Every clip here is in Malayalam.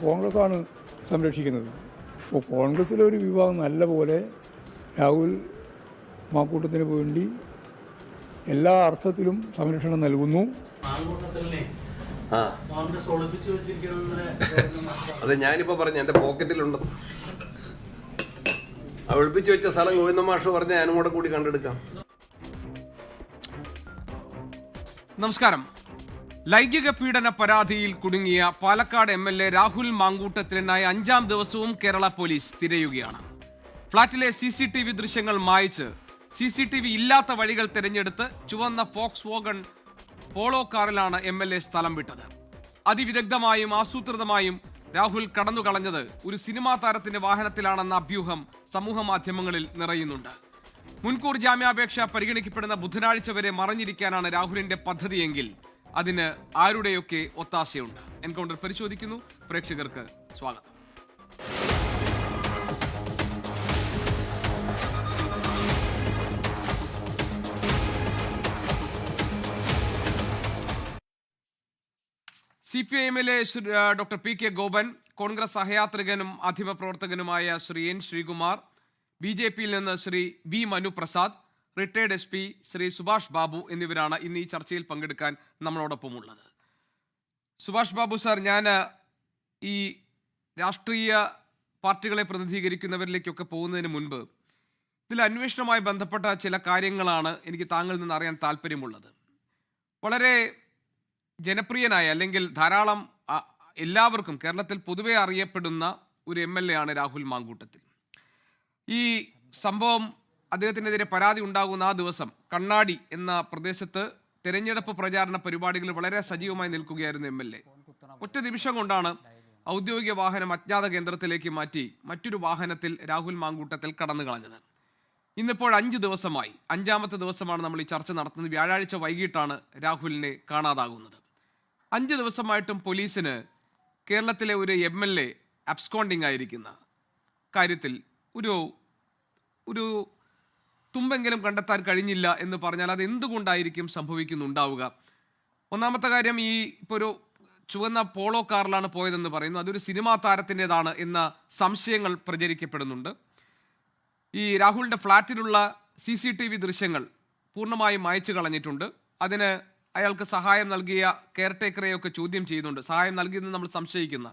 കോൺഗ്രസ്സാണ് സംരക്ഷിക്കുന്നത്. അപ്പോൾ കോൺഗ്രസ്സിലെ ഒരു വിഭാഗം നല്ല പോലെ രാഹുൽ മാക്കൂട്ടത്തിന് വേണ്ടി എല്ലാ അർത്ഥത്തിലും സംരക്ഷണം നൽകുന്നു. അതെ, ഞാനിപ്പോൾ പറഞ്ഞു എൻ്റെ പോക്കറ്റിലുണ്ട്. ഒളിപ്പിച്ചു വെച്ച സ്ഥലം ഗോവിന്ദ മാഷ് പറഞ്ഞ ഞാനും കൂടെ കൂടി കണ്ടെടുക്കാം. നമസ്കാരം. ലൈംഗിക പീഡന പരാതിയിൽ കുടുങ്ങിയ പാലക്കാട് MLA രാഹുൽ മാങ്കൂട്ടത്തിനായി 5ാം ദിവസവും കേരള പോലീസ് തിരയുകയാണ്. ഫ്ളാറ്റിലെ CCTV ദൃശ്യങ്ങൾ മായ്ച്ച് CCTV ഇല്ലാത്ത വഴികൾ തിരഞ്ഞെടുത്ത് ചുവന്ന ഫോക്സ് വാഗൺ പോളോ കാറിലാണ് MLA സ്ഥലം വിട്ടത്. അതിവിദഗ്ധമായും ആസൂത്രിതമായും രാഹുൽ കടന്നുകളഞ്ഞത് ഒരു സിനിമാ താരത്തിന്റെ വാഹനത്തിലാണെന്ന അഭ്യൂഹം സമൂഹ മാധ്യമങ്ങളിൽ നിറയുന്നുണ്ട്. മുൻകൂർ ജാമ്യാപേക്ഷ പരിഗണിക്കപ്പെടുന്ന ബുധനാഴ്ച വരെ മറഞ്ഞിരിക്കാനാണ് രാഹുലിന്റെ പദ്ധതിയെങ്കിൽ അതിന് ആരുടെയൊക്കെ ഒത്താശയുണ്ട്. എൻകൗണ്ടർ പരിശോധിക്കുന്നു. പ്രേക്ഷകർക്ക് സ്വാഗതം. CPIMലെ ഡോക്ടർ PK ഗോപൻ, കോൺഗ്രസ് സഹയാത്രികനും മാധ്യമപ്രവർത്തകനുമായ ശ്രീ N ശ്രീകുമാർ, BJPയിൽ നിന്ന് Shri V Manuprasad, retired SP Shri Subhash Babu എന്നിവരാണ് ഇന്ന് ഈ ചർച്ചയിൽ പങ്കെടുക്കാൻ നമ്മളോടൊപ്പം ഉള്ളത്. സുഭാഷ് ബാബു സാർ, ഞാൻ ഈ രാഷ്ട്രീയ പാർട്ടികളെ പ്രതിനിധീകരിക്കുന്നവരിലേക്കൊക്കെ പോകുന്നതിന് മുൻപ് ഇതിൽ അന്വേഷണവുമായി ബന്ധപ്പെട്ട ചില കാര്യങ്ങളാണ് എനിക്ക് താങ്കളിൽ നിന്ന് അറിയാൻ താല്പര്യമുള്ളത്. വളരെ ജനപ്രിയനായ, അല്ലെങ്കിൽ ധാരാളം എല്ലാവർക്കും കേരളത്തിൽ പൊതുവെ അറിയപ്പെടുന്ന ഒരു MLA ആണ് രാഹുൽ മാങ്കൂട്ടത്തിൽ. ഈ സംഭവം, അദ്ദേഹത്തിനെതിരെ പരാതി ഉണ്ടാകുന്ന ആ ദിവസം കണ്ണാടി എന്ന പ്രദേശത്ത് തെരഞ്ഞെടുപ്പ് പ്രചാരണ പരിപാടികൾ വളരെ സജീവമായി നിൽക്കുകയായിരുന്നു MLA. ഒറ്റ നിമിഷം കൊണ്ടാണ് ഔദ്യോഗിക വാഹനം അജ്ഞാത കേന്ദ്രത്തിലേക്ക് മാറ്റി മറ്റൊരു വാഹനത്തിൽ രാഹുൽ മാങ്കൂട്ടത്തിൽ കടന്നു കളഞ്ഞത്. ഇന്നിപ്പോൾ 5 ദിവസമായി, 5ാമത്തെ ദിവസമാണ് നമ്മൾ ഈ ചർച്ച നടത്തുന്നത്. വ്യാഴാഴ്ച വൈകിട്ടാണ് രാഹുലിനെ കാണാതാകുന്നത്. 5 ദിവസമായിട്ടും പോലീസിന് കേരളത്തിലെ ഒരു MLA അബ്സ്കോണ്ടിങ് ആയിരിക്കുന്ന കാര്യത്തിൽ ഒരു തുമ്പെങ്കിലും കണ്ടെത്താൻ കഴിഞ്ഞില്ല എന്ന് പറഞ്ഞാൽ അത് എന്തുകൊണ്ടായിരിക്കും സംഭവിക്കുന്നുണ്ടാവുക? ഒന്നാമത്തെ കാര്യം, ഇപ്പോൾ ഒരു ചുവന്ന പോളോ കാറിലാണ് പോയതെന്ന് പറയുന്നു. അതൊരു സിനിമാ താരത്തിൻ്റെതാണ് എന്ന സംശയങ്ങൾ പ്രചരിക്കപ്പെടുന്നുണ്ട്. ഈ രാഹുലിൻ്റെ ഫ്ളാറ്റിലുള്ള CCTV ദൃശ്യങ്ങൾ പൂർണ്ണമായും മായ്ച്ചു കളഞ്ഞിട്ടുണ്ട്. അതിന് അയാൾക്ക് സഹായം നൽകിയ കെയർടേക്കറെയൊക്കെ ചോദ്യം ചെയ്യുന്നുണ്ട്. സഹായം നൽകിയെന്ന് നമ്മൾ സംശയിക്കുന്ന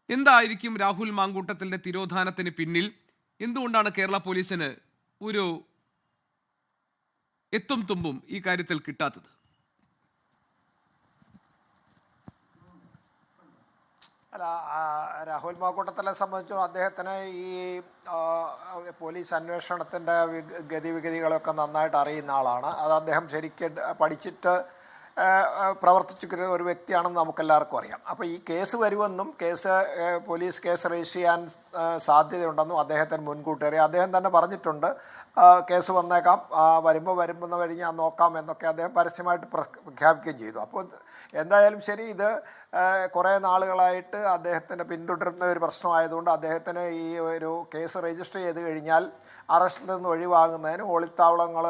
എന്തായിരിക്കും രാഹുൽ മാങ്കൂട്ടത്തിൻ്റെ തിരോധാനത്തിന് പിന്നിൽ? എന്തുകൊണ്ടാണ് കേരള പോലീസിന് ഒരു എത്തും തുമ്പും ഈ കാര്യത്തിൽ കിട്ടാത്തത്? അല്ല, രാഹുൽ മാങ്കൂട്ടത്തിനെ സംബന്ധിച്ചും അദ്ദേഹത്തിന് ഈ പോലീസ് അന്വേഷണത്തിൻ്റെ ഗതിവിഗതികളൊക്കെ നന്നായിട്ട് അറിയുന്ന ആളാണ്. അത് അദ്ദേഹം ശരിക്കും പഠിച്ചിട്ട് പ്രവർത്തിച്ചിരിക്കുന്ന ഒരു വ്യക്തിയാണെന്ന് നമുക്കെല്ലാവർക്കും അറിയാം. അപ്പോൾ ഈ കേസ് വരുമെന്നും പോലീസ് കേസ് രജിസ്റ്റർ ചെയ്യാൻ സാധ്യതയുണ്ടെന്നും അദ്ദേഹത്തിന് മുൻകൂട്ടി അറിയാം. അദ്ദേഹം തന്നെ പറഞ്ഞിട്ടുണ്ട്, കേസ് വന്നേക്കാം, വരുമ്പോൾ വഴി ഞാൻ നോക്കാം എന്നൊക്കെ അദ്ദേഹം പരസ്യമായിട്ട് പ്രഖ്യാപിക്കുകയും ചെയ്തു. അപ്പോൾ എന്തായാലും ശരി, ഇത് കുറേ നാളുകളായിട്ട് അദ്ദേഹത്തിൻ്റെ പിന്തുടരുന്ന ഒരു പ്രശ്നമായതുകൊണ്ട് അദ്ദേഹത്തിന് ഈ ഒരു കേസ് രജിസ്റ്റർ ചെയ്ത് കഴിഞ്ഞാൽ അറസ്റ്റിൽ നിന്ന് ഒഴിവാകുന്നതിനും ഒളിത്താവളങ്ങൾ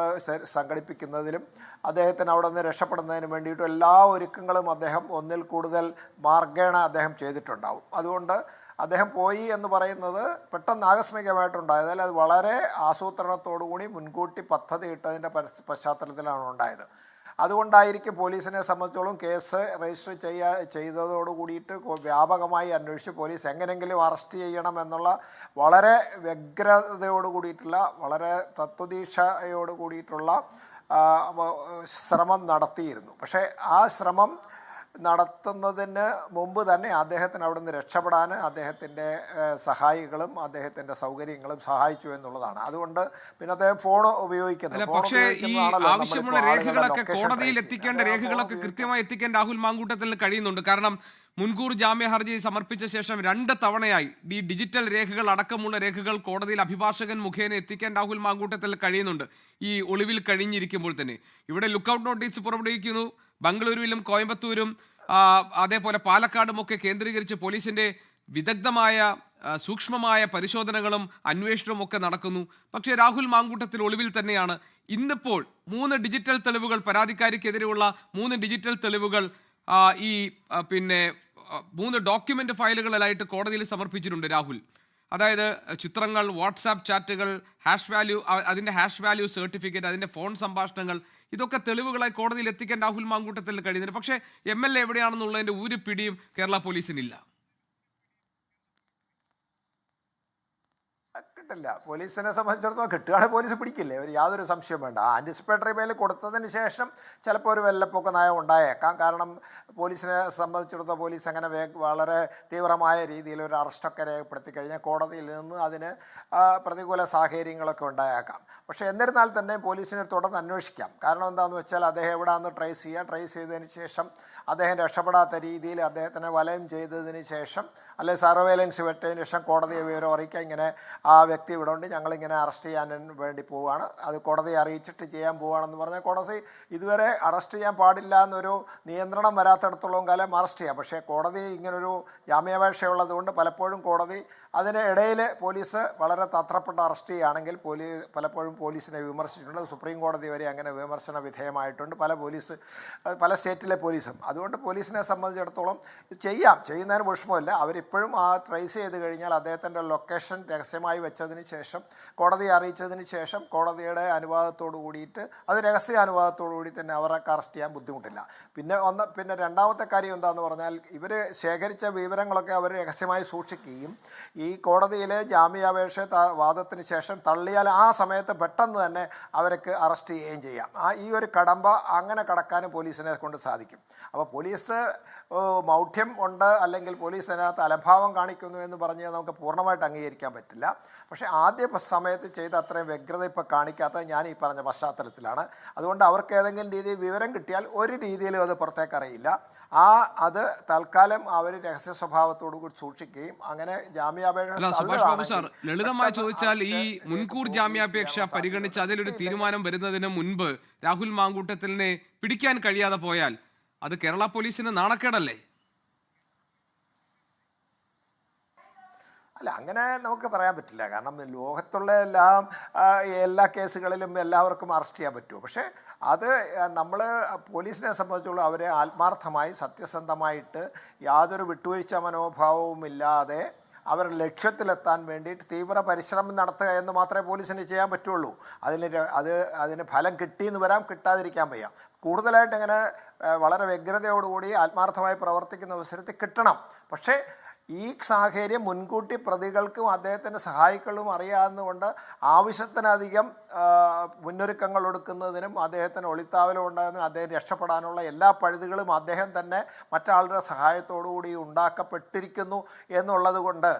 സംഘടിപ്പിക്കുന്നതിലും അദ്ദേഹത്തിന് അവിടെ നിന്ന് രക്ഷപ്പെടുന്നതിന് വേണ്ടിയിട്ടും എല്ലാ ഒരുക്കങ്ങളും അദ്ദേഹം ഒന്നിൽ കൂടുതൽ മാർഗേണ അദ്ദേഹം ചെയ്തിട്ടുണ്ടാവും. അതുകൊണ്ട് അദ്ദേഹം പോയി എന്ന് പറയുന്നത് പെട്ടെന്ന് ആകസ്മികമായിട്ടുണ്ടായതല്ല, അത് വളരെ ആസൂത്രണത്തോടുകൂടി മുൻകൂട്ടി പദ്ധതി ഇട്ടതിൻ്റെ പശ്ചാത്തലത്തിലാണ് ഉണ്ടായത്. അതുകൊണ്ടായിരിക്കും പോലീസിനെ സംബന്ധിച്ചോളം കേസ് രജിസ്റ്റർ ചെയ്തതോട് കൂടിയിട്ട് വ്യാപകമായി അന്വേഷിച്ച് പോലീസ് എങ്ങനെയെങ്കിലും അറസ്റ്റ് ചെയ്യണം എന്നുള്ള വളരെ വ്യഗ്രതയോട് കൂടിയിട്ടുള്ള, വളരെ തത്വദീക്ഷയോട് കൂടിയിട്ടുള്ള ശ്രമം നടത്തിയിരുന്നു. പക്ഷേ ആ ശ്രമം നടത്തുന്നതിന് മുമ്പ് തന്നെ അദ്ദേഹത്തിന് അവിടെ നിന്ന് രക്ഷപ്പെടാൻ അദ്ദേഹത്തിൻ്റെ സഹായികളും അദ്ദേഹത്തിൻ്റെ സൗകര്യങ്ങളും സഹായിച്ചു എന്നുള്ളതാണ്. അതുകൊണ്ട് പിന്നെ അദ്ദേഹം ഫോൺ ഉപയോഗിക്കുന്നത്. പക്ഷേ ഈ ആവശ്യമുള്ള രേഖകളൊക്കെ കോടതിയിൽ എത്തിക്കേണ്ട രേഖകളൊക്കെ കൃത്യമായി എത്തിക്കാൻ രാഹുൽ മാങ്കൂട്ടത്തിൽ കഴിയുന്നുണ്ട്. കാരണം മുൻകൂർ ജാമ്യ ഹർജി സമർപ്പിച്ച ശേഷം 2 തവണയായി ഈ ഡിജിറ്റൽ രേഖകൾ അടക്കമുള്ള രേഖകൾ കോടതിയിൽ അഭിഭാഷകൻ മുഖേന എത്തിക്കാൻ രാഹുൽ മാങ്കൂട്ടത്തിൽ കഴിയുന്നുണ്ട്. ഈ ഒളിവിൽ കഴിഞ്ഞിരിക്കുമ്പോൾ തന്നെ ഇവിടെ ലുക്കൌട്ട് നോട്ടീസ് പുറപ്പെടുവിക്കുന്നു. ബംഗളൂരുവിലും കോയമ്പത്തൂരും അതേപോലെ പാലക്കാടും ഒക്കെ കേന്ദ്രീകരിച്ച് പോലീസിന്റെ വിദഗ്ധമായ സൂക്ഷ്മമായ പരിശോധനകളും അന്വേഷണവും ഒക്കെ നടക്കുന്നു. പക്ഷേ രാഹുൽ മാങ്കൂട്ടത്തിൽ ഒളിവിൽ തന്നെയാണ്. ഇന്നിപ്പോൾ 3 ഡിജിറ്റൽ തെളിവുകൾ, പരാതിക്കാരിക്കെതിരെയുള്ള 3 ഡിജിറ്റൽ തെളിവുകൾ ഈ 3 ഡോക്യുമെന്റ് ഫയലുകളിലായിട്ട് കോടതിയിൽ സമർപ്പിച്ചിട്ടുണ്ട് രാഹുൽ. അതായത് ചിത്രങ്ങൾ, വാട്സാപ്പ് ചാറ്റുകൾ, അതിന്റെ ഹാഷ് വാല്യൂ സർട്ടിഫിക്കറ്റ്, അതിന്റെ ഫോൺ സംഭാഷണങ്ങൾ, ഇതൊക്കെ തെളിവുകളായി കോടതിയിൽ എത്തിക്കാൻ രാഹുൽ മാങ്കൂട്ടത്തിൽ കഴിയുന്നുണ്ട്. പക്ഷേ MLA എവിടെയാണെന്നുള്ളതിന്റെ ഒരു പിടിയും കേരള പോലീസിനില്ല. കിട്ടില്ല. പോലീസിനെ സംബന്ധിച്ചിടത്തോളം കിട്ടുകയാണെങ്കിൽ പോലീസ് പിടിക്കില്ലേ, ഒരു യാതൊരു സംശയം വേണ്ട. ആൻറ്റിസിപ്പേറ്ററി ബെയിൽ കൊടുത്തതിന് ശേഷം ചിലപ്പോൾ ഒരു വെള്ളപ്പൊക്ക നയം ഉണ്ടായേക്കാം. കാരണം പോലീസിനെ സംബന്ധിച്ചിടത്തോളം പോലീസ് അങ്ങനെ വളരെ തീവ്രമായ രീതിയിൽ ഒരു അറസ്റ്റൊക്കെ രേഖപ്പെടുത്തി കഴിഞ്ഞാൽ കോടതിയിൽ നിന്ന് അതിന് പ്രതികൂല സാഹചര്യങ്ങളൊക്കെ ഉണ്ടായേക്കാം. പക്ഷേ എന്നിരുന്നാൽ തന്നെ പോലീസിനെ തുടർന്ന് അന്വേഷിക്കാം. കാരണം എന്താണെന്ന് വെച്ചാൽ അദ്ദേഹം എവിടെയാണെന്ന് ട്രേസ് ചെയ്തതിന് ശേഷം അദ്ദേഹം രക്ഷപ്പെടാത്ത രീതിയിൽ അദ്ദേഹത്തിനെ വലയം ചെയ്തതിന് ശേഷം അല്ലെ സർവൈലൻസ് വെട്ടതിന് ശേഷം കോടതിയെ വിവരം അറിയിക്കുക, ഇങ്ങനെ ആ വ്യക്തി ഇവിടെ ഉണ്ട്, ഞങ്ങളിങ്ങനെ അറസ്റ്റ് ചെയ്യാൻ വേണ്ടി പോവുകയാണ്, അത് കോടതിയെ അറിയിച്ചിട്ട് ചെയ്യാൻ പോവുകയാണെന്ന് പറഞ്ഞാൽ കോടതി ഇതുവരെ അറസ്റ്റ് ചെയ്യാൻ പാടില്ല എന്നൊരു നിയന്ത്രണം വരാത്തിടത്തോളം കാലം അറസ്റ്റ് ചെയ്യാം. പക്ഷേ കോടതി ഇങ്ങനൊരു ജാമ്യാപേക്ഷയുള്ളതുകൊണ്ട് പലപ്പോഴും കോടതി അതിന് ഇടയിൽ പോലീസ് വളരെ തത്രപ്പെട്ട് അറസ്റ്റ് ചെയ്യുകയാണെങ്കിൽ പലപ്പോഴും പോലീസിനെ വിമർശിച്ചിട്ടുണ്ട്. സുപ്രീം കോടതി വരെ അങ്ങനെ വിമർശന വിധേയമായിട്ടുണ്ട് പല സ്റ്റേറ്റിലെ പോലീസും. അതുകൊണ്ട് പോലീസിനെ സംബന്ധിച്ചിടത്തോളം ഇത് ചെയ്യുന്നതിന് വിഷമമില്ല. അവരിപ്പോഴും ആ ട്രേസ് ചെയ്ത് കഴിഞ്ഞാൽ അദ്ദേഹത്തിൻ്റെ ലൊക്കേഷൻ രഹസ്യമായി വെച്ചതിന് ശേഷം കോടതിയെ അറിയിച്ചതിന് ശേഷം കോടതിയുടെ അനുവാദത്തോടു കൂടിയിട്ട് അത് രഹസ്യ അനുവാദത്തോടു കൂടി തന്നെ അവർക്ക് അറസ്റ്റ് ചെയ്യാൻ ബുദ്ധിമുട്ടില്ല. പിന്നെ രണ്ടാമത്തെ കാര്യം എന്താണെന്ന് പറഞ്ഞാൽ ഇവർ ശേഖരിച്ച വിവരങ്ങളൊക്കെ അവർ രഹസ്യമായി സൂക്ഷിക്കുകയും ഈ കോടതിയിലെ ജാമ്യാപേക്ഷ വാദത്തിന് ശേഷം തള്ളിയാൽ ആ സമയത്ത് പെട്ടെന്ന് തന്നെ അവർക്ക് അറസ്റ്റ് ചെയ്യുകയും ചെയ്യാം. ഈ ഒരു കടമ്പ അങ്ങനെ കടക്കാനും പോലീസിനെ കൊണ്ട് സാധിക്കും. അപ്പോൾ പോലീസ് മൗഢ്യം ഉണ്ട് അല്ലെങ്കിൽ പോലീസ് അതിനകത്ത് അലംഭാവം കാണിക്കുന്നു എന്ന് പറഞ്ഞാൽ നമുക്ക് പൂർണ്ണമായിട്ട് അംഗീകരിക്കാൻ പറ്റില്ല. പക്ഷേ ആദ്യ സമയത്ത് ചെയ്ത അത്രയും വ്യഗ്രത ഇപ്പോൾ കാണിക്കാത്തത് ഞാൻ ഈ പറഞ്ഞ പശ്ചാത്തലത്തിലാണ്. അതുകൊണ്ട് അവർക്ക് ഏതെങ്കിലും രീതിയിൽ വിവരം കിട്ടിയാൽ ഒരു രീതിയിലും അത് പുറത്തേക്ക് അറിയില്ല. അത് തൽക്കാലം അവർ രഹസ്യ സ്വഭാവത്തോടു കൂടി സൂക്ഷിക്കുകയും അങ്ങനെ സുഭാഷ് ബാബു സാർ, ലളിതമായി ചോദിച്ചാൽ ഈ മുൻകൂർ ജാമ്യാപേക്ഷ പരിഗണിച്ച് അതിലൊരു തീരുമാനം വരുന്നതിന് മുൻപ് രാഹുൽ മാങ്കൂട്ടത്തിലിനെ പിടിക്കാൻ കഴിയാതെ പോയാൽ അത് കേരള പോലീസിന് നാണക്കേടല്ലേ? അല്ല, അങ്ങനെ നമുക്ക് പറയാൻ പറ്റില്ല. കാരണം ലോകത്തുള്ള എല്ലാ കേസുകളിലും എല്ലാവർക്കും അറസ്റ്റ് ചെയ്യാൻ പറ്റുമോ? പക്ഷേ അത് നമ്മൾ പോലീസിനെ സംബന്ധിച്ചുള്ള അവരെ ആത്മാർത്ഥമായി സത്യസന്ധമായിട്ട് യാതൊരു വിട്ടുവീഴ്ച മനോഭാവവും ഇല്ലാതെ അവരുടെ ലക്ഷ്യത്തിലെത്താൻ വേണ്ടിയിട്ട് തീവ്ര പരിശ്രമം നടത്തുക എന്ന് മാത്രമേ പോലീസിന് ചെയ്യാൻ പറ്റുള്ളൂ. അതിന് ഫലം കിട്ടിയെന്ന് വരാം, കിട്ടാതിരിക്കാൻ വയ്യ. കൂടുതലായിട്ട് ഇങ്ങനെ വളരെ വ്യഗ്രതയോടുകൂടി ആത്മാർത്ഥമായി പ്രവർത്തിക്കുന്ന അവസരത്തിൽ കിട്ടണം. പക്ഷേ ഈ സാഹചര്യം മുൻകൂട്ടി പ്രതികൾക്കും അദ്ദേഹത്തിൻ്റെ സഹായികളും അറിയാവുന്നതുകൊണ്ട് ആവശ്യത്തിനധികം മുന്നൊരുക്കങ്ങൾ എടുക്കുന്നതിനും അദ്ദേഹത്തിന് ഒളിത്താവലം ഉണ്ടാകുന്നതിനും അദ്ദേഹം രക്ഷപ്പെടാനുള്ള എല്ലാ പഴുതുകളും അദ്ദേഹം തന്നെ മറ്റാളുടെ സഹായത്തോടുകൂടി ഉണ്ടാക്കപ്പെട്ടിരിക്കുന്നു എന്നുള്ളത് കൊണ്ട്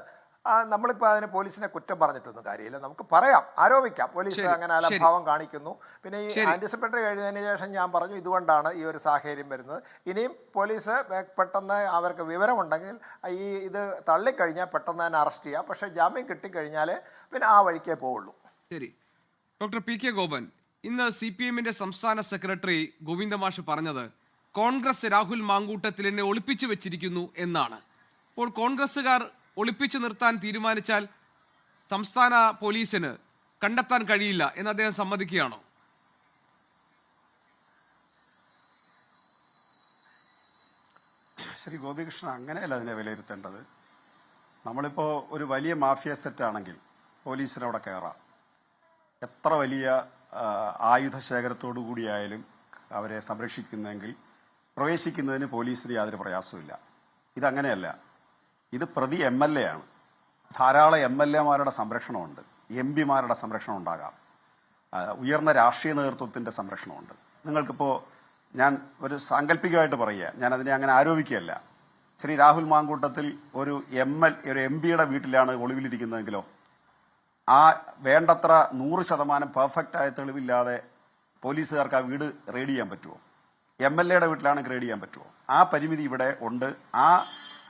നമ്മളിപ്പോൾ അതിന് പോലീസിനെ കുറ്റം പറഞ്ഞിട്ടൊന്നും കാര്യമില്ല. നമുക്ക് പറയാം, ആരോപിക്കാം പോലീസ് അങ്ങനെ അലംഭാവം കാണിക്കുന്നു. പിന്നെ ഈ ആൻറ്റിസിപ്പേറ്ററി കഴിഞ്ഞതിന് ശേഷം ഞാൻ പറഞ്ഞു ഇതുകൊണ്ടാണ് ഈ ഒരു സാഹചര്യം വരുന്നത്. ഇനിയും പോലീസ് പെട്ടെന്ന് അവർക്ക് വിവരമുണ്ടെങ്കിൽ ഇത് തള്ളിക്കഴിഞ്ഞാൽ പെട്ടെന്ന് തന്നെ അറസ്റ്റ് ചെയ്യാം. പക്ഷേ ജാമ്യം കിട്ടിക്കഴിഞ്ഞാൽ പിന്നെ ആ വഴിക്കേ പോവുള്ളൂ. ശരി. ഡോക്ടർ PK ഗോപൻ, ഇന്ന് CPM-ന്റെ സംസ്ഥാന സെക്രട്ടറി ഗോവിന്ദമാഷ് പറഞ്ഞത് കോൺഗ്രസ് രാഹുൽ മാങ്കൂട്ടത്തിലിനെ ഒളിപ്പിച്ചു വെച്ചിരിക്കുന്നു എന്നാണ്. അപ്പോൾ കോൺഗ്രസ്സുകാർ ഒളിപ്പിച്ചു നിർത്താൻ തീരുമാനിച്ചാൽ സംസ്ഥാന പോലീസിന് കണ്ടെത്താൻ കഴിയില്ല എന്ന് അദ്ദേഹം സമ്മതിക്കുകയാണോ? ശ്രീ ഗോപികൃഷ്ണൻ, അങ്ങനെയല്ല അതിനെ വിലയിരുത്തേണ്ടത്. നമ്മളിപ്പോൾ ഒരു വലിയ മാഫിയ സെറ്റാണെങ്കിൽ പോലീസിനവിടെ കയറാം. എത്ര വലിയ ആയുധ ശേഖരത്തോടു കൂടിയായാലും അവരെ സംരക്ഷിക്കുന്നെങ്കിൽ പ്രവേശിക്കുന്നതിന് പോലീസിന് യാതൊരു പ്രയാസവുമില്ല. ഇതങ്ങനെയല്ല. ഇത് പ്രതി MLA ആണ്. ധാരാളം MLA-മാരുടെ സംരക്ഷണമുണ്ട്, MP-മാരുടെ സംരക്ഷണം ഉണ്ടാകാം, ഉയർന്ന രാഷ്ട്രീയ നേതൃത്വത്തിൻ്റെ സംരക്ഷണമുണ്ട്. നിങ്ങൾക്കിപ്പോൾ ഞാൻ ഒരു സാങ്കല്പികമായിട്ട് പറയുക, ഞാനതിനെ അങ്ങനെ ആരോപിക്കുകയല്ല. ശ്രീ രാഹുൽ മാങ്കൂട്ടത്തിൽ ഒരു MP-യുടെ വീട്ടിലാണ് ഒളിവിലിരിക്കുന്നതെങ്കിലോ ആ വേണ്ടത്ര 100% പെർഫെക്റ്റായ തെളിവില്ലാതെ പോലീസുകാർക്ക് ആ വീട് റെയ്ഡ് ചെയ്യാൻ പറ്റുമോ? MLA-യുടെ വീട്ടിലാണെങ്കിൽ റെയ്ഡ് ചെയ്യാൻ പറ്റുമോ? ആ പരിമിതി ഇവിടെ ഉണ്ട്.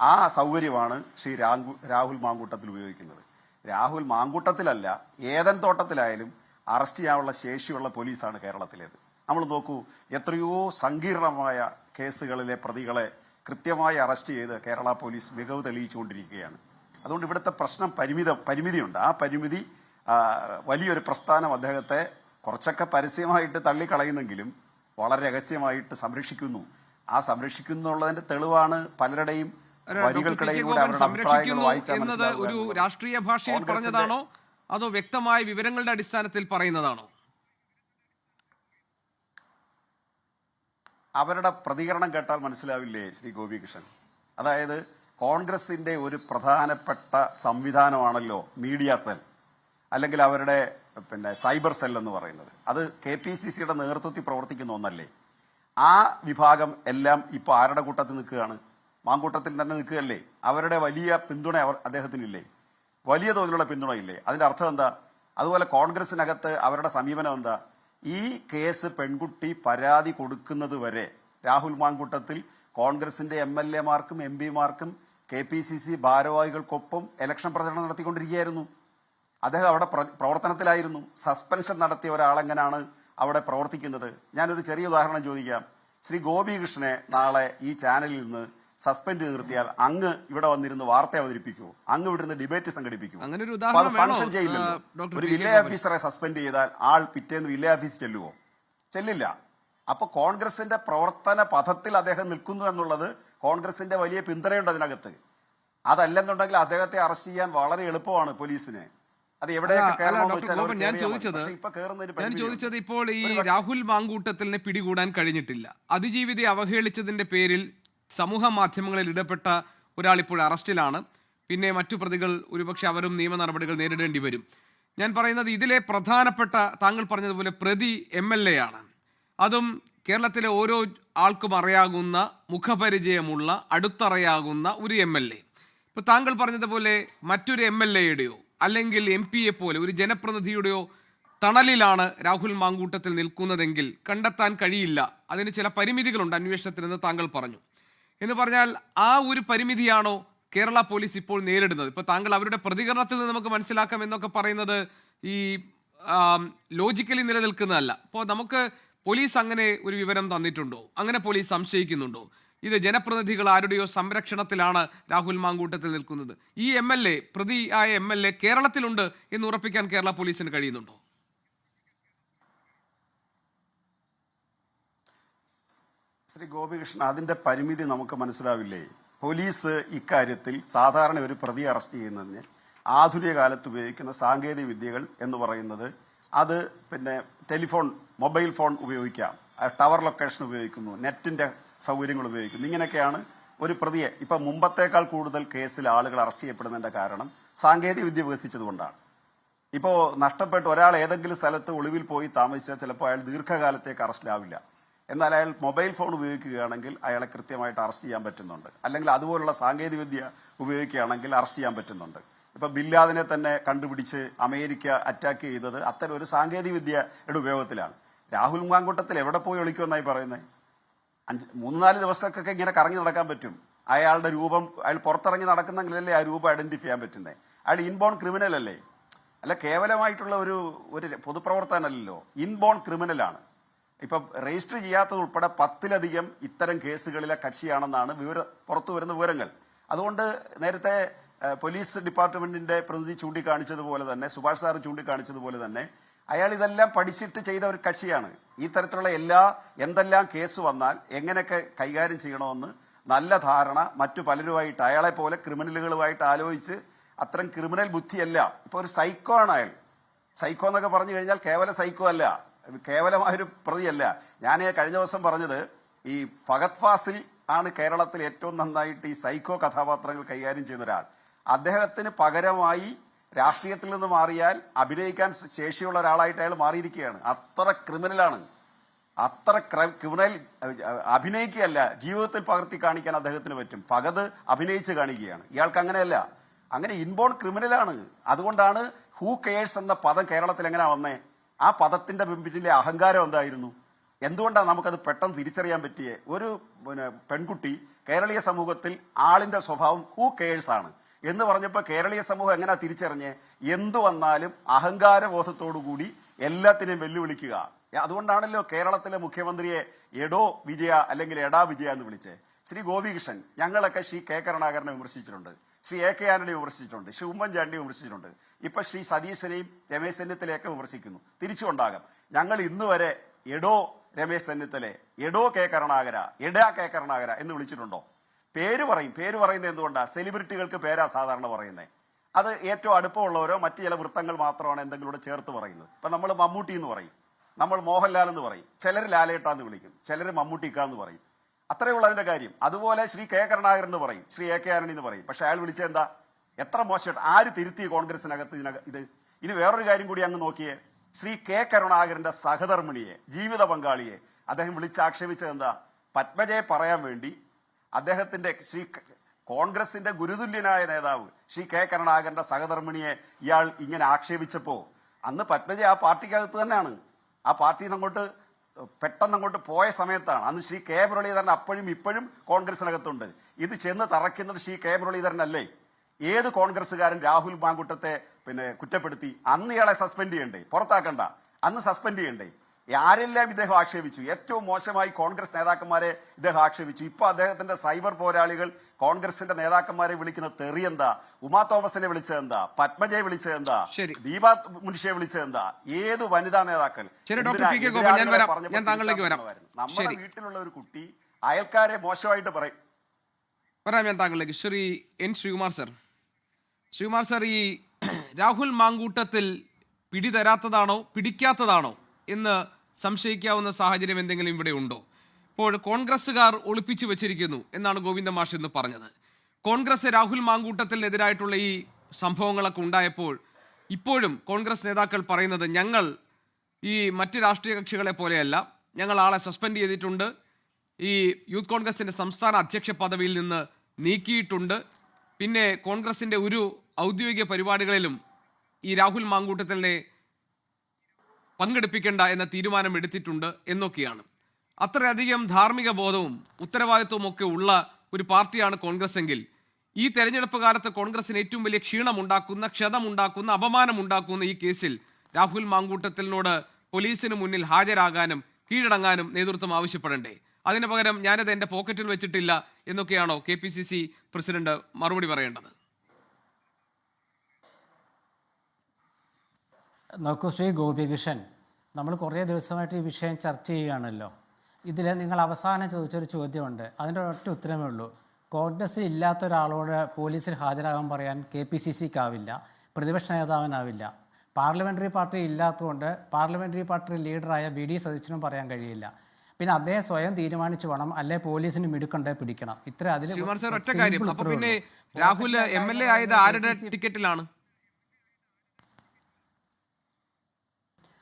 ആ സൗകര്യമാണ് ശ്രീ രാഹുൽ മാങ്കൂട്ടത്തിൽ ഉപയോഗിക്കുന്നത്. രാഹുൽ മാങ്കൂട്ടത്തിലല്ല, ഏതൻ തോട്ടത്തിലായാലും അറസ്റ്റ് ചെയ്യാനുള്ള ശേഷിയുള്ള പോലീസാണ് കേരളത്തിലേത്. നമ്മൾ നോക്കൂ, എത്രയോ സങ്കീർണമായ കേസുകളിലെ പ്രതികളെ കൃത്യമായി അറസ്റ്റ് ചെയ്ത് കേരള പോലീസ് മികവ് തെളിയിച്ചുകൊണ്ടിരിക്കുകയാണ്. അതുകൊണ്ട് ഇവിടുത്തെ പ്രശ്നം പരിമിതിയുണ്ട്. ആ പരിമിതി വലിയൊരു പ്രസ്ഥാനം അദ്ദേഹത്തെ കുറച്ചൊക്കെ പരസ്യമായിട്ട് തള്ളിക്കളയുന്നെങ്കിലും വളരെ രഹസ്യമായിട്ട് സംരക്ഷിക്കുന്നു. ആ സംരക്ഷിക്കുന്നുള്ളതിൻ്റെ തെളിവാണ് പലരുടെയും ഡോക്ടർ പി കെ വരികൾക്കിടയിലൂടെ ഗോപൻ അവരുടെ അഭിപ്രായങ്ങൾ സംരക്ഷിക്കുന്നു വായിച്ചാൽ എന്നത് മനസ്സിലാവുക ഒരു എന്നുള്ളത്. രാഷ്ട്രീയ ഭാഷയിൽ കോൺഗ്രസിന്റെ- പറഞ്ഞതാണോ അതോ വ്യക്തമായ വിവരങ്ങളുടെ അടിസ്ഥാനത്തിൽ പറയുന്നതാണോ? അവരുടെ പ്രതികരണം കേട്ടാൽ മനസ്സിലാവില്ലേ ശ്രീ ഗോപികൃഷ്ണൻ? അതായത് കോൺഗ്രസിന്റെ ഒരു പ്രധാനപ്പെട്ട സംവിധാനമാണല്ലോ മീഡിയ സെൽ, അല്ലെങ്കിൽ അവരുടെ സൈബർ സെൽ എന്ന് പറയുന്നത്. അത് KPCCയുടെ നേതൃത്വത്തിൽ പ്രവർത്തിക്കുന്ന ഒന്നല്ലേ? ആ വിഭാഗം എല്ലാം ഇപ്പൊ ആരുടെ കൂട്ടത്തിൽ നിൽക്കുകയാണ്? മാങ്കൂട്ടത്തിൽ തന്നെ നിൽക്കുകയല്ലേ? അവരുടെ വലിയ പിന്തുണ അദ്ദേഹത്തിനില്ലേ? വലിയ തോതിലുള്ള പിന്തുണയില്ലേ? അതിന്റെ അർത്ഥം എന്താ? അതുപോലെ കോൺഗ്രസിനകത്ത് അവരുടെ സമീപനം എന്താ? ഈ കേസ് പെൺകുട്ടി പരാതി കൊടുക്കുന്നത് വരെ രാഹുൽ മാങ്കൂട്ടത്തിൽ കോൺഗ്രസിന്റെ MLA-മാർക്കും MP-മാർക്കും KPCC ഭാരവാഹികൾക്കൊപ്പം ഇലക്ഷൻ പ്രചരണം നടത്തിക്കൊണ്ടിരിക്കുകയായിരുന്നു. അദ്ദേഹം അവിടെ പ്രവർത്തനത്തിലായിരുന്നു. സസ്പെൻഷൻ നടത്തിയ ഒരാളെങ്ങനെയാണ് അവിടെ പ്രവർത്തിക്കുന്നത്? ഞാനൊരു ചെറിയ ഉദാഹരണം ചോദിക്കാം. ശ്രീ ഗോപികൃഷ്ണനെ നാളെ ഈ ചാനലിൽ നിന്ന് സസ്പെൻഡ് നിർത്തിയാൽ അങ്ങ് ഇവിടെ വന്നിരുന്ന് വാർത്ത അവതരിപ്പിക്കുമോ? അങ്ങ് ഇവിടുന്ന് ഡിബേറ്റ് സംഘടിപ്പിക്കുമോ? അങ്ങനെ ഒരു ഉദാഹരണം ഫംഗ്ഷൻ വേണോ, ചെയ്യില്ലല്ലോ. ഡോക്ടർ ഒരു പി കെ വില്ലേജ് ഗോപൻ? ഓഫീസറെ സസ്പെൻഡ് ചെയ്താൽ ആൾ പിറ്റേന്ന് വില്ലേജ് ഓഫീസ് ചെല്ലുവോ? ചെല്ലില്ല. അപ്പൊ കോൺഗ്രസിന്റെ പ്രവർത്തന പഥത്തിൽ അദ്ദേഹം നിൽക്കുന്നു എന്നുള്ളത് കോൺഗ്രസിന്റെ വലിയ പിന്തുണയുണ്ട് അതിനകത്ത്. അതല്ലെന്നുണ്ടെങ്കിൽ അദ്ദേഹത്തെ അറസ്റ്റ് ചെയ്യാൻ വളരെ എളുപ്പമാണ് പോലീസിന്. അത് എവിടെയൊക്കെ കയറണമെന്ന് വെച്ചാൽ അവർ ഞാൻ കയറിയാൽ മതി. പക്ഷേ ഇപ്പൊ ചോദിച്ചത് കയറുന്നതിന് ഇപ്പോൾ ഈ രാഹുൽ മാങ്കൂട്ടത്തിനെ പിടികൂടാൻ കഴിഞ്ഞിട്ടില്ല. അതിജീവിതയെ അവഹേളിച്ചതിന്റെ പേരിൽ സമൂഹ മാധ്യമങ്ങളിൽ ഇടപെട്ട ഒരാൾ ഇപ്പോൾ അറസ്റ്റിലാണ്. പിന്നെ മറ്റു പ്രതികൾ ഒരുപക്ഷെ അവരും നിയമ നടപടികൾ നേരിടേണ്ടി വരും. ഞാൻ പറയുന്നത് ഇതിലെ പ്രധാനപ്പെട്ട, താങ്കൾ പറഞ്ഞതുപോലെ പ്രതി MLA ആണ്. അതും കേരളത്തിലെ ഓരോ ആൾക്കും അറിയാകുന്ന, മുഖപരിചയമുള്ള, അടുത്തറിയാകുന്ന ഒരു MLA. ഇപ്പോൾ താങ്കൾ പറഞ്ഞതുപോലെ മറ്റൊരു MLA-യുടെയോ അല്ലെങ്കിൽ MP-യെ പോലെ ഒരു ജനപ്രതിനിധിയുടെയോ തണലിലാണ് രാഹുൽ മാങ്കൂട്ടത്തിൽ നിൽക്കുന്നതെങ്കിൽ കണ്ടെത്താൻ കഴിയില്ല. അതിന് ചില പരിമിതികളുണ്ട് അന്വേഷണത്തിനെന്ന് താങ്കൾ പറഞ്ഞു. എന്ന് പറഞ്ഞാൽ ആ ഒരു പരിമിതിയാണോ കേരള പോലീസ് ഇപ്പോൾ നേരിടുന്നത്? ഇപ്പോൾ താങ്കൾ അവരുടെ പ്രതികരണത്തിൽ നിന്ന് നമുക്ക് മനസ്സിലാക്കാം എന്നൊക്കെ പറയുന്നത് ഈ ലോജിക്കലി നിലനിൽക്കുന്നതല്ല. അപ്പോൾ നമുക്ക് പോലീസ് അങ്ങനെ ഒരു വിവരം തന്നിട്ടുണ്ടോ? അങ്ങനെ പോലീസ് സംശയിക്കുന്നുണ്ടോ ഇത് ജനപ്രതിനിധികൾ ആരുടെയോ സംരക്ഷണത്തിലാണ് രാഹുൽ മാങ്കൂട്ടത്തിൽ നിൽക്കുന്നത്? ഈ MLA, പ്രതിയായ MLA കേരളത്തിലുണ്ട് എന്ന് ഉറപ്പിക്കാൻ കേരള പോലീസിന് കഴിയുന്നുണ്ടോ? ശ്രീ ഗോപികൃഷ്ണൻ, അതിന്റെ പരിമിതി നമുക്ക് മനസ്സിലാവില്ലേ? പോലീസ് ഇക്കാര്യത്തിൽ സാധാരണ ഒരു പ്രതി അറസ്റ്റ് ചെയ്യുന്നതിന് ആധുനിക കാലത്ത് ഉപയോഗിക്കുന്ന സാങ്കേതിക വിദ്യകൾ എന്ന് പറയുന്നത് അത് ടെലിഫോൺ, മൊബൈൽ ഫോൺ ഉപയോഗിക്കാം, ടവർ ലൊക്കേഷൻ ഉപയോഗിക്കുന്നു, നെറ്റിന്റെ സൗകര്യങ്ങൾ ഉപയോഗിക്കുന്നു. ഇങ്ങനെയൊക്കെയാണ് ഒരു പ്രതിയെ. ഇപ്പൊ മുമ്പത്തേക്കാൾ കൂടുതൽ കേസിൽ ആളുകൾ അറസ്റ്റ് ചെയ്യപ്പെടുന്നതിന്റെ കാരണം സാങ്കേതിക വിദ്യ വികസിച്ചതുകൊണ്ടാണ്. ഇപ്പോ നഷ്ടപ്പെട്ട് ഒരാൾ ഏതെങ്കിലും സ്ഥലത്ത് ഒളിവിൽ പോയി താമസിച്ചാൽ ചിലപ്പോൾ അയാൾ ദീർഘകാലത്തേക്ക് അറസ്റ്റിലാവില്ല. എന്നാൽ അയാൾ മൊബൈൽ ഫോൺ ഉപയോഗിക്കുകയാണെങ്കിൽ അയാളെ കൃത്യമായിട്ട് അറസ്റ്റ് ചെയ്യാൻ പറ്റുന്നുണ്ട്. അല്ലെങ്കിൽ അതുപോലുള്ള സാങ്കേതിക വിദ്യ ഉപയോഗിക്കുകയാണെങ്കിൽ അറസ്റ്റ് ചെയ്യാൻ പറ്റുന്നുണ്ട്. ഇപ്പൊ ബില്ലാദിനെ തന്നെ കണ്ടുപിടിച്ച് അമേരിക്ക അറ്റാക്ക് ചെയ്തത് അത്തരം ഒരു സാങ്കേതിക വിദ്യയുടെ ഉപയോഗത്തിലാണ്. രാഹുൽ മാങ്കൂട്ടത്തിൽ എവിടെ പോയി ഒളിക്കുമെന്നായി പറയുന്നത്? 3-4 ദിവസമൊക്കെ ഇങ്ങനെ കറങ്ങി നടക്കാൻ പറ്റും. അയാളുടെ രൂപം, അയാൾ പുറത്തിറങ്ങി നടക്കുന്നെങ്കിലല്ലേ ആ രൂപം ഐഡന്റിഫൈ ചെയ്യാൻ പറ്റുന്നത്. അയാൾ ഇൻബോൺ ക്രിമിനൽ അല്ലേ? അല്ല, കേവലമായിട്ടുള്ള ഒരു പൊതുപ്രവർത്തനമല്ലല്ലോ, ഇൻബോൺ ക്രിമിനലാണ്. ഇപ്പൊ രജിസ്റ്റർ ചെയ്യാത്തത് ഉൾപ്പെടെ 10-ലധികം ഇത്തരം കേസുകളിലെ കക്ഷിയാണെന്നാണ് പുറത്തു വരുന്ന വിവരങ്ങൾ. അതുകൊണ്ട് നേരത്തെ പോലീസ് ഡിപ്പാർട്ട്മെന്റിന്റെ പ്രതിനിധി ചൂണ്ടിക്കാണിച്ചതുപോലെ തന്നെ, സുഭാഷ് സാർ ചൂണ്ടിക്കാണിച്ചതുപോലെ തന്നെ, അയാൾ ഇതെല്ലാം പഠിച്ചിട്ട് ചെയ്ത ഒരു കക്ഷിയാണ്. ഈ തരത്തിലുള്ള എന്തെല്ലാം കേസ് വന്നാൽ എങ്ങനെയൊക്കെ കൈകാര്യം ചെയ്യണമെന്ന് നല്ല ധാരണ മറ്റു പലരുമായിട്ട്, അയാളെ പോലെ ക്രിമിനലുകളുമായിട്ട് ആലോചിച്ച്, അത്തരം ക്രിമിനൽ ബുദ്ധിയല്ല. ഇപ്പൊ ഒരു സൈക്കോ ആണ് അയാൾ. സൈക്കോ എന്നൊക്കെ പറഞ്ഞു കഴിഞ്ഞാൽ കേവല സൈക്കോ അല്ല, കേവലമായൊരു പ്രതിയല്ല. ഞാൻ കഴിഞ്ഞ ദിവസം പറഞ്ഞത് ഈ ഫഹദ് ഫാസിൽ ആണ് കേരളത്തിൽ ഏറ്റവും നന്നായിട്ട് ഈ സൈക്കോ കഥാപാത്രങ്ങൾ കൈകാര്യം ചെയ്യുന്ന ഒരാൾ. അദ്ദേഹത്തിന് പകരമായി രാഷ്ട്രീയത്തിൽ നിന്ന് മാറിയാൽ അഭിനയിക്കാൻ ശേഷിയുള്ള ഒരാളായിട്ട് അയാൾ മാറിയിരിക്കുകയാണ്. അത്ര ക്രിമിനലാണ്. അത്ര ക്രിമിനൽ അഭിനയിക്കുകയല്ല, ജീവിതത്തിൽ പകർത്തി കാണിക്കാൻ അദ്ദേഹത്തിന് പറ്റും. ഫഹദ് അഭിനയിച്ച് കാണിക്കുകയാണ്, ഇയാൾക്ക് അങ്ങനെയല്ല. അങ്ങനെ ഇൻബോൺ ക്രിമിനലാണ്. അതുകൊണ്ടാണ് ഹൂ കെയേഴ്സ് എന്ന പദം കേരളത്തിൽ എങ്ങനെ വന്നേ? ആ പദത്തിന്റെ പിന്നിലെ അഹങ്കാരം എന്തായിരുന്നു? എന്തുകൊണ്ടാണ് നമുക്കത് പെട്ടെന്ന് തിരിച്ചറിയാൻ പറ്റിയേ? ഒരു പെൺകുട്ടി കേരളീയ സമൂഹത്തിൽ ആളിന്റെ സ്വഭാവം ഹൂ കെയേഴ്സ് ആണ് എന്ന് പറഞ്ഞപ്പോൾ കേരളീയ സമൂഹം എങ്ങനെ തിരിച്ചറിഞ്ഞേ? എന്തു വന്നാലും അഹങ്കാരബോധത്തോടുകൂടി എല്ലാത്തിനെയും വെല്ലുവിളിക്കുക. അതുകൊണ്ടാണല്ലോ കേരളത്തിലെ മുഖ്യമന്ത്രിയെ എടോ വിജയ അല്ലെങ്കിൽ എടാ വിജയ എന്ന് വിളിച്ചേ. ശ്രീ ഗോപികൃഷ്ണൻ, ഞങ്ങളൊക്കെ ശ്രീ കെ കരുണാകരനെ വിമർശിച്ചിട്ടുണ്ട്, ശ്രീ AK ആന്റണിയെ വിമർശിച്ചിട്ടുണ്ട്, ശ്രീ ഉമ്മൻചാണ്ടിയെ വിമർശിച്ചിട്ടുണ്ട്. ഇപ്പൊ ശ്രീ സതീശനെയും രമേശ് ചെന്നിത്തലയൊക്കെ വിമർശിക്കുന്നു. തിരിച്ചുണ്ടാകാം. ഞങ്ങൾ ഇന്നുവരെ എടോ രമേശ് ചെന്നിത്തലെ, എടോ കെ കരുണാകര, എടാ കെ കരുണാകര എന്ന് വിളിച്ചിട്ടുണ്ടോ? പേര് പറയുന്നത് എന്തുകൊണ്ടാണ്? സെലിബ്രിറ്റികൾക്ക് പേരാ സാധാരണ പറയുന്നത്. അത് ഏറ്റവും അടുപ്പമുള്ളവരോ മറ്റു ചില വൃത്തങ്ങൾ മാത്രമാണ് എന്തെങ്കിലും കൂടെ ചേർത്ത് പറയുന്നത്. ഇപ്പം നമ്മൾ മമ്മൂട്ടി എന്ന് പറയും, നമ്മൾ മോഹൻലാൽ എന്ന് പറയും, ചിലർ ലാലേട്ടാന്ന് വിളിക്കും, ചിലർ മമ്മൂട്ടിക്കാന്ന് പറയും. അത്രയേ ഉള്ളൂ അതിന്റെ കാര്യം. അതുപോലെ ശ്രീ കെ കരുണാകരൻ എന്ന് പറയും, ശ്രീ എ കെ ആന്റണി എന്ന് പറയും. പക്ഷെ അയാൾ വിളിച്ചെന്താ? എത്ര മോശമായിട്ട് ആര് തിരുത്തി കോൺഗ്രസിനകത്ത് ഇത്? ഇനി വേറൊരു കാര്യം കൂടി അങ്ങ് നോക്കിയേ. ശ്രീ കെ കരുണാകരന്റെ സഹധർമ്മിണിയെ, ജീവിത പങ്കാളിയെ അദ്ദേഹം വിളിച്ചാക്ഷേപിച്ചത് എന്താ? പത്മജയെ പറയാൻ വേണ്ടി അദ്ദേഹത്തിന്റെ കോൺഗ്രസിന്റെ ഗുരുതുല്യനായ നേതാവ് ശ്രീ കെ കരുണാകരന്റെ സഹധർമ്മിണിയെ ഇയാൾ ഇങ്ങനെ ആക്ഷേപിച്ചപ്പോ അന്ന് പത്മജ ആ പാർട്ടിക്കകത്ത് തന്നെയാണ്. ആ പാർട്ടിയിൽ നിന്ന് അങ്ങോട്ട് പെട്ടെന്ന് അങ്ങോട്ട് പോയ സമയത്താണ്. അന്ന് ശ്രീ കെ മുരളീധരൻ അപ്പോഴും ഇപ്പോഴും കോൺഗ്രസിനകത്തുണ്ട്. ഇത് ചെന്ന് തറയ്ക്കുന്നത് ശ്രീ കെ മുരളീധരനല്ലേ? ഏത് കോൺഗ്രസ്സുകാരൻ രാഹുൽ മാങ്കുട്ടത്തെ കുറ്റപ്പെടുത്തി? അന്ന് ഇയാളെ സസ്പെൻഡ് ചെയ്യണ്ടേ? പുറത്താക്കണ്ട, അന്ന് സസ്പെൻഡ് ചെയ്യണ്ടേ? ആരെല്ലാം ഇദ്ദേഹം ആക്ഷേപിച്ചു? ഏറ്റവും മോശമായി കോൺഗ്രസ് നേതാക്കന്മാരെ ഇദ്ദേഹം ആക്ഷേപിച്ചു. ഇപ്പൊ അദ്ദേഹത്തിന്റെ സൈബർ പോരാളികൾ കോൺഗ്രസിന്റെ നേതാക്കന്മാരെ വിളിക്കുന്ന തെറി എന്താ? ഉമാ തോമസിനെ വിളിച്ചതെന്താ? പത്മജയെ വിളിച്ചതെന്താ? ദീപ മുൻഷിയെ വിളിച്ചതെന്താ? ഏത് വനിതാ നേതാക്കൾ? നമ്മുടെ വീട്ടിലുള്ള ഒരു കുട്ടി അയൽക്കാരെ മോശമായിട്ട് പറയും. പറയാം ഞാൻ താങ്കളിലേക്ക്. Shri N Sreekumar sir, Sreekumar sir, ഈ രാഹുൽ മാങ്കൂട്ടത്തിൽ പിടിതരാത്തതാണോ പിടിക്കാത്തതാണോ എന്ന് സംശയിക്കാവുന്ന സാഹചര്യം എന്തെങ്കിലും ഇവിടെ ഉണ്ടോ? ഇപ്പോൾ കോൺഗ്രസ്സുകാർ ഒളിപ്പിച്ചു വെച്ചിരിക്കുന്നു എന്നാണ് ഗോവിന്ദ മാഷ് എന്ന് പറഞ്ഞത്. കോൺഗ്രസ് രാഹുൽ മാങ്കൂട്ടത്തിനെതിരായിട്ടുള്ള ഈ സംഭവങ്ങളൊക്കെ ഉണ്ടായപ്പോൾ ഇപ്പോഴും കോൺഗ്രസ് നേതാക്കൾ പറയുന്നത് ഞങ്ങൾ ഈ മറ്റ് രാഷ്ട്രീയ കക്ഷികളെ പോലെയല്ല, ഞങ്ങൾ ആളെ സസ്പെൻഡ് ചെയ്തിട്ടുണ്ട്, ഈ യൂത്ത് കോൺഗ്രസിന്റെ സംസ്ഥാന അധ്യക്ഷ പദവിയിൽ നിന്ന് നീക്കിയിട്ടുണ്ട്, പിന്നെ കോൺഗ്രസിന്റെ ഒരു ഔദ്യോഗിക പരിപാടികളിലും ഈ രാഹുൽ മാങ്കൂട്ടത്തിനെ പങ്കെടുപ്പിക്കേണ്ട എന്ന തീരുമാനം എടുത്തിട്ടുണ്ട് എന്നൊക്കെയാണ്. അത്രയധികം ധാർമ്മിക ബോധവും ഉത്തരവാദിത്വവും ഒക്കെ ഉള്ള ഒരു പാർട്ടിയാണ് കോൺഗ്രസ് എങ്കിൽ ഈ തെരഞ്ഞെടുപ്പ് കാലത്ത് കോൺഗ്രസിന് ഏറ്റവും വലിയ ക്ഷീണമുണ്ടാക്കുന്ന, ക്ഷതമുണ്ടാക്കുന്ന, അപമാനമുണ്ടാക്കുന്ന ഈ കേസിൽ രാഹുൽ മാങ്കൂട്ടത്തിനോട് പോലീസിന് മുന്നിൽ ഹാജരാകാനും കീഴടങ്ങാനും നേതൃത്വം ആവശ്യപ്പെടണ്ടേ? അതിന് പകരം ഞാനത് എൻ്റെ പോക്കറ്റിൽ വെച്ചിട്ടില്ല എന്നൊക്കെയാണോ KPCC പ്രസിഡന്റ് മറുപടി പറയേണ്ടത്? നോക്കൂ ശ്രീ ഗോപികൃഷ്ണൻ, നമ്മൾ കുറേ ദിവസമായിട്ട് ഈ വിഷയം ചർച്ച ചെയ്യുകയാണല്ലോ. ഇതിൽ നിങ്ങൾ അവസാനം ചോദിച്ചൊരു ചോദ്യമുണ്ട്, അതിൻ്റെ ഒറ്റ ഉത്തരമേ ഉള്ളൂ. കോൺഗ്രസ്സിൽ ഇല്ലാത്ത ഒരാളോട് പോലീസിൽ ഹാജരാകാൻ പറയാൻ KPCCക്കാവില്ല, പ്രതിപക്ഷ നേതാവിനാവില്ല. പാർലമെൻ്ററി പാർട്ടി ഇല്ലാത്തതുകൊണ്ട് പാർലമെൻ്ററി പാർട്ടി ലീഡറായ VD സതീശനും പറയാൻ കഴിയില്ല. പിന്നെ അദ്ദേഹം സ്വയം തീരുമാനിച്ചു വേണം, അല്ലെ പോലീസിന് മിടുക്കണ്ടേ പിടിക്കണം. ഇത്ര അതിൽ പിന്നെ രാഹുൽ MLA ആയത് ആരുടെ ടിക്കറ്റിലാണ്?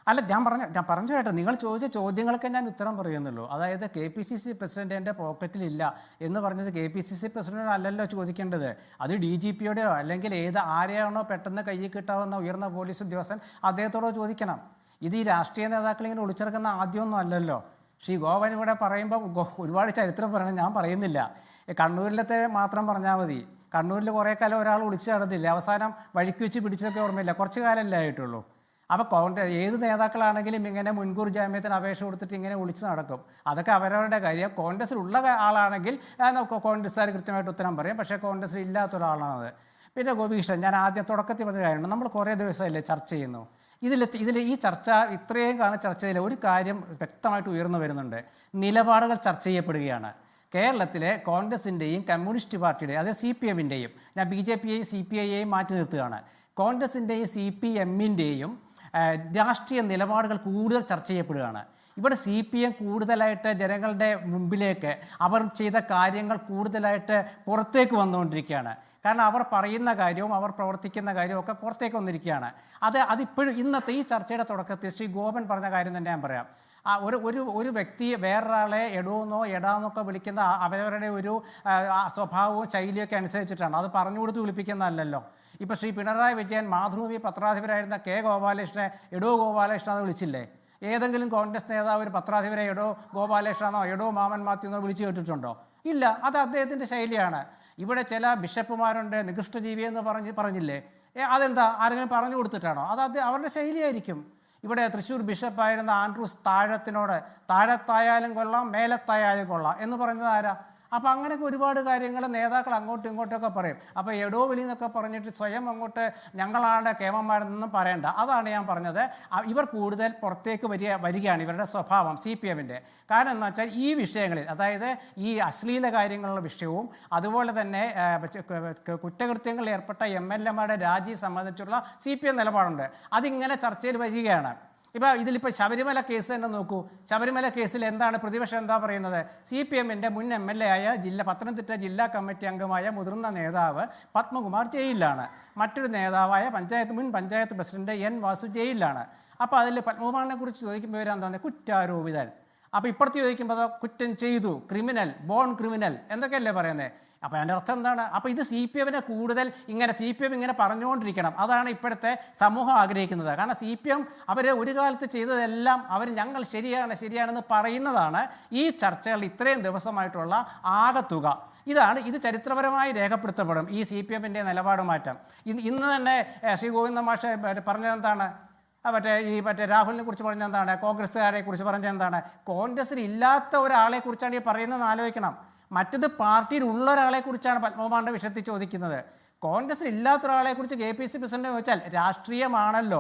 അല്ല, ഞാൻ പറഞ്ഞു കേട്ടോ, നിങ്ങൾ ചോദിച്ച ചോദ്യങ്ങൾക്ക് ഞാൻ ഉത്തരം പറയുന്നുള്ളൂ. അതായത് KPCC പ്രസിഡന്റ് എൻ്റെ പോക്കറ്റിലില്ല എന്ന് പറഞ്ഞത് KPCC പ്രസിഡന്റ് അല്ലല്ലോ ചോദിക്കേണ്ടത്. അത് DGPയുടെയോ അല്ലെങ്കിൽ ആരെയാണോ പെട്ടെന്ന് കയ്യിൽ കിട്ടാവുന്ന ഉയർന്ന പോലീസ് ഉദ്യോഗസ്ഥൻ അദ്ദേഹത്തോടോ ചോദിക്കണം. ഇത് ഈ രാഷ്ട്രീയ നേതാക്കൾ ഇങ്ങനെ ഒളിച്ചെടുക്കുന്ന ആദ്യമൊന്നും അല്ലല്ലോ. ശ്രീ ഗോവൻ ഇവിടെ പറയുമ്പോൾ ഒരുപാട് ചരിത്രം പറയണം, ഞാൻ പറയുന്നില്ല. കണ്ണൂരിലത്തെ മാത്രം പറഞ്ഞാൽ മതി. കണ്ണൂരിൽ കുറേ കാലം ഒരാൾ ഒളിച്ചു നടന്നില്ല, അവസാനം വഴിക്ക് വെച്ച് പിടിച്ചതൊക്കെ ഓർമ്മയില്ല, കുറച്ച് കാലമല്ലേ ആയിട്ടുള്ളൂ. അപ്പോൾ ഏത് നേതാക്കളാണെങ്കിലും ഇങ്ങനെ മുൻകൂർ ജാമ്യത്തിന് അപേക്ഷ കൊടുത്തിട്ട് ഇങ്ങനെ ഒളിച്ച് നടക്കും. അതൊക്കെ അവരവരുടെ കാര്യം. കോൺഗ്രസ്സിലുള്ള ആളാണെങ്കിൽ കോൺഗ്രസ്സുകാർ കൃത്യമായിട്ട് ഉത്തരം പറയും, പക്ഷേ കോൺഗ്രസ്സിൽ ഇല്ലാത്ത ഒരാളാണത്. പിന്നെ ഗോപികൃഷ്ണൻ, ഞാൻ ആദ്യം തുടക്കത്തിൽ പറഞ്ഞ കാര്യമാണ്, നമ്മൾ കുറേ ദിവസമല്ലേ ചർച്ച ചെയ്യുന്നു. ഇതിൽ ഈ ചർച്ച ഇത്രയും കാലം ചർച്ച ചെയ്തില്ല, ഒരു കാര്യം വ്യക്തമായിട്ട് ഉയർന്നു വരുന്നുണ്ട്. നിലപാടുകൾ ചർച്ച ചെയ്യപ്പെടുകയാണ്. കേരളത്തിലെ കോൺഗ്രസിൻ്റെയും കമ്മ്യൂണിസ്റ്റ് പാർട്ടിയുടെയും, അതായത് CPMൻ്റെയും, ഞാൻ BJPയെയും CPIയെയും മാറ്റി നിർത്തുകയാണ്, കോൺഗ്രസിൻ്റെയും CPMൻ്റെയും രാഷ്ട്രീയ നിലപാടുകൾ കൂടുതൽ ചർച്ച ചെയ്യപ്പെടുകയാണ്. ഇവിടെ CPM കൂടുതലായിട്ട് ജനങ്ങളുടെ മുമ്പിലേക്ക് അവർ ചെയ്ത കാര്യങ്ങൾ കൂടുതലായിട്ട് പുറത്തേക്ക് വന്നുകൊണ്ടിരിക്കുകയാണ്. കാരണം അവർ പറയുന്ന കാര്യവും അവർ പ്രവർത്തിക്കുന്ന കാര്യവും ഒക്കെ പുറത്തേക്ക് വന്നിരിക്കുകയാണ്. അതിപ്പോഴും ഇന്നത്തെ ഈ ചർച്ചയുടെ തുടക്കത്തിൽ ശ്രീ ഗോപൻ പറഞ്ഞ കാര്യം തന്നെ ഞാൻ പറയാം. ഒരു വ്യക്തി വേറൊരാളെ എടോന്നോ എടാന്നൊക്കെ വിളിക്കുന്ന അവരവരുടെ ഒരു സ്വഭാവവും ശൈലിയൊക്കെ അനുസരിച്ചിട്ടാണ്. അത് പറഞ്ഞു കൊടുത്ത് വിളിപ്പിക്കുന്നതല്ലല്ലോ. ഇപ്പോൾ ശ്രീ പിണറായി വിജയൻ മാതൃഭൂമി പത്രാധിപരായിരുന്ന K ഗോപാലകൃഷ്ണനെ എടോ ഗോപാലകൃഷ്ണ എന്ന് വിളിച്ചില്ലേ? ഏതെങ്കിലും കോൺഗ്രസ് നേതാവ് ഒരു പത്രാധിപരെ എടോ ഗോപാലകൃഷ്ണനോ എടോ മാമൻ മാത്യുന്നോ വിളിച്ചു കേട്ടിട്ടുണ്ടോ? ഇല്ല. അത് അദ്ദേഹത്തിൻ്റെ ശൈലിയാണ്. ഇവിടെ ചില ബിഷപ്പുമാരുണ്ട് നികൃഷ്ടജീവി എന്ന് പറഞ്ഞില്ലേ? അതെന്താ, ആരെങ്കിലും പറഞ്ഞു കൊടുത്തിട്ടാണോ? അത് അവരുടെ ശൈലിയായിരിക്കും. ഇവിടെ തൃശ്ശൂർ ബിഷപ്പായിരുന്ന ആൻഡ്രൂസ് താഴത്തിനോട് താഴത്തായാലും കൊള്ളാം മേലത്തായാലും കൊള്ളാം എന്ന് പറയുന്നത് ആരാ? അപ്പോൾ അങ്ങനെയൊക്കെ ഒരുപാട് കാര്യങ്ങൾ നേതാക്കൾ അങ്ങോട്ടും ഇങ്ങോട്ടൊക്കെ പറയും. അപ്പോൾ എടോ വിളി എന്നൊക്കെ പറഞ്ഞിട്ട് സ്വയം അങ്ങോട്ട് ഞങ്ങളാണ് കേമന്മാരെന്നൊന്നും പറയണ്ട. അതാണ് ഞാൻ പറഞ്ഞത്. ഇവർ കൂടുതൽ പുറത്തേക്ക് വരികയാണ് ഇവരുടെ സ്വഭാവം CPM-ൻ്റെ. കാരണം എന്ന് വെച്ചാൽ ഈ വിഷയങ്ങളിൽ, അതായത് ഈ അശ്ലീല കാര്യങ്ങളുള്ള വിഷയവും അതുപോലെ തന്നെ കുറ്റകൃത്യങ്ങളിൽ ഏർപ്പെട്ട MLA-മാരുടെ രാജി സംബന്ധിച്ചുള്ള CPM നിലപാടുണ്ട്. അതിങ്ങനെ ചർച്ചയിൽ വരികയാണ്. ഇതിലിപ്പോൾ ശബരിമല കേസ് തന്നെ നോക്കൂ. ശബരിമല കേസിൽ എന്താണ് പ്രതിപക്ഷം എന്താ പറയുന്നത്? CPM-ൻ്റെ മുൻ MLA ആയ പത്തനംതിട്ട ജില്ലാ കമ്മിറ്റി അംഗമായ മുതിർന്ന നേതാവ് പത്മകുമാർ ജയിലിലാണ്. മറ്റൊരു നേതാവായ മുൻ പഞ്ചായത്ത് പ്രസിഡന്റ് N വാസു ജയിലിലാണ്. അപ്പോൾ അതിൽ പത്മകുമാറിനെ കുറിച്ച് ചോദിക്കുമ്പോൾ ഇവരെന്താണ് കുറ്റാരോപിതൻ. അപ്പോൾ ഇപ്പുറത്ത് ചോദിക്കുമ്പോൾ കുറ്റം ചെയ്തു, ക്രിമിനൽ, ബോൺ ക്രിമിനൽ എന്തൊക്കെയല്ലേ പറയുന്നത്? അപ്പോൾ അതിൻ്റെ അർത്ഥം എന്താണ്? അപ്പോൾ ഇത് CPM-നെ കൂടുതൽ CPM ഇങ്ങനെ പറഞ്ഞുകൊണ്ടിരിക്കണം. അതാണ് ഇപ്പോഴത്തെ സമൂഹം ആഗ്രഹിക്കുന്നത്. കാരണം CPM അവർ ഒരു കാലത്ത് ചെയ്തതെല്ലാം ഞങ്ങൾ ശരിയാണെന്ന് പറയുന്നതാണ് ഈ ചർച്ചകൾ ഇത്രയും ദിവസമായിട്ടുള്ള ആകത്തുക. ഇത് ചരിത്രപരമായി രേഖപ്പെടുത്തപ്പെടും ഈ CPM-ൻ്റെ നിലപാട് മാറ്റം. ഇന്ന് തന്നെ ശ്രീ ഗോവിന്ദ മാഷ് പറഞ്ഞതെന്താണ്? രാഹുലിനെ കുറിച്ച് പറഞ്ഞെന്താണ്? കോൺഗ്രസ്സുകാരെ കുറിച്ച് പറഞ്ഞെന്താണ്? കോൺഗ്രസ്സിൽ ഇല്ലാത്ത ഒരാളെ കുറിച്ചാണ് ഈ പറയുന്നതെന്ന് ആലോചിക്കണം. മറ്റത് പാർട്ടിയിലുള്ള ഒരാളെ കുറിച്ചാണ് പത്മകുമാറിൻ്റെ വിഷയത്തിൽ ചോദിക്കുന്നത്. കോൺഗ്രസ്സിൽ ഇല്ലാത്ത ഒരാളെ കുറിച്ച് KPC പ്രസിഡന്റ് ചോദിച്ചാൽ രാഷ്ട്രീയമാണല്ലോ.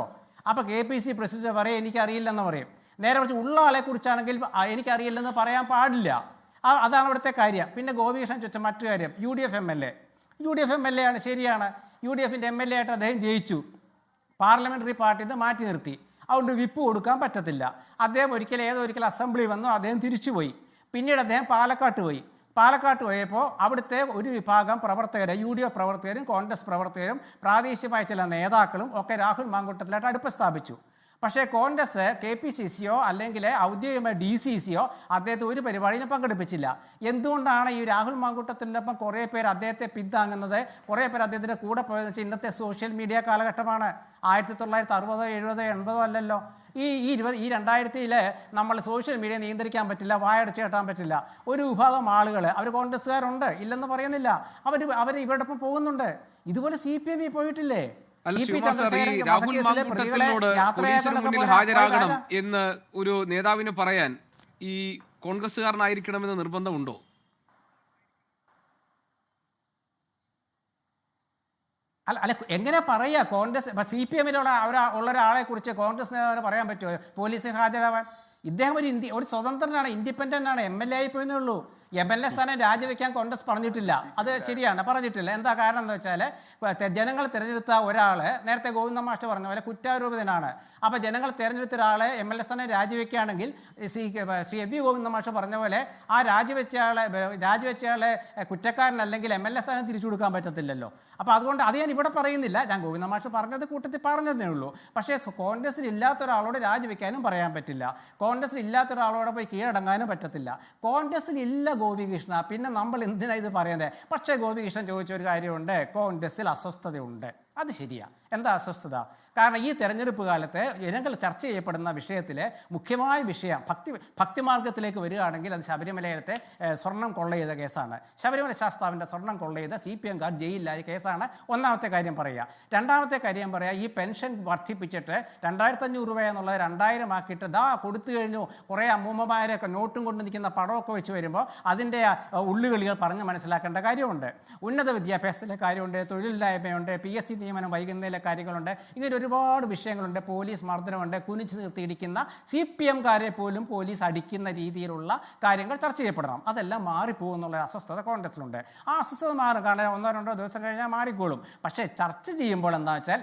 അപ്പോൾ KPC പ്രസിഡന്റ് പറയും എനിക്കറിയില്ലെന്ന് പറയും. നേരെ കുറിച്ച് ഉള്ള ആളെ കുറിച്ചാണെങ്കിൽ എനിക്കറിയില്ലെന്ന് പറയാൻ പാടില്ല. അതാണ് ഇവിടുത്തെ കാര്യം. പിന്നെ ഗോപികൃഷ്ണൻ ചോദിച്ച മറ്റു കാര്യം, UDF MLA ആണ്, ശരിയാണ്. UDF-ൻ്റെ MLA ആയിട്ട് അദ്ദേഹം ജയിച്ചു. പാർലമെൻ്ററി പാർട്ടിയിൽ നിന്ന് മാറ്റി നിർത്തി. അതുകൊണ്ട് വിപ്പ് കൊടുക്കാൻ പറ്റത്തില്ല. അദ്ദേഹം ഒരിക്കൽ അസംബ്ലി വന്നു, അദ്ദേഹം തിരിച്ചുപോയി. പിന്നീട് അദ്ദേഹം പാലക്കാട്ട് പോയപ്പോൾ അവിടുത്തെ ഒരു വിഭാഗം പ്രവർത്തകരെ, UDF പ്രവർത്തകരും കോൺഗ്രസ് പ്രവർത്തകരും പ്രാദേശികമായ ചില നേതാക്കളും ഒക്കെ രാഹുൽ മാങ്കൂട്ടത്തിലായിട്ട് അടുപ്പം സ്ഥാപിച്ചു. പക്ഷേ കോൺഗ്രസ് KPCC-യോ അല്ലെങ്കിൽ ഔദ്യോഗികമായ DCC-യോ അദ്ദേഹത്തെ ഒരു പരിപാടിയിലും പങ്കെടുപ്പിച്ചില്ല. എന്തുകൊണ്ടാണ് ഈ രാഹുൽ മാങ്കൂട്ടത്തിനൊപ്പം കുറേ പേർ അദ്ദേഹത്തെ പിന്താങ്ങുന്നത്, കുറേ പേർ അദ്ദേഹത്തിൻ്റെ കൂടെ പോയതെന്ന് വെച്ചാൽ ഇന്നത്തെ സോഷ്യൽ മീഡിയ കാലഘട്ടമാണ്. 1960, 70, 80 അല്ലല്ലോ. ഈ 2000-ൽ നമ്മൾ സോഷ്യൽ മീഡിയ നിയന്ത്രിക്കാൻ പറ്റില്ല, വായടച്ച് കെട്ടാൻ പറ്റില്ല. ഒരു വിഭാഗം ആളുകൾ അവർ കോൺഗ്രസ്സുകാരുണ്ട്, ഇല്ലെന്ന് പറയുന്നില്ല, അവർ ഇവരോടൊപ്പം പോകുന്നുണ്ട്. ഇതുപോലെ CPM പോയിട്ടില്ലേ? രാഹുൽ മാങ്കൂട്ടത്തിനോട് പോലീസിന് മുന്നിൽ ഹാജരാകണം എന്ന് ഒരു നേതാവിന് പറയാൻ ഈ കോൺഗ്രസ്സുകാരനായിരിക്കണമെന്ന് നിർബന്ധമുണ്ടോ? അല്ല എങ്ങനെ പറയുക? കോൺഗ്രസ് CPM-ലുള്ള ഉള്ള ഒരാളെ കുറിച്ച് കോൺഗ്രസ് നേതാവിന് പറയാൻ പറ്റുമോ പോലീസിന് ഹാജരാവാൻ? ഇദ്ദേഹം ഒരു സ്വതന്ത്രനാണ്, ഇൻഡിപെൻഡൻ്റ് ആണ്. MLA ആയിപ്പോയെന്നേ ഉള്ളൂ. MLA സ്ഥാനം രാജിവെക്കാൻ കോൺഗ്രസ് പറഞ്ഞിട്ടില്ല. അത് ശരിയാണ്, പറഞ്ഞിട്ടില്ല. എന്താ കാരണം എന്ന് വെച്ചാൽ ജനങ്ങൾ തിരഞ്ഞെടുത്ത ഒരാൾ, നേരത്തെ ഗോവിന്ദ മാഷ് പറഞ്ഞ പോലെ കുറ്റാരോപിതനാണ്. അപ്പോൾ ജനങ്ങൾ തിരഞ്ഞെടുത്ത ഒരാളെ MLA സ്ഥാനം രാജിവെക്കുകയാണെങ്കിൽ ശ്രീ എബി ഗോവിന്ദ മാഷ് പറഞ്ഞ പോലെ ആ രാജിവെച്ചയാളെ കുറ്റക്കാരനല്ലെങ്കിൽ MLA സ്ഥാനം തിരിച്ചു കൊടുക്കാൻ പറ്റത്തില്ലല്ലോ. അപ്പോൾ അതുകൊണ്ട് അത് ഞാൻ ഇവിടെ പറയുന്നില്ല, ഞാൻ ഗോവിന്ദ മാഷ് പറഞ്ഞത് കൂട്ടത്തിൽ പറഞ്ഞതേ ഉള്ളൂ. പക്ഷേ കോൺഗ്രസ്സിൽ ഇല്ലാത്ത ഒരാളോട് രാജിവെക്കാനും പറയാൻ പറ്റില്ല, കോൺഗ്രസ്സിൽ ഇല്ലാത്ത ഒരാളോട് പോയി കീഴടങ്ങാനും പറ്റത്തില്ല. കോൺഗ്രസ്സിൽ ഇല്ല ഗോപികൃഷ്ണ, പിന്നെ നമ്മൾ എന്തിനാണ് ഇത് പറയുന്നത്? പക്ഷേ ഗോപികൃഷ്ണൻ ചോദിച്ച ഒരു കാര്യമുണ്ട്, കോൺഗ്രസ്സിൽ അസ്വസ്ഥതയുണ്ട്. അത് ശരിയാണ്. എന്താ അസ്വസ്ഥത? കാരണം ഈ തെരഞ്ഞെടുപ്പ് കാലത്ത് ജനങ്ങൾ ചർച്ച ചെയ്യപ്പെടുന്ന വിഷയത്തിൽ മുഖ്യമായ വിഷയം ഭക്തിമാർഗത്തിലേക്ക് വരികയാണെങ്കിൽ അത് ശബരിമലയിലത്തെ സ്വർണം കൊള്ള ചെയ്ത കേസാണ്. ശബരിമല ശാസ്താവിൻ്റെ സ്വർണം കൊള്ള ചെയ്ത CPM-കാർ ജയിലിലായ കേസാണ് ഒന്നാമത്തെ കാര്യം പറയുക. രണ്ടാമത്തെ കാര്യം പറയുക, ഈ പെൻഷൻ വർദ്ധിപ്പിച്ചിട്ട് 2500 രൂപ എന്നുള്ളത് 2000 ആക്കിയിട്ട് കൊടുത്തു കഴിഞ്ഞു. കുറേ അമ്മൂമ്മമാരൊക്കെ നോട്ടും കൊണ്ട് നിൽക്കുന്ന പടമൊക്കെ വെച്ച് വരുമ്പോൾ അതിൻ്റെ ഉള്ളുകളികൾ പറഞ്ഞ് മനസ്സിലാക്കേണ്ട കാര്യമുണ്ട്. ഉന്നത വിദ്യാഭ്യാസത്തിലെ കാര്യമുണ്ട്, തൊഴിലില്ലായ്മയുണ്ട്, PSC നിയമനം വൈകുന്നതിലെ കാര്യങ്ങളുണ്ട്. ഇങ്ങനെ ഒരുപാട് വിഷയങ്ങളുണ്ട്. പോലീസ് മർദ്ദനമുണ്ട്, കുനിച്ച് നിർത്തിയിടിക്കുന്ന CPM-കാരെ പോലും പോലീസ് അടിക്കുന്ന രീതിയിലുള്ള കാര്യങ്ങൾ ചർച്ച ചെയ്യപ്പെടണം. അതെല്ലാം മാറിപ്പോകുന്നുള്ള അസ്വസ്ഥത കോൺഗ്രസിലുണ്ട്. ആ അസ്വസ്ഥത മാറും, കാരണം 1-2 ദിവസം കഴിഞ്ഞാൽ മാറിക്കോളും. പക്ഷേ ചർച്ച ചെയ്യുമ്പോൾ എന്താ വെച്ചാൽ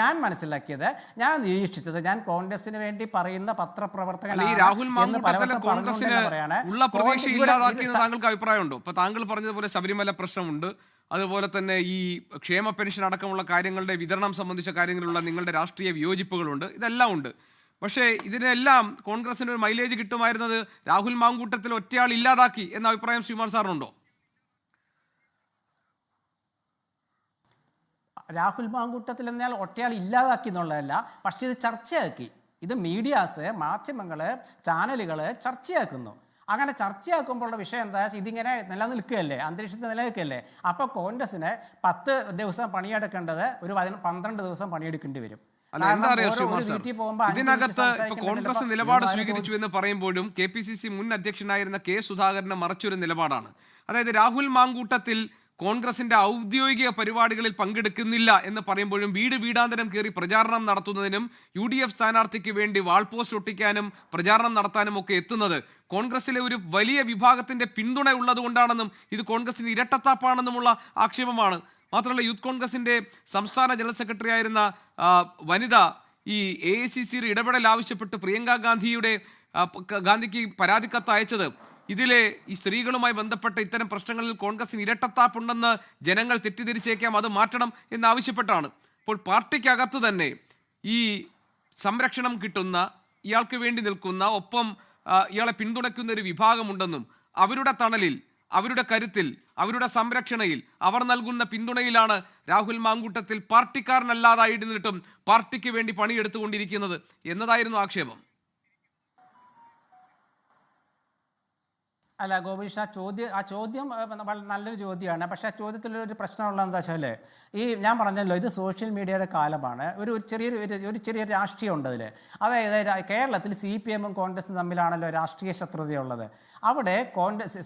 ഞാൻ മനസ്സിലാക്കിയത്, ഞാൻ നിരീക്ഷിച്ചത്, ഞാൻ കോൺഗ്രസിന് വേണ്ടി പറയുന്ന പത്രപ്രവർത്തകനാണ് എന്ന് പലവട്ടം താങ്കൾക്ക് അഭിപ്രായമുണ്ടോ? ഇപ്പൊ താങ്കൾ പറഞ്ഞതുപോലെ ശബരിമല പ്രശ്നമുണ്ട്, അതുപോലെ തന്നെ ഈ ക്ഷേമ പെൻഷൻ അടക്കമുള്ള കാര്യങ്ങളുടെ വിതരണം സംബന്ധിച്ച കാര്യങ്ങളിലുള്ള നിങ്ങളുടെ രാഷ്ട്രീയ വിയോജിപ്പുകളുണ്ട്, ഇതെല്ലാം ഉണ്ട്. പക്ഷേ ഇതിനെല്ലാം കോൺഗ്രസിന് ഒരു മൈലേജ് കിട്ടുമായിരുന്നത് രാഹുൽ മാങ്കൂട്ടത്തിൽ ഒറ്റയാൾ ഇല്ലാതാക്കി എന്ന അഭിപ്രായം ശ്രീകുമാർ സാറിനുണ്ടോ? രാഹുൽ മാങ്കൂട്ടത്തിൽ എന്നയാൾ ഒറ്റയാൾ ഇല്ലാതാക്കി എന്നുള്ളതല്ല, പക്ഷേ ഇത് ചർച്ചയാക്കി. ഇത് മീഡിയാസ്, മാധ്യമങ്ങൾ, ചാനലുകൾ ചർച്ചയാക്കുന്നു. അങ്ങനെ ചർച്ചയാക്കുമ്പോഴുള്ള വിഷയം എന്താ വെച്ചാൽ ഇതിങ്ങനെ നിലനിൽക്കുകയല്ലേ, അന്തരീക്ഷത്തിൽ നിലനിൽക്കുകയല്ലേ. അപ്പോൾ കോൺഗ്രസ്സിന് 10 ദിവസം പണിയെടുക്കേണ്ടത് ഒരു 12 ദിവസം പണിയെടുക്കേണ്ടി വരും. അല്ല, എന്താ അറിയോ ശ്രീകുമാർ സാർ, ഇതിനകത്ത് ഇപ്പൊ കോൺഗ്രസ് നിലപാട് സ്വീകരിച്ചു എന്ന് പറയുമ്പോഴും KPCC മുൻ അധ്യക്ഷനായിരുന്ന K സുധാകരന് മറച്ചൊരു നിലപാടാണ്. അതായത് രാഹുൽ മാങ്കൂട്ടത്തിൽ കോൺഗ്രസിന്റെ ഔദ്യോഗിക പരിപാടികളിൽ പങ്കെടുക്കുന്നില്ല എന്ന് പറയുമ്പോഴും വീട് വീടാന്തരം കയറി പ്രചാരണം നടത്തുന്നതിനും UDF സ്ഥാനാർത്ഥിക്ക് വേണ്ടി വാൾ പോസ്റ്റ് ഒട്ടിക്കാനും പ്രചാരണം നടത്താനും ഒക്കെ എത്തുന്നത് കോൺഗ്രസിലെ ഒരു വലിയ വിഭാഗത്തിന്റെ പിന്തുണ ഉള്ളതുകൊണ്ടാണെന്നും ഇത് കോൺഗ്രസിന് ഇരട്ടത്താപ്പാണെന്നുമുള്ള ആക്ഷേപമാണ്. മാത്രമല്ല, യൂത്ത് കോൺഗ്രസിന്റെ സംസ്ഥാന ജനറൽ സെക്രട്ടറി ആയിരുന്ന വനിത ഈ AICC ഇടപെടൽ ആവശ്യപ്പെട്ട് പ്രിയങ്ക ഗാന്ധിക്ക് പരാതിക്കത്ത് അയച്ചത് ഇതിലെ ഈ സ്ത്രീകളുമായി ബന്ധപ്പെട്ട ഇത്തരം പ്രശ്നങ്ങളിൽ കോൺഗ്രസിന് ഇരട്ടത്താപ്പുണ്ടെന്ന് ജനങ്ങൾ തെറ്റിദ്ധരിച്ചേക്കാം, അത് മാറ്റണം എന്നാവശ്യപ്പെട്ടാണ്. അപ്പോൾ പാർട്ടിക്കകത്ത് തന്നെ ഈ സംരക്ഷണം കിട്ടുന്ന, ഇയാൾക്ക് വേണ്ടി നിൽക്കുന്ന, ഒപ്പം ഇയാളെ പിന്തുണയ്ക്കുന്ന ഒരു വിഭാഗമുണ്ടെന്നും അവരുടെ തണലിൽ, അവരുടെ കരുത്തിൽ, അവരുടെ സംരക്ഷണയിൽ, അവർ നൽകുന്ന പിന്തുണയിലാണ് രാഹുൽ മാങ്കൂട്ടത്തിൽ പാർട്ടിക്കാരനല്ലാതായിരുന്നിട്ടും പാർട്ടിക്ക് വേണ്ടി പണിയെടുത്തുകൊണ്ടിരിക്കുന്നത് എന്നതായിരുന്നു ആക്ഷേപം. അല്ല ഗോപീഷ്, ആ ചോദ്യം നല്ലൊരു ചോദ്യമാണ്. പക്ഷേ ആ ചോദ്യത്തിലൊരു പ്രശ്നമുള്ളത് എന്താ വെച്ചാൽ, ഈ ഞാൻ പറഞ്ഞല്ലോ, ഇത് സോഷ്യൽ മീഡിയയുടെ കാലമാണ്. ഒരു ചെറിയൊരു രാഷ്ട്രീയം ഉണ്ട് അതിൽ. അതായത് കേരളത്തിൽ CPM-ഉം കോൺഗ്രസും തമ്മിലാണല്ലോ രാഷ്ട്രീയ ശത്രുതയുള്ളത്. അവിടെ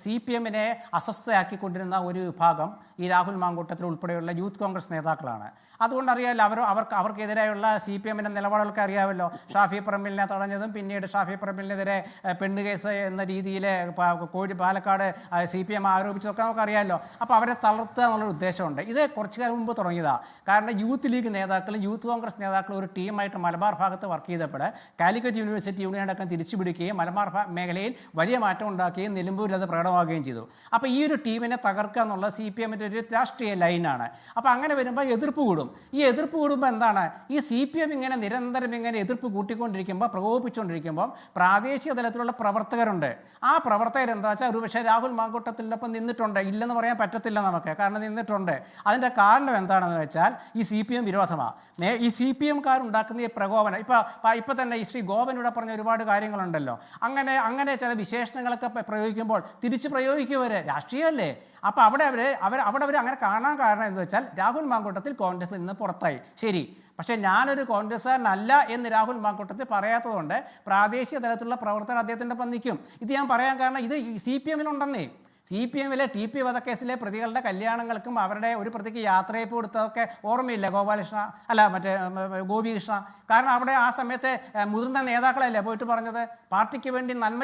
CPM-നെ അസ്വസ്ഥയാക്കിക്കൊണ്ടിരുന്ന ഒരു വിഭാഗം ഈ രാഹുൽ മാങ്കൂട്ടത്തിൽ ഉൾപ്പെടെയുള്ള യൂത്ത് കോൺഗ്രസ് നേതാക്കളാണ്. അതുകൊണ്ട് അറിയാമല്ലോ, അവർക്കെതിരെയുള്ള CPM-ന്റെ നിലപാടുകൾക്ക് അറിയാമല്ലോ. ഷാഫി പറമ്പിലിനെ തടഞ്ഞതും പിന്നീട് ഷാഫി പറമ്പിലിനെതിരെ പെണ്ണുകേസ് എന്ന രീതിയിൽ പാലക്കാട് CPM ആരോപിച്ചതൊക്കെ നമുക്കറിയാമല്ലോ. അപ്പോൾ അവരെ തളർത്തുക എന്നുള്ളൊരു ഉദ്ദേശമുണ്ട്. ഇത് കുറച്ചു കാലം മുമ്പ് തുടങ്ങിയതാണ്. കാരണം യൂത്ത് ലീഗ് നേതാക്കളും യൂത്ത് കോൺഗ്രസ് നേതാക്കളും ഒരു ടീമായിട്ട് മലബാർ ഭാഗത്ത് വർക്ക് ചെയ്തപ്പോൾ കാലിക്കറ്റ് യൂണിവേഴ്സിറ്റി യൂണിയൻ അടക്കം തിരിച്ചു പിടിക്കുകയും മലബാർ മേഖലയിൽ വലിയ മാറ്റം ഉണ്ടാക്കുകയും നിലമ്പൂരിൽ അത് പ്രകടമാവുകയും ചെയ്തു. അപ്പോൾ ഈ ഒരു ടീമിനെ തകർക്കുക എന്നുള്ള CPM-ന്റെ ഒരു രാഷ്ട്രീയ ലൈനാണ്. അപ്പോൾ അങ്ങനെ വരുമ്പോൾ എതിർപ്പ് കൂടും. ഈ എതിർപ്പ് കൂടുമ്പോൾ എന്താണ്, ഈ CPM ഇങ്ങനെ നിരന്തരം ഇങ്ങനെ എതിർപ്പ് കൂട്ടിക്കൊണ്ടിരിക്കുമ്പോൾ, പ്രകോപിപ്പിച്ചുകൊണ്ടിരിക്കുമ്പോൾ പ്രാദേശിക തലത്തിലുള്ള പ്രവർത്തകരുണ്ട്. ആ പ്രവർത്തകരെന്താ വെച്ചാൽ ഒരു പക്ഷേ രാഹുൽ മാങ്കൂട്ടത്തിനൊപ്പം നിന്നിട്ടുണ്ട്, ഇല്ലെന്ന് പറയാൻ പറ്റത്തില്ല നമുക്ക്, കാരണം നിന്നിട്ടുണ്ട്. അതിൻ്റെ കാരണം എന്താണെന്ന് വെച്ചാൽ ഈ CPM വിരോധമാണ്. ഈ CPM-കാരുണ്ടാക്കുന്ന ഈ പ്രകോപനം, ഇപ്പം തന്നെ ഈ ശ്രീ ഗോപൻ ഇവിടെ പറഞ്ഞ ഒരുപാട് കാര്യങ്ങളുണ്ടല്ലോ. അങ്ങനെ ചില വിശേഷണങ്ങളൊക്കെ പ്രയോഗിക്കുമ്പോൾ തിരിച്ച് പ്രയോഗിക്കുവർ രാഷ്ട്രീയമല്ലേ. അപ്പോൾ അവിടെ അവർ അങ്ങനെ കാണാൻ കാരണം എന്ന് വെച്ചാൽ രാഹുൽ മാങ്കൂട്ടത്തിൽ കോൺഗ്രസിൽ നിന്ന് പുറത്തായി, ശരി. പക്ഷേ ഞാനൊരു കോൺഗ്രസ്സുകാരനല്ല എന്ന് രാഹുൽ മാങ്കൂട്ടത്തിൽ പറയാത്തതുകൊണ്ട് പ്രാദേശിക തലത്തിലുള്ള പ്രവർത്തനം അദ്ദേഹത്തിൻ്റെ ഒപ്പം നിൽക്കും. ഇത് ഞാൻ പറയാൻ കാരണം ഇത് CPM-ലുണ്ടെന്നേ. CPM-ലെ TP വധക്കേസിലെ പ്രതികളുടെ കല്യാണങ്ങൾക്കും അവരുടെ ഒരു പ്രതിക്ക് യാത്രയപ്പ് കൊടുത്തതൊക്കെ ഓർമ്മയില്ല ഗോപികൃഷ്ണ. കാരണം അവിടെ ആ സമയത്തെ മുതിർന്ന നേതാക്കളല്ലേ പോയിട്ട് പറഞ്ഞത്, പാർട്ടിക്ക് വേണ്ടി നന്മ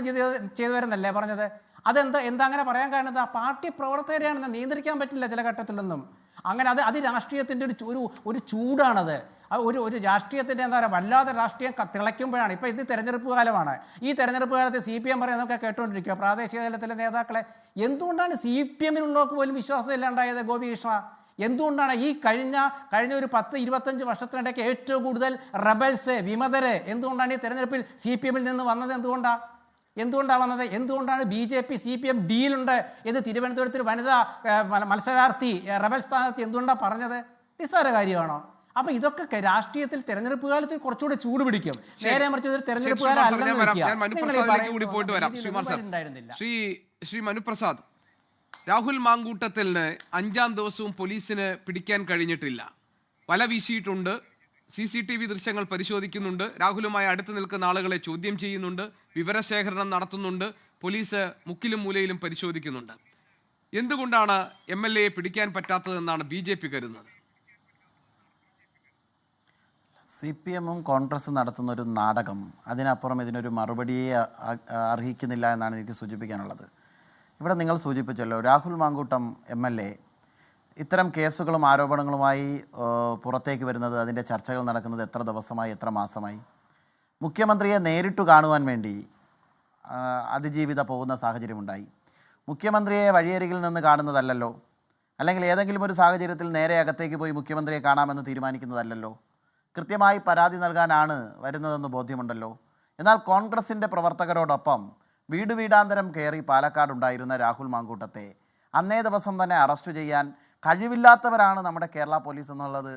ചെയ്തവരെന്നല്ലേ പറഞ്ഞത്. എന്താ അങ്ങനെ പറയാൻ കാരണം, പാർട്ടി പ്രവർത്തകരെയാണെന്ന് നിയന്ത്രിക്കാൻ പറ്റില്ല ചില ഘട്ടത്തിലൊന്നും. അങ്ങനെ അത് രാഷ്ട്രീയത്തിൻ്റെ ഒരു ചൂടാണത്. ഒരു രാഷ്ട്രീയത്തിൻ്റെ എന്താ പറയുക, വല്ലാതെ രാഷ്ട്രീയം തിളയ്ക്കുമ്പോഴാണ്. ഇപ്പോൾ ഇത് തെരഞ്ഞെടുപ്പ് കാലമാണ്. ഈ തെരഞ്ഞെടുപ്പ് കാലത്ത് CPM പറയുന്നതൊക്കെ കേട്ടുകൊണ്ടിരിക്കുക പ്രാദേശിക തലത്തിലെ നേതാക്കളെ. എന്തുകൊണ്ടാണ് CPM-ലുള്ളവർക്ക് പോലും വിശ്വാസം ഇല്ലാണ്ടായത് ഗോപികൃഷ്ണ? എന്തുകൊണ്ടാണ് ഈ കഴിഞ്ഞ ഒരു 10-25 വർഷത്തിനിടയ്ക്ക് ഏറ്റവും കൂടുതൽ റബൽസ്, വിമതര് എന്തുകൊണ്ടാണ് ഈ തെരഞ്ഞെടുപ്പിൽ CPM-ൽ നിന്ന് വന്നത്? എന്തുകൊണ്ടാണ് വന്നത്? എന്തുകൊണ്ടാണ് BJP CPM ഡീലുണ്ട് എന്ന് തിരുവനന്തപുരത്ത് വനിതാ മത്സരാർത്ഥി റബൽ സ്ഥാനാർത്ഥി എന്തുകൊണ്ടാണ് പറഞ്ഞത്? നിസ്സാര കാര്യമാണോ? അപ്പോൾ ഇതൊക്കെ രാഷ്ട്രീയത്തിൽ തെരഞ്ഞെടുപ്പ് കാലത്തിൽ കുറച്ചുകൂടി ചൂട് പിടിക്കും. നേരെ മറിച്ച് ഒരു തെരഞ്ഞെടുപ്പ് ശ്രീ മനുപ്രസാദ്, രാഹുൽ മാങ്കൂട്ടത്തിന് 5-ാം ദിവസവും പോലീസിന് പിടിക്കാൻ കഴിഞ്ഞിട്ടില്ല. വല വീശിയിട്ടുണ്ട്, CCTV ദൃശ്യങ്ങൾ പരിശോധിക്കുന്നുണ്ട്, രാഹുലുമായി അടുത്ത് നിൽക്കുന്ന ആളുകളെ ചോദ്യം ചെയ്യുന്നുണ്ട്, വിവരശേഖരണം നടത്തുന്നുണ്ട്, പോലീസ് മുക്കിലും മൂലയിലും പരിശോധിക്കുന്നുണ്ട്. എന്തുകൊണ്ടാണ് MLA-യെ പിടിക്കാൻ പറ്റാത്തതെന്നാണ് BJP കരുതുന്നത്? CPM-ഉം കോൺഗ്രസും നടത്തുന്ന ഒരു നാടകം, അതിനപ്പുറം ഇതിനൊരു മറുപടിയെ അർഹിക്കുന്നില്ല എന്നാണ് എനിക്ക് സൂചിപ്പിക്കാനുള്ളത്. ഇവിടെ നിങ്ങൾ സൂചിപ്പിച്ചല്ലോ, രാഹുൽ മാങ്കൂട്ടം MLA ഇത്തരം കേസുകളും ആരോപണങ്ങളുമായി പുറത്തേക്ക് വരുന്നത്, അതിൻ്റെ ചർച്ചകൾ നടക്കുന്നത് എത്ര ദിവസമായി, എത്ര മാസമായി? മുഖ്യമന്ത്രിയെ നേരിട്ട് കാണുവാൻ വേണ്ടി അതിജീവിത പോകുന്ന സാഹചര്യമുണ്ടായി. മുഖ്യമന്ത്രിയെ വഴിയരികിൽ നിന്ന് കാണുന്നതല്ലല്ലോ, അല്ലെങ്കിൽ ഏതെങ്കിലും ഒരു സാഹചര്യത്തിൽ നേരെ അകത്തേക്ക് പോയി മുഖ്യമന്ത്രിയെ കാണാമെന്ന് തീരുമാനിക്കുന്നതല്ലല്ലോ. കൃത്യമായി പരാതി നൽകാനാണ് വരുന്നതെന്ന് ബോധ്യമുണ്ടല്ലോ. എന്നാൽ കോൺഗ്രസിൻ്റെ പ്രവർത്തകരോടൊപ്പം വീട് വീടാന്തരം കയറി പാലക്കാടുണ്ടായിരുന്ന രാഹുൽ മാങ്കൂട്ടത്തെ അന്നേ ദിവസം തന്നെ അറസ്റ്റ് ചെയ്യാൻ കഴിവില്ലാത്തവരാണ് നമ്മുടെ കേരള പോലീസ് എന്നുള്ളത്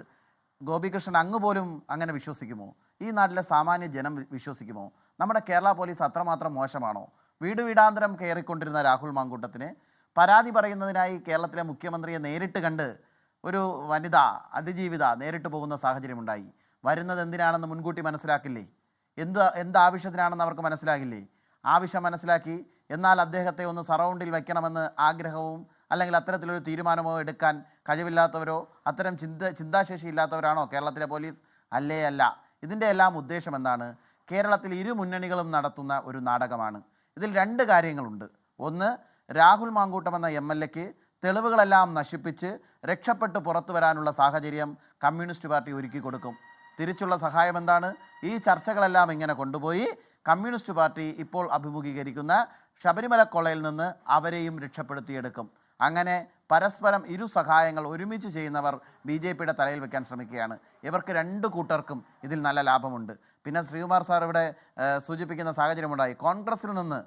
ഗോപികൃഷ്ണൻ അങ്ങ് പോലും അങ്ങനെ വിശ്വസിക്കുമോ? ഈ നാട്ടിലെ സാമാന്യ ജനം വിശ്വസിക്കുമോ? നമ്മുടെ കേരള പോലീസ് അത്രമാത്രം മോശമാണോ? വീട് വീടാന്തരം കയറിക്കൊണ്ടിരുന്ന രാഹുൽ മാങ്കൂട്ടത്തിന് പരാതി പറയുന്നതിനായി കേരളത്തിലെ മുഖ്യമന്ത്രിയെ നേരിട്ട് കണ്ട് ഒരു വനിത അതിജീവിത നേരിട്ട് പോകുന്ന സാഹചര്യമുണ്ടായി. വരുന്നത് എന്തിനാണെന്ന് മുൻകൂട്ടി മനസ്സിലാക്കില്ലേ? എന്ത് ആവശ്യത്തിനാണെന്ന് അവർക്ക് മനസ്സിലാകില്ലേ? ആവശ്യം മനസ്സിലാക്കി എന്നാൽ അദ്ദേഹത്തെ ഒന്ന് സറൗണ്ടിൽ വയ്ക്കണമെന്ന് ആഗ്രഹവും അല്ലെങ്കിൽ അത്തരത്തിലൊരു തീരുമാനമോ എടുക്കാൻ കഴിവില്ലാത്തവരോ അത്തരം ചിന്താശേഷി ഇല്ലാത്തവരാണോ കേരളത്തിലെ പോലീസ്? അല്ലേ അല്ല. ഇതിൻ്റെ എല്ലാം ഉദ്ദേശം എന്താണ്? കേരളത്തിൽ ഇരു മുന്നണികളും നടത്തുന്ന ഒരു നാടകമാണ്. ഇതിൽ രണ്ട് കാര്യങ്ങളുണ്ട്. ഒന്ന്, രാഹുൽ മാങ്കൂട്ടം എന്ന MLAക്ക് തെളിവുകളെല്ലാം നശിപ്പിച്ച് രക്ഷപ്പെട്ട് പുറത്തു വരാനുള്ള സാഹചര്യം കമ്മ്യൂണിസ്റ്റ് പാർട്ടി ഒരുക്കി കൊടുക്കും. തിരിച്ചുള്ള സഹായം എന്താണ്? ഈ ചർച്ചകളെല്ലാം ഇങ്ങനെ കൊണ്ടുപോയി കമ്മ്യൂണിസ്റ്റ് പാർട്ടി ഇപ്പോൾ അഭിമുഖീകരിക്കുന്ന ശബരിമല കൊള്ളയിൽ നിന്ന് അവരെയും രക്ഷപ്പെടുത്തിയെടുക്കും. അങ്ങനെ പരസ്പരം ഇരു സഹായങ്ങൾ ഒരുമിച്ച് ചെയ്യുന്നവർ BJPയുടെ തലയിൽ വെക്കാൻ ശ്രമിക്കുകയാണ്. ഇവർക്ക് രണ്ട് കൂട്ടർക്കും ഇതിൽ നല്ല ലാഭമുണ്ട്. പിന്നെ ശ്രീകുമാർ സാർ ഇവിടെ സൂചിപ്പിക്കുന്ന സാഹചര്യമുണ്ടായി. കോൺഗ്രസിൽ നിന്ന്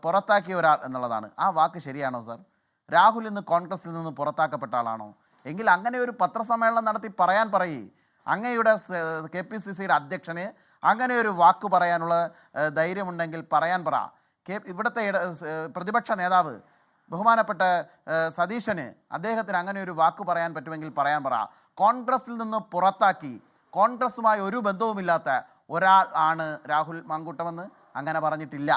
പുറത്താക്കിയ ഒരാൾ എന്നുള്ളതാണ്. ആ വാക്ക് ശരിയാണോ സാർ? രാഹുൽ ഇന്ന് കോൺഗ്രസിൽ നിന്ന് പുറത്താക്കപ്പെട്ട ആളാണോ? എങ്കിൽ അങ്ങനെ ഒരു പത്രസമ്മേളനം നടത്തി പറയാൻ പറയേ. അങ്ങയുടെ KPCCയുടെ അധ്യക്ഷന് അങ്ങനെ ഒരു വാക്ക് പറയാനുള്ള ധൈര്യമുണ്ടെങ്കിൽ പറയാൻ പറ. ഇവിടുത്തെ പ്രതിപക്ഷ നേതാവ് ബഹുമാനപ്പെട്ട സതീശന്, അദ്ദേഹത്തിന് അങ്ങനെ ഒരു വാക്ക് പറയാൻ പറ്റുമെങ്കിൽ പറയാൻ പറ. കോൺഗ്രസിൽ നിന്ന് പുറത്താക്കി കോൺഗ്രസുമായി ഒരു ബന്ധവുമില്ലാത്ത ഒരാൾ ആണ് രാഹുൽ മാങ്കൂട്ടമെന്ന് അങ്ങനെ പറഞ്ഞിട്ടില്ല.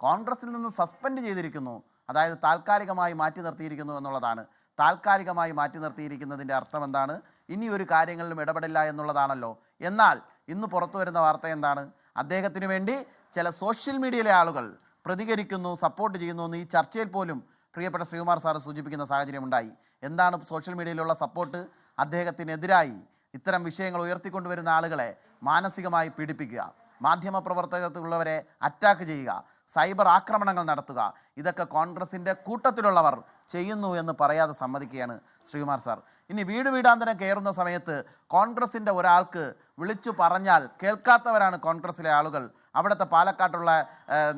കോൺഗ്രസിൽ നിന്ന് സസ്പെൻഡ് ചെയ്തിരിക്കുന്നു, അതായത് താൽക്കാലികമായി മാറ്റി നിർത്തിയിരിക്കുന്നു എന്നുള്ളതാണ്. താൽക്കാലികമായി മാറ്റി നിർത്തിയിരിക്കുന്നതിൻ്റെ അർത്ഥം എന്താണ്? ഇനി ഒരു കാര്യങ്ങളിലും ഇടപെടില്ല എന്നുള്ളതാണല്ലോ. എന്നാൽ ഇന്ന് പുറത്തു വരുന്ന വാർത്ത എന്താണ്? അദ്ദേഹത്തിന് വേണ്ടി ചില സോഷ്യൽ മീഡിയയിലെ ആളുകൾ പ്രതികരിക്കുന്നു, സപ്പോർട്ട് ചെയ്യുന്നു എന്ന് ഈ ചർച്ചയിൽ പോലും പ്രിയപ്പെട്ട ശ്രീകുമാർ സാറ് സൂചിപ്പിക്കുന്ന സാഹചര്യമുണ്ടായി. എന്താണ് സോഷ്യൽ മീഡിയയിലുള്ള സപ്പോർട്ട്? അദ്ദേഹത്തിനെതിരായി ഇത്തരം വിഷയങ്ങൾ ഉയർത്തിക്കൊണ്ടുവരുന്ന ആളുകളെ മാനസികമായി പീഡിപ്പിക്കുക, മാധ്യമപ്രവർത്തകർക്കുള്ളവരെ അറ്റാക്ക് ചെയ്യുക, സൈബർ ആക്രമണങ്ങൾ നടത്തുക. ഇതൊക്കെ കോൺഗ്രസിൻ്റെ കൂട്ടത്തിലുള്ളവർ ചെയ്യുന്നു എന്ന് പറയാതെ സമ്മതിക്കുകയാണ് ശ്രീകുമാർ സാർ. ഇനി വീടാന്തരം കയറുന്ന സമയത്ത് കോൺഗ്രസിൻ്റെ ഒരാൾക്ക് വിളിച്ചു പറഞ്ഞാൽ കേൾക്കാത്തവരാണ് കോൺഗ്രസിലെ ആളുകൾ, അവിടുത്തെ പാലക്കാട്ടുള്ള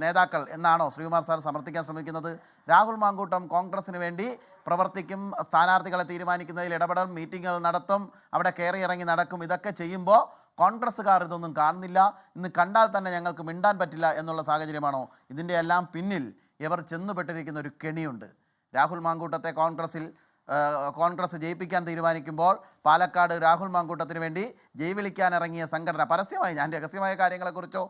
നേതാക്കൾ എന്നാണോ ശ്രീകുമാർ സാർ സമർത്ഥിക്കാൻ ശ്രമിക്കുന്നത്? രാഹുൽ മാങ്കൂട്ടം കോൺഗ്രസിന് വേണ്ടി പ്രവർത്തിക്കും, സ്ഥാനാർത്ഥികളെ തീരുമാനിക്കുന്നതിൽ ഇടപെടും, മീറ്റിങ്ങുകൾ നടത്തും, അവിടെ കയറി ഇറങ്ങി നടക്കും. ഇതൊക്കെ ചെയ്യുമ്പോൾ കോൺഗ്രസ്സുകാർ ഇതൊന്നും കാണുന്നില്ല, ഇന്ന് കണ്ടാൽ തന്നെ ഞങ്ങൾക്ക് മിണ്ടാൻ പറ്റില്ല എന്നുള്ള സാഹചര്യമാണോ? ഇതിൻ്റെ എല്ലാം പിന്നിൽ ഇവർ ചെന്നുപെട്ടിരിക്കുന്ന ഒരു കെണിയുണ്ട്. രാഹുൽ മാങ്കൂട്ടത്തെ കോൺഗ്രസ് ജയിപ്പിക്കാൻ തീരുമാനിക്കുമ്പോൾ പാലക്കാട് രാഹുൽ മാങ്കൂട്ടത്തിന് വേണ്ടി ജയ് വിളിക്കാൻ ഇറങ്ങിയ സംഘടന പരസ്യമായി, ഞാൻ രഹസ്യമായ കാര്യങ്ങളെക്കുറിച്ചോ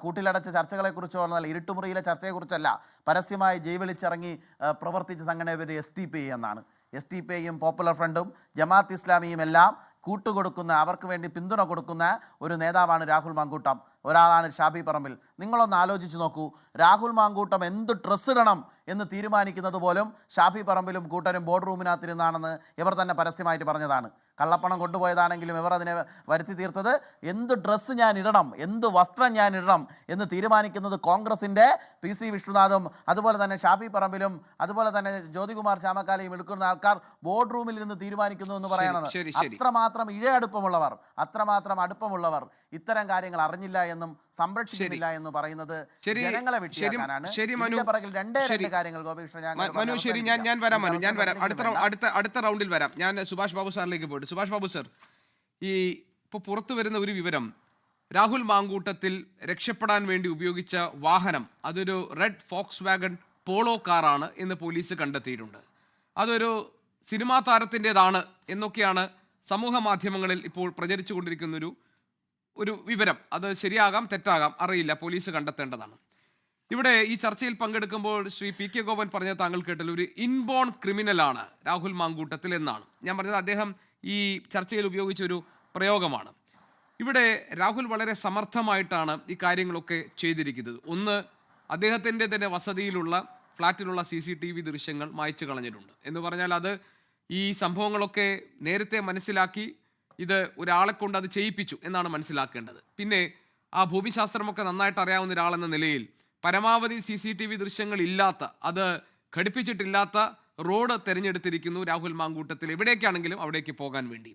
കൂട്ടിലടച്ച ചർച്ചകളെക്കുറിച്ചോ എന്നല്ല, ഇരുട്ടുമുറിയിലെ ചർച്ചയെക്കുറിച്ചല്ല, പരസ്യമായി ജയ് വിളിച്ചിറങ്ങി പ്രവർത്തിച്ച സംഘടന പേര് STPI എന്നാണ്. STPIയും പോപ്പുലർ ഫ്രണ്ടും ജമാഅത്ത് ഇസ്ലാമിയും എല്ലാം കൂട്ടുകൊടുക്കുന്ന, അവർക്ക് വേണ്ടി പിന്തുണ കൊടുക്കുന്ന ഒരു നേതാവാണ് രാഹുൽ മാങ്കൂട്ടം. ഒരാളാണ് ഷാഫി പറമ്പിൽ. നിങ്ങളൊന്ന് ആലോചിച്ച് നോക്കൂ, രാഹുൽ മാങ്കൂട്ടം എന്ത് ഡ്രസ്സ് ഇടണം എന്ന് തീരുമാനിക്കുന്നത് പോലും ഷാഫി പറമ്പിലും കൂട്ടരും ബോർഡ് റൂമിനകത്തിരുന്നാണെന്ന് ഇവർ തന്നെ പരസ്യമായിട്ട് പറഞ്ഞതാണ്. കള്ളപ്പണം കൊണ്ടുപോയതാണെങ്കിലും ഇവർ അതിനെ വരുത്തി തീർത്തത് എന്ത് ഡ്രസ്സ് ഞാൻ ഇടണം, എന്ത് വസ്ത്രം ഞാൻ ഇടണം എന്ന് തീരുമാനിക്കുന്നത് കോൺഗ്രസിൻ്റെ PC വിഷ്ണുനാഥും അതുപോലെ തന്നെ ഷാഫി പറമ്പിലും അതുപോലെ തന്നെ ജ്യോതികുമാർ ചാമക്കാലയും എടുക്കുന്ന ആൾക്കാർ ബോർഡ് റൂമിൽ ഇരുന്ന് തീരുമാനിക്കുന്നു എന്ന് പറയണത്. അത്രമാത്രം ഇഴയടുപ്പമുള്ളവർ, അത്രമാത്രം അടുപ്പമുള്ളവർ ഇത്തരം കാര്യങ്ങൾ അറിഞ്ഞില്ല എന്നും സംരക്ഷിക്കുന്നില്ല എന്ന് പറയുന്നത് ജനങ്ങളെ വിട്ടിയാക്കാനാണ്. ഇതിന്റെ പിറകിൽ രണ്ടേ കാര്യങ്ങൾ ഗോപികൃഷ്ണൻ, ഞാൻ വരാം. അടുത്ത റൗണ്ടിൽ വരാം. ഞാൻ സുഭാഷ് ബാബു സാറിലേക്ക് പോയിട്ട്, സുഭാഷ് ബാബു സർ, ഈ ഇപ്പോൾ പുറത്തു വരുന്ന ഒരു വിവരം, രാഹുൽ മാങ്കൂട്ടത്തിൽ രക്ഷപ്പെടാൻ വേണ്ടി ഉപയോഗിച്ച വാഹനം അതൊരു റെഡ് ഫോക്സ് വാഗൺ പോളോ കാറാണ് എന്ന് പോലീസ് കണ്ടെത്തിയിട്ടുണ്ട്. അതൊരു സിനിമാ താരത്തിൻ്റെതാണ് എന്നൊക്കെയാണ് സമൂഹ മാധ്യമങ്ങളിൽ ഇപ്പോൾ പ്രചരിച്ചു കൊണ്ടിരിക്കുന്ന ഒരു വിവരം. അത് ശരിയാകാം തെറ്റാകാം അറിയില്ല, പോലീസ് കണ്ടെത്തേണ്ടതാണ്. ഇവിടെ ഈ ചർച്ചയിൽ പങ്കെടുക്കുമ്പോൾ ശ്രീ PK ഗോപൻ പറഞ്ഞ താങ്കൾ കേട്ടല്ലോ, ഒരു ഇൻബോൺ ക്രിമിനലാണ് രാഹുൽ മാങ്കൂട്ടത്തിൽ എന്നാണ്. ഞാൻ പറഞ്ഞത് അദ്ദേഹം ഈ ചർച്ചയിൽ ഉപയോഗിച്ചൊരു പ്രയോഗമാണ്. ഇവിടെ രാഹുൽ വളരെ സമർത്ഥമായിട്ടാണ് ഈ കാര്യങ്ങളൊക്കെ ചെയ്തിരിക്കുന്നത്. ഒന്ന്, അദ്ദേഹത്തിൻ്റെ തന്നെ വസതിയിലുള്ള ഫ്ലാറ്റിലുള്ള CCTV ദൃശ്യങ്ങൾ മായ്ച്ചു കളഞ്ഞിട്ടുണ്ട് എന്ന് പറഞ്ഞാൽ അത് ഈ സംഭവങ്ങളൊക്കെ നേരത്തെ മനസ്സിലാക്കി ഇത് ഒരാളെ കൊണ്ട് അത് ചെയ്യിപ്പിച്ചു എന്നാണ് മനസ്സിലാക്കേണ്ടത്. പിന്നെ ആ ഭൂമിശാസ്ത്രമൊക്കെ നന്നായിട്ട് അറിയാവുന്ന ഒരാളെന്ന നിലയിൽ പരമാവധി CCTV ദൃശ്യങ്ങൾ ഇല്ലാത്ത, അത് ഘടിപ്പിച്ചിട്ടില്ലാത്ത റോഡ് തിരഞ്ഞെടുത്തിരിക്കുന്നു രാഹുൽ മാങ്കൂട്ടത്തിൽ എവിടേക്കാണെങ്കിലും അവിടേക്ക് പോകാൻ വേണ്ടി.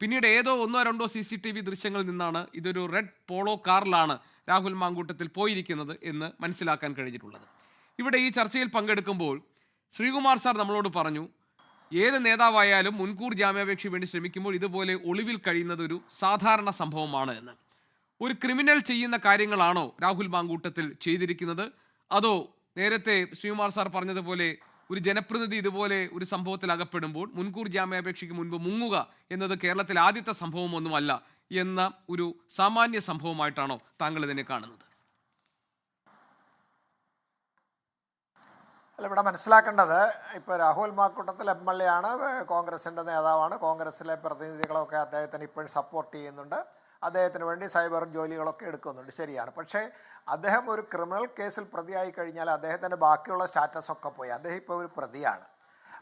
പിന്നീട് ഏതോ 1-2 CCTV ദൃശ്യങ്ങളിൽ നിന്നാണ് ഇതൊരു റെഡ് പോളോ കാറിലാണ് രാഹുൽ മാങ്കൂട്ടത്തിൽ പോയിരിക്കുന്നത് എന്ന് മനസ്സിലാക്കാൻ കഴിഞ്ഞിട്ടുള്ളത്. ഇവിടെ ഈ ചർച്ചയിൽ പങ്കെടുക്കുമ്പോൾ ശ്രീകുമാർ സാർ നമ്മളോട് പറഞ്ഞു, ഏത് നേതാവായാലും മുൻകൂർ ജാമ്യാപേക്ഷ വേണ്ടി ശ്രമിക്കുമ്പോൾ ഇതുപോലെ ഒളിവിൽ കഴിയുന്നത് ഒരു സാധാരണ സംഭവമാണ് എന്ന്. ഒരു ക്രിമിനൽ ചെയ്യുന്ന കാര്യങ്ങളാണോ രാഹുൽ മാങ്കൂട്ടത്തിൽ ചെയ്തിരിക്കുന്നത്? അതോ നേരത്തെ ശ്രീകുമാർ സാർ പറഞ്ഞതുപോലെ ഒരു ജനപ്രതിനിധി ഇതുപോലെ ഒരു സംഭവത്തിൽ അകപ്പെടുമ്പോൾ മുൻകൂർ ജാമ്യാപേക്ഷയ്ക്ക് മുൻപ് മുങ്ങുക എന്നത് കേരളത്തിൽ ആദ്യത്തെ സംഭവമൊന്നുമല്ല എന്ന ഒരു സാമാന്യ സംഭവമായിട്ടാണോ താങ്കൾ ഇതിനെ കാണുന്നത്? അല്ല, ഇവിടെ മനസ്സിലാക്കേണ്ടത് ഇപ്പോൾ രാഹുൽ മാക്കൂട്ടത്തിൽ MLA ആണ്, കോൺഗ്രസിൻ്റെ നേതാവാണ്, കോൺഗ്രസിലെ പ്രതിനിധികളൊക്കെ അദ്ദേഹത്തിന് ഇപ്പോഴും സപ്പോർട്ട് ചെയ്യുന്നുണ്ട്, അദ്ദേഹത്തിന് വേണ്ടി സൈബർ ജോലികളൊക്കെ എടുക്കുന്നുണ്ട്, ശരിയാണ്. പക്ഷേ അദ്ദേഹം ഒരു ക്രിമിനൽ കേസിൽ പ്രതിയായി കഴിഞ്ഞാൽ അദ്ദേഹത്തിൻ്റെ ബാക്കിയുള്ള സ്റ്റാറ്റസൊക്കെ പോയി. അദ്ദേഹം ഇപ്പോൾ ഒരു പ്രതിയാണ്,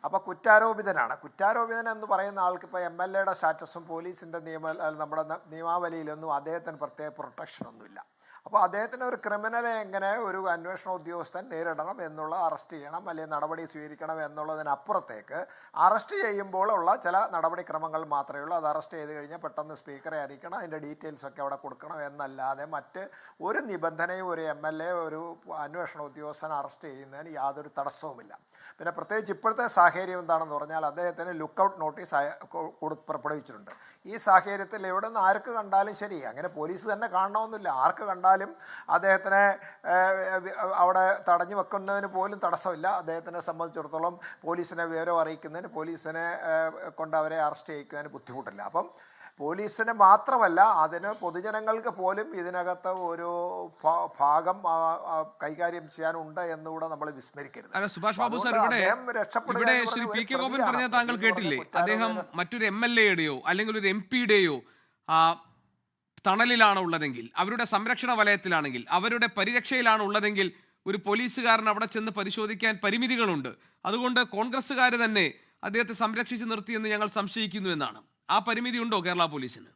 അപ്പോൾ കുറ്റാരോപിതനാണ്. കുറ്റാരോപിതൻ എന്ന് പറയുന്ന ആൾക്ക് ഇപ്പോൾ MLA യുടെ സ്റ്റാറ്റസും പോലീസിൻ്റെ നമ്മുടെ നിയമാവലിയിലൊന്നും അദ്ദേഹത്തിന് പ്രത്യേക പ്രൊട്ടക്ഷനൊന്നുമില്ല. അപ്പോൾ അദ്ദേഹത്തിന് ഒരു ക്രിമിനലെ എങ്ങനെ ഒരു അന്വേഷണ ഉദ്യോഗസ്ഥൻ നേരിടണം എന്നുള്ള, അറസ്റ്റ് ചെയ്യണം അല്ലെങ്കിൽ നടപടി സ്വീകരിക്കണം എന്നുള്ളതിനപ്പുറത്തേക്ക് അറസ്റ്റ് ചെയ്യുമ്പോൾ ഉള്ള ചില നടപടിക്രമങ്ങൾ മാത്രമേ ഉള്ളൂ. അത് അറസ്റ്റ് ചെയ്ത് കഴിഞ്ഞാൽ പെട്ടെന്ന് സ്പീക്കറെ അറിയിക്കണം, അതിൻ്റെ ഡീറ്റെയിൽസൊക്കെ അവിടെ കൊടുക്കണം എന്നല്ലാതെ മറ്റ് ഒരു നിബന്ധനയും ഒരു MLA ഒരു അന്വേഷണ ഉദ്യോഗസ്ഥൻ അറസ്റ്റ് ചെയ്യുന്നതിന് യാതൊരു തടസ്സവുമില്ല. പിന്നെ പ്രത്യേകിച്ച് ഇപ്പോഴത്തെ സാഹചര്യം എന്താണെന്ന് പറഞ്ഞാൽ അദ്ദേഹത്തിന് ലുക്കൗട്ട് നോട്ടീസ് പുറപ്പെടുവിച്ചിട്ടുണ്ട്. ഈ സാഹചര്യത്തിൽ എവിടെ നിന്ന് ആർക്ക് കണ്ടാലും ശരി, അങ്ങനെ പോലീസ് തന്നെ കാണണമെന്നില്ല, ആർക്ക് കണ്ടാലും അദ്ദേഹത്തിനെ അവിടെ തടഞ്ഞു വെക്കുന്നതിന് പോലും തടസ്സമില്ല. അദ്ദേഹത്തിനെ സംബന്ധിച്ചിടത്തോളം പോലീസിനെ വിവരം അറിയിക്കുന്നതിന്, പോലീസിനെ കൊണ്ട് അവരെ അറസ്റ്റ് ചെയ്യിക്കുന്നതിന് ബുദ്ധിമുട്ടില്ല. അപ്പം പോലീസിന് മാത്രമല്ല, അതിന് പൊതുജനങ്ങൾക്ക് പോലും ഇതിനകത്ത് ഒരു ഭാഗം കൈകാര്യം ചെയ്യാനുണ്ട് എന്നുകൂടെ നമ്മൾ വിസ്മരിക്കരുത്. സുഭാഷ് ബാബു സാർ, ഇവിടെ ശ്രീ PK ഗോപൻ പറഞ്ഞ താങ്കൾ കേട്ടില്ലേ? അദ്ദേഹം മറ്റൊരു MLA-യുടെയോ അല്ലെങ്കിൽ ഒരു MP-യുടെയോ തണലിലാണ് ഉള്ളതെങ്കിൽ, അവരുടെ സംരക്ഷണ വലയത്തിലാണെങ്കിൽ, അവരുടെ പരിരക്ഷയിലാണ് ഉള്ളതെങ്കിൽ ഒരു പോലീസുകാരൻ അവിടെ ചെന്ന് പരിശോധിക്കാൻ പരിമിതികളുണ്ട്. അതുകൊണ്ട് കോൺഗ്രസ്സുകാർ തന്നെ അദ്ദേഹത്തെ സംരക്ഷിച്ച് നിർത്തിയെന്ന് ഞങ്ങൾ സംശയിക്കുന്നു എന്നാണ്. ആ പരിമിതി ഉണ്ടോ കേരള പോലീസിന്?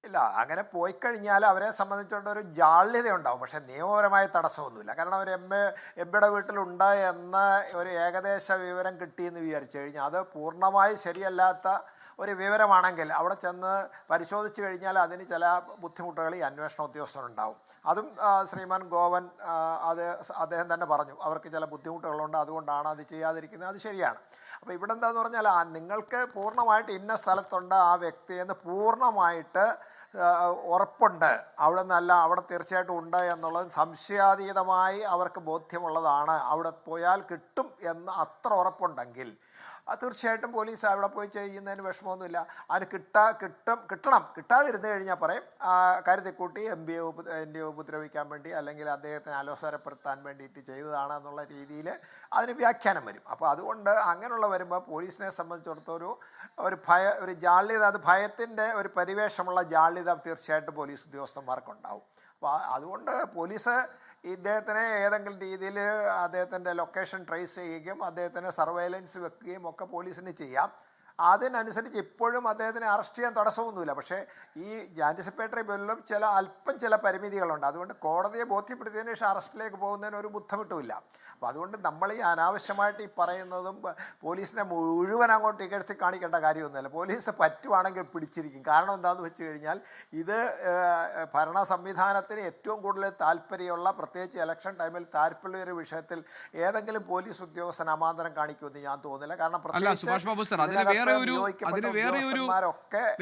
ഇല്ല, അങ്ങനെ പോയി കഴിഞ്ഞാൽ അവരെ സംബന്ധിച്ചുള്ള ഒരു ജാള്യത ഉണ്ടാവും, പക്ഷെ നിയമപരമായ തടസ്സമൊന്നുമില്ല. കാരണം ഒരു MLA വീട്ടിലുണ്ട് എന്ന ഒരു ഏകദേശ വിവരം കിട്ടിയെന്ന് വിചാരിച്ചു കഴിഞ്ഞാൽ അത് പൂർണ്ണമായി ശരിയല്ലാത്ത ഒരു വിവരമാണെങ്കിൽ അവിടെ ചെന്ന് പരിശോധിച്ച് കഴിഞ്ഞാൽ അതിന് ചില ബുദ്ധിമുട്ടുകൾ ഈ അന്വേഷണ ഉദ്യോഗസ്ഥനുണ്ടാവും. അതും ശ്രീമാൻ ഗോവൻ അദ്ദേഹം തന്നെ പറഞ്ഞു, അവർക്ക് ചില ബുദ്ധിമുട്ടുകളുണ്ട്, അതുകൊണ്ടാണ് അത് ചെയ്യാതിരിക്കുന്നത്. അത് ശരിയാണ്. അപ്പോൾ ഇവിടെ എന്താന്ന് പറഞ്ഞാൽ നിങ്ങൾക്ക് പൂർണ്ണമായിട്ട് ഇന്ന സ്ഥലത്തുണ്ട് ആ വ്യക്തിയെന്ന് പൂർണ്ണമായിട്ട് ഉറപ്പുണ്ട്, അവിടെ നിന്നല്ല, അവിടെ തീർച്ചയായിട്ടും ഉണ്ട് എന്നുള്ളത് സംശയാതീതമായി അവർക്ക് ബോധ്യമുള്ളതാണ്, അവിടെ പോയാൽ കിട്ടും എന്ന് അത്ര ഉറപ്പുണ്ടെങ്കിൽ തീർച്ചയായിട്ടും പോലീസ് അവിടെ പോയി ചെയ്യുന്നതിന് വിഷമമൊന്നുമില്ല. അതിന് കിട്ടണം. കിട്ടാതിരുന്നു കഴിഞ്ഞാൽ പറയും കരുതിക്കൂട്ടി MLA ഉപദ്രവിക്കാൻ വേണ്ടി അല്ലെങ്കിൽ അദ്ദേഹത്തിന് അലോസരപ്പെടുത്താൻ വേണ്ടിയിട്ട് ചെയ്തതാണ് എന്നുള്ള രീതിയിൽ അതിന് വ്യാഖ്യാനം വരും. അപ്പോൾ അതുകൊണ്ട് അങ്ങനെയുള്ള വരുമ്പോൾ പോലീസിനെ സംബന്ധിച്ചിടത്തോളം ഒരു ജാള്യത, അത് ഭയത്തിൻ്റെ ഒരു പരിവേഷമുള്ള ജാള്യത തീർച്ചയായിട്ടും പോലീസ് ഉദ്യോഗസ്ഥന്മാർക്കുണ്ടാവും. അപ്പോൾ അതുകൊണ്ട് പോലീസ് ഇദ്ദേഹത്തിനെ ഏതെങ്കിലും രീതിയിൽ അദ്ദേഹത്തിൻ്റെ ലൊക്കേഷൻ ട്രേസ് ചെയ്യുകയും അദ്ദേഹത്തിന് സർവൈലൻസ് വെക്കുകയും ഒക്കെ പോലീസിന് ചെയ്യാം. അതിനനുസരിച്ച് ഇപ്പോഴും അദ്ദേഹത്തിനെ അറസ്റ്റ് ചെയ്യാൻ തടസ്സമൊന്നുമില്ല. പക്ഷേ ഈ ആൻറ്റിസിപ്പേറ്ററി ബില്ലിലും ചില പരിമിതികളുണ്ട്. അതുകൊണ്ട് കോടതിയെ ബോധ്യപ്പെടുത്തിയതിന് ശേഷം അറസ്റ്റിലേക്ക് പോകുന്നതിന് ഒരു ബുദ്ധിമുട്ടുമില്ല. അപ്പോൾ അതുകൊണ്ട് നമ്മൾ ഈ അനാവശ്യമായിട്ട് ഈ പറയുന്നതും പോലീസിനെ മുഴുവൻ അങ്ങോട്ട് ഇകഴ്ത്തി കാണിക്കേണ്ട കാര്യമൊന്നുമില്ല. പോലീസ് പറ്റുവാണെങ്കിൽ പിടിച്ചിരിക്കും. കാരണം എന്താണെന്ന് വെച്ച് കഴിഞ്ഞാൽ ഇത് ഭരണ സംവിധാനത്തിന് ഏറ്റവും കൂടുതൽ താല്പര്യമുള്ള, പ്രത്യേകിച്ച് ഇലക്ഷൻ ടൈമിൽ താല്പര്യമുള്ള ഒരു വിഷയത്തിൽ ഏതെങ്കിലും പോലീസ് ഉദ്യോഗസ്ഥൻ അമാന്തരം കാണിക്കുമെന്ന് ഞാൻ തോന്നുന്നില്ല. കാരണം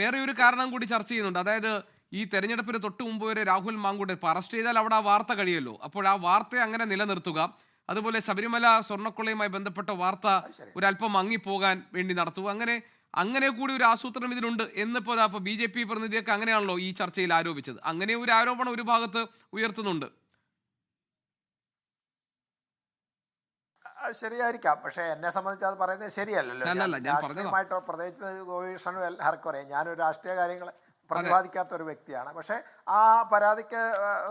വേറെ ഒരു കാരണം കൂടി ചർച്ച ചെയ്യുന്നുണ്ട്. അതായത് ഈ തെരഞ്ഞെടുപ്പിന് തൊട്ട് മുമ്പ് വരെ രാഹുൽ മാങ്കൂട്ടം അറസ്റ്റ് ചെയ്താൽ അവിടെ ആ വാർത്ത കഴിയുമല്ലോ. അപ്പോൾ ആ വാർത്തയെ അങ്ങനെ നിലനിർത്തുക, അതുപോലെ ശബരിമല സ്വർണ്ണക്കൊള്ളയുമായി ബന്ധപ്പെട്ട വാർത്ത ഒരല്പം മങ്ങിപ്പോകാൻ വേണ്ടി നടത്തുക, അങ്ങനെ കൂടി ഒരു ആസൂത്രണം ഇതിലുണ്ട് എന്നിപ്പോൾ BJP പ്രതിനിധിയൊക്കെ അങ്ങനെയാണല്ലോ ഈ ചർച്ചയിൽ ആരോപിച്ചത്. അങ്ങനെ ഒരു ആരോപണം ഒരു ഭാഗത്ത് ഉയർത്തുന്നുണ്ട്. ശരിയായിരിക്കാം, പക്ഷേ എന്നെ സംബന്ധിച്ച് അത് പറയുന്നത് ശരിയല്ലല്ലോ. രാഷ്ട്രീയമായിട്ട് പ്രത്യേകിച്ച് ഗോപീഷണും എല്ലാവർക്കും അറിയാം, ഞാനൊരു രാഷ്ട്രീയ കാര്യങ്ങൾ പ്രതിപാദിക്കാത്ത ഒരു വ്യക്തിയാണ്. പക്ഷേ ആ പരാതിക്ക്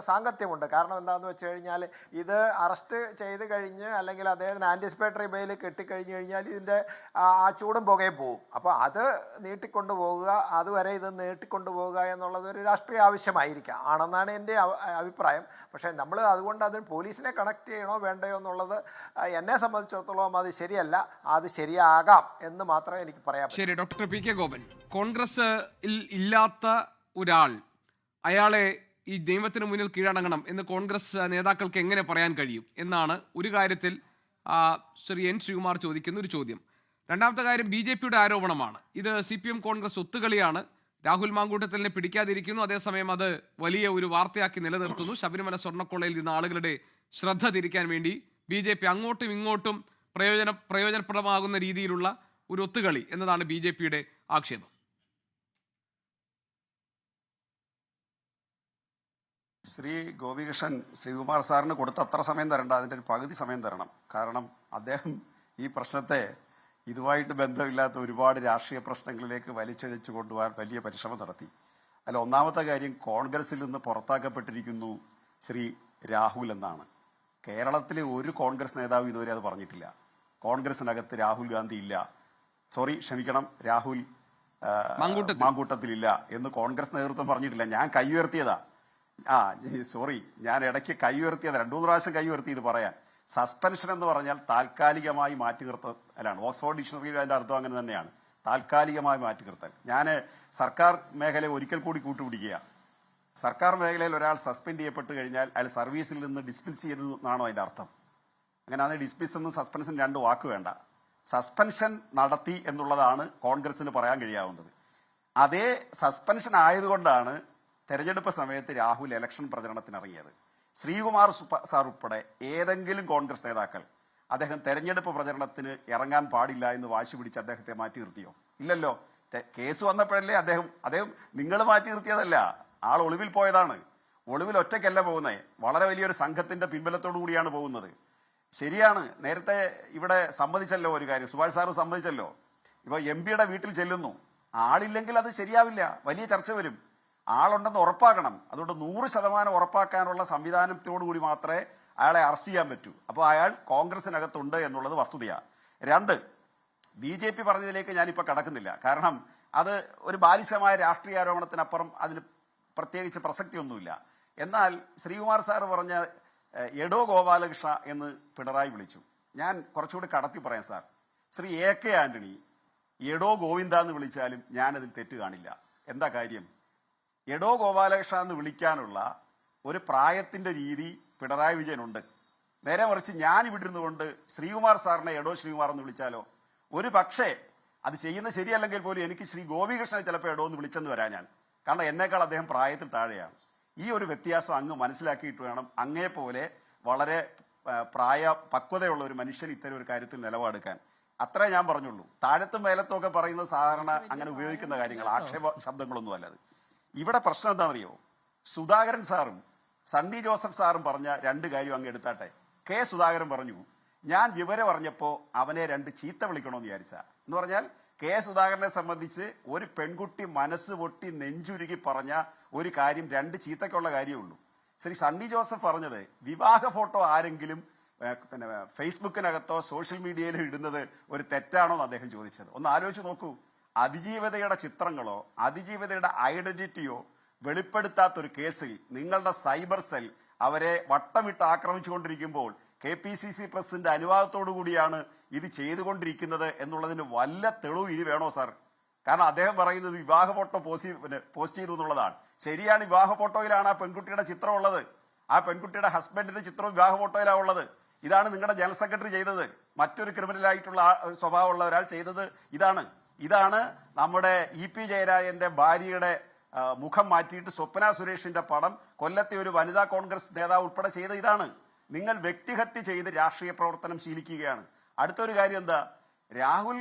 സാങ്കത്യമുണ്ട്. കാരണം എന്താണെന്ന് വെച്ച് കഴിഞ്ഞാൽ ഇത് അറസ്റ്റ് ചെയ്ത് കഴിഞ്ഞ് അല്ലെങ്കിൽ അദ്ദേഹത്തിന് ആൻറ്റിസിപ്പേറ്ററി ബെയിൽ കെട്ടിക്കഴിഞ്ഞ് കഴിഞ്ഞാൽ ഇതിൻ്റെ ആ ചൂടും പുകയും പോവും. അപ്പോൾ അത് നീട്ടിക്കൊണ്ടു പോകുക, അതുവരെ ഇത് നീട്ടിക്കൊണ്ടു പോകുക എന്നുള്ളത് ഒരു രാഷ്ട്രീയ ആവശ്യമായിരിക്കാം, ആണെന്നാണ് എൻ്റെ അഭിപ്രായം. പക്ഷേ നമ്മൾ അതുകൊണ്ട് അതിന് പോലീസിനെ കണക്ട് ചെയ്യണോ വേണ്ടയോ എന്നുള്ളത് എന്നെ സംബന്ധിച്ചിടത്തോളം അത് ശരിയല്ല. അത് ശരിയാകാം എന്ന് മാത്രമേ എനിക്ക് പറയാം. ശരി, ഡോക്ടർ PK ഗോപൻ, കോൺഗ്രസ് ഇല്ലാത്ത ഒരാൾ അയാളെ ഈ നിയമത്തിന് മുന്നിൽ കീഴടങ്ങണം എന്ന് കോൺഗ്രസ് നേതാക്കൾക്ക് എങ്ങനെ പറയാൻ കഴിയും എന്നാണ് ഒരു കാര്യത്തിൽ ശ്രീ N. ശ്രീകുമാർ ചോദിക്കുന്ന ഒരു ചോദ്യം. രണ്ടാമത്തെ കാര്യം BJPയുടെ ആരോപണമാണ്. ഇത് CPM കോൺഗ്രസ് ഒത്തുകളിയാണ്. രാഹുൽ മാങ്കൂട്ടത്തിലിനെ പിടിക്കാതിരിക്കുന്നു, അതേസമയം അത് വലിയ ഒരു വാർത്തയാക്കി നിലനിർത്തുന്നു. ശബരിമല സ്വർണ്ണക്കൊള്ളയിൽ നിന്ന് ആളുകളുടെ ശ്രദ്ധ തിരിക്കാൻ വേണ്ടി BJP അങ്ങോട്ടും ഇങ്ങോട്ടും പ്രയോജനപ്രദമാകുന്ന രീതിയിലുള്ള ഒരു ഒത്തുകളി എന്നതാണ് BJPയുടെ ആക്ഷേപം. ശ്രീ ഗോപികൃഷ്ണൻ ശ്രീകുമാർ സാറിന് കൊടുത്ത അത്ര സമയം തരണ്ട, അതിൻ്റെ ഒരു പകുതി സമയം തരണം. കാരണം അദ്ദേഹം ഈ പ്രശ്നത്തെ ഇതുമായിട്ട് ബന്ധമില്ലാത്ത ഒരുപാട് രാഷ്ട്രീയ പ്രശ്നങ്ങളിലേക്ക് വലിച്ചഴിച്ചു കൊണ്ടുപോകാൻ വലിയ പരിശ്രമം നടത്തി. അതിൽ ഒന്നാമത്തെ കാര്യം, കോൺഗ്രസിൽ നിന്ന് പുറത്താക്കപ്പെട്ടിരിക്കുന്നു ശ്രീ രാഹുൽ എന്നാണ്. കേരളത്തിലെ ഒരു കോൺഗ്രസ് നേതാവ് ഇതുവരെ അത് പറഞ്ഞിട്ടില്ല. കോൺഗ്രസിനകത്ത് രാഹുൽ ഗാന്ധി ഇല്ല, ക്ഷമിക്കണം, രാഹുൽ മാങ്കൂട്ടത്തിലില്ല എന്ന് കോൺഗ്രസ് നേതൃത്വം പറഞ്ഞിട്ടില്ല. ഞാൻ കൈ ഉയർത്തിയതാ. ഞാൻ ഇടയ്ക്ക് കൈ ഉയർത്തിയത് 2-3 പ്രാവശ്യം കൈ ഉയർത്തി ഇത് പറയാൻ. സസ്പെൻഷൻ എന്ന് പറഞ്ഞാൽ താൽക്കാലികമായി മാറ്റി നിർത്തലാണ്. ഓക്സ്ഫോർഡ് ഡിക്ഷണറിയിൽ അതിന്റെ അർത്ഥം അങ്ങനെ തന്നെയാണ്, താൽക്കാലികമായി മാറ്റി നിർത്തൽ. ഞാൻ സർക്കാർ മേഖലയെ ഒരിക്കൽ കൂടി കൂട്ടുപിടിക്കുക. സർക്കാർ മേഖലയിൽ ഒരാൾ സസ്പെൻഡ് ചെയ്യപ്പെട്ട് കഴിഞ്ഞാൽ അയാൾ സർവീസിൽ നിന്ന് ഡിസ്മിസ് ചെയ്തതെന്നാണോ അതിന്റെ അർത്ഥം? അങ്ങനെ അത് ഡിസ്മിസ് എന്നും സസ്പെൻഷൻ 2 വാക്ക് വേണ്ട. സസ്പെൻഷൻ നടത്തി എന്നുള്ളതാണ് കോൺഗ്രസിന് പറയാൻ കഴിയാവുന്നത്. അതേ സസ്പെൻഷൻ ആയതുകൊണ്ടാണ് തെരഞ്ഞെടുപ്പ് സമയത്ത് രാഹുൽ ഇലക്ഷൻ പ്രചരണത്തിനിറങ്ങിയത്. ശ്രീകുമാർ സാർ ഉൾപ്പെടെ ഏതെങ്കിലും കോൺഗ്രസ് നേതാക്കൾ അദ്ദേഹം തെരഞ്ഞെടുപ്പ് പ്രചരണത്തിന് ഇറങ്ങാൻ പാടില്ല എന്ന് വാശി പിടിച്ച് അദ്ദേഹത്തെ മാറ്റി നിർത്തിയോ? ഇല്ലല്ലോ. കേസ് വന്നപ്പോഴല്ലേ അദ്ദേഹം നിങ്ങൾ മാറ്റി നിർത്തിയതല്ല, ആൾ ഒളിവിൽ പോയതാണ്. ഒളിവിൽ ഒറ്റയ്ക്കല്ല പോകുന്നത്, വളരെ വലിയൊരു സംഘത്തിന്റെ പിൻബലത്തോടു കൂടിയാണ് പോകുന്നത്. ശരിയാണ്, നേരത്തെ ഇവിടെ സമ്മതിച്ചല്ലോ ഒരു കാര്യം, സുഭാഷ് സാറ് സമ്മതിച്ചല്ലോ. ഇപ്പൊ MP-യുടെ വീട്ടിൽ ചെല്ലുന്നു, ആളില്ലെങ്കിൽ അത് ശരിയാവില്ല, വലിയ ചർച്ച വരും. ആളുണ്ടെന്ന് ഉറപ്പാക്കണം. അതുകൊണ്ട് 100% ഉറപ്പാക്കാനുള്ള സംവിധാനത്തോടുകൂടി മാത്രമേ അയാളെ അറസ്റ്റ് ചെയ്യാൻ പറ്റൂ. അപ്പോൾ അയാൾ കോൺഗ്രസിനകത്തുണ്ട് എന്നുള്ളത് വസ്തുതയാണ്. 2, BJP പറഞ്ഞതിലേക്ക് ഞാനിപ്പോൾ കടക്കുന്നില്ല. കാരണം അത് ഒരു ബാലിശമായ രാഷ്ട്രീയ ആരോപണത്തിനപ്പുറം അതിന് പ്രത്യേകിച്ച് പ്രസക്തിയൊന്നുമില്ല. എന്നാൽ ശ്രീകുമാർ സാർ പറഞ്ഞ എടോ ഗോപാലകൃഷ്ണ എന്ന് പിണറായി വിളിച്ചു. ഞാൻ കുറച്ചുകൂടി കടത്തി പറയാം സാർ. ശ്രീ AK ആന്റണി എടോ ഗോവിന്ദ എന്ന് വിളിച്ചാലും ഞാനതിൽ തെറ്റ് കാണില്ല. എന്താ കാര്യം? എടോ ഗോപാലകൃഷ്ണ എന്ന് വിളിക്കാനുള്ള ഒരു പ്രായത്തിന്റെ രീതി പിണറായി വിജയനുണ്ട്. നേരെ മറിച്ച് ഞാൻ ഇവിടെ ഇരുന്നുകൊണ്ട് ശ്രീകുമാർ സാറിനെ എടോ ശ്രീകുമാർ എന്ന് വിളിച്ചാലോ? ഒരു പക്ഷേ അത് ചെയ്യുന്നത് ശരിയല്ലെങ്കിൽ പോലും എനിക്ക് ശ്രീ ഗോപികൃഷ്ണനെ ചിലപ്പോൾ എടോ എന്ന് വിളിച്ചെന്ന് വരാൻ ഞാൻ. കാരണം എന്നേക്കാൾ അദ്ദേഹം പ്രായത്തിൽ താഴെയാണ്. ഈ ഒരു വ്യത്യാസം അങ്ങ് മനസ്സിലാക്കിയിട്ട് വേണം അങ്ങേപോലെ വളരെ പക്വതയുള്ള ഒരു മനുഷ്യൻ ഇത്തരം ഒരു കാര്യത്തിൽ നിലപാടെടുക്കാൻ. അത്രേ ഞാൻ പറഞ്ഞുള്ളൂ. താഴത്തും മേലത്തും ഒക്കെ പറയുന്നത് സാധാരണ അങ്ങനെ ഉപയോഗിക്കുന്ന കാര്യങ്ങൾ, ആക്ഷേപ ശബ്ദങ്ങളൊന്നും അല്ലത്. ഇവിടെ പ്രശ്നം എന്താണെന്നറിയോ? സുധാകരൻ സാറും സണ്ണി ജോസഫ് സാറും പറഞ്ഞ 2 കാര്യം അങ്ങ് എടുത്താട്ടെ. സുധാകരൻ പറഞ്ഞു, ഞാൻ വിവരം അറിഞ്ഞപ്പോൾ അവനെ 2 ചീത്ത വിളിക്കണമെന്ന് വിചാരിച്ച എന്ന് പറഞ്ഞാൽ സുധാകരനെ സംബന്ധിച്ച് ഒരു പെൺകുട്ടി മനസ്സ് പൊട്ടി നെഞ്ചുരുകി പറഞ്ഞ ഒരു കാര്യം 2 ചീത്തയ്ക്കുള്ള കാര്യമുള്ളൂ. ശ്രീ സണ്ണി ജോസഫ് പറഞ്ഞത് വിവാഹ ഫോട്ടോ ആരെങ്കിലും ഫേസ്ബുക്കിനകത്തോ സോഷ്യൽ മീഡിയയിലോ ഇടുന്നത് ഒരു തെറ്റാണോ എന്ന് അദ്ദേഹം ചോദിച്ചത്. ഒന്ന് ആലോചിച്ച് നോക്കൂ. അതിജീവിതയുടെ ചിത്രങ്ങളോ അതിജീവിതയുടെ ഐഡന്റിറ്റിയോ വെളിപ്പെടുത്താത്തൊരു കേസിൽ നിങ്ങളുടെ സൈബർ സെൽ അവരെ വട്ടമിട്ട് ആക്രമിച്ചുകൊണ്ടിരിക്കുമ്പോൾ KPCC പ്രസിഡന്റ് അനുവാദത്തോടു കൂടിയാണ് ഇത് ചെയ്തുകൊണ്ടിരിക്കുന്നത് എന്നുള്ളതിന് വല്ല തെളിവ് ഇനി വേണോ സാർ? കാരണം അദ്ദേഹം പറയുന്നത് വിവാഹ ഫോട്ടോ പോസ്റ്റ് ചെയ്തു എന്നുള്ളതാണ്. ശരിയാണ്, വിവാഹ ഫോട്ടോയിലാണ് ആ പെൺകുട്ടിയുടെ ചിത്രം ഉള്ളത്. ആ പെൺകുട്ടിയുടെ ഹസ്ബൻഡിന്റെ ചിത്രം വിവാഹ ഫോട്ടോയിലാണ് ഉള്ളത്. ഇതാണ് നിങ്ങളുടെ ജനറൽ സെക്രട്ടറി ചെയ്തത്. മറ്റൊരു ക്രിമിനലായിട്ടുള്ള സ്വഭാവമുള്ള ഒരാൾ ചെയ്തത് ഇതാണ് നമ്മുടെ EP ജയരാജന്റെ ഭാര്യയുടെ മുഖം മാറ്റിയിട്ട് സ്വപ്ന സുരേഷിന്റെ പടം കൊല്ലത്തെ ഒരു വനിതാ കോൺഗ്രസ് നേതാവ് ഉൾപ്പെടെ ചെയ്ത ഇതാണ്. നിങ്ങൾ വ്യക്തിഹത്യ ചെയ്ത് രാഷ്ട്രീയ പ്രവർത്തനം ശീലിക്കുകയാണ്. അടുത്തൊരു കാര്യം എന്താ? രാഹുൽ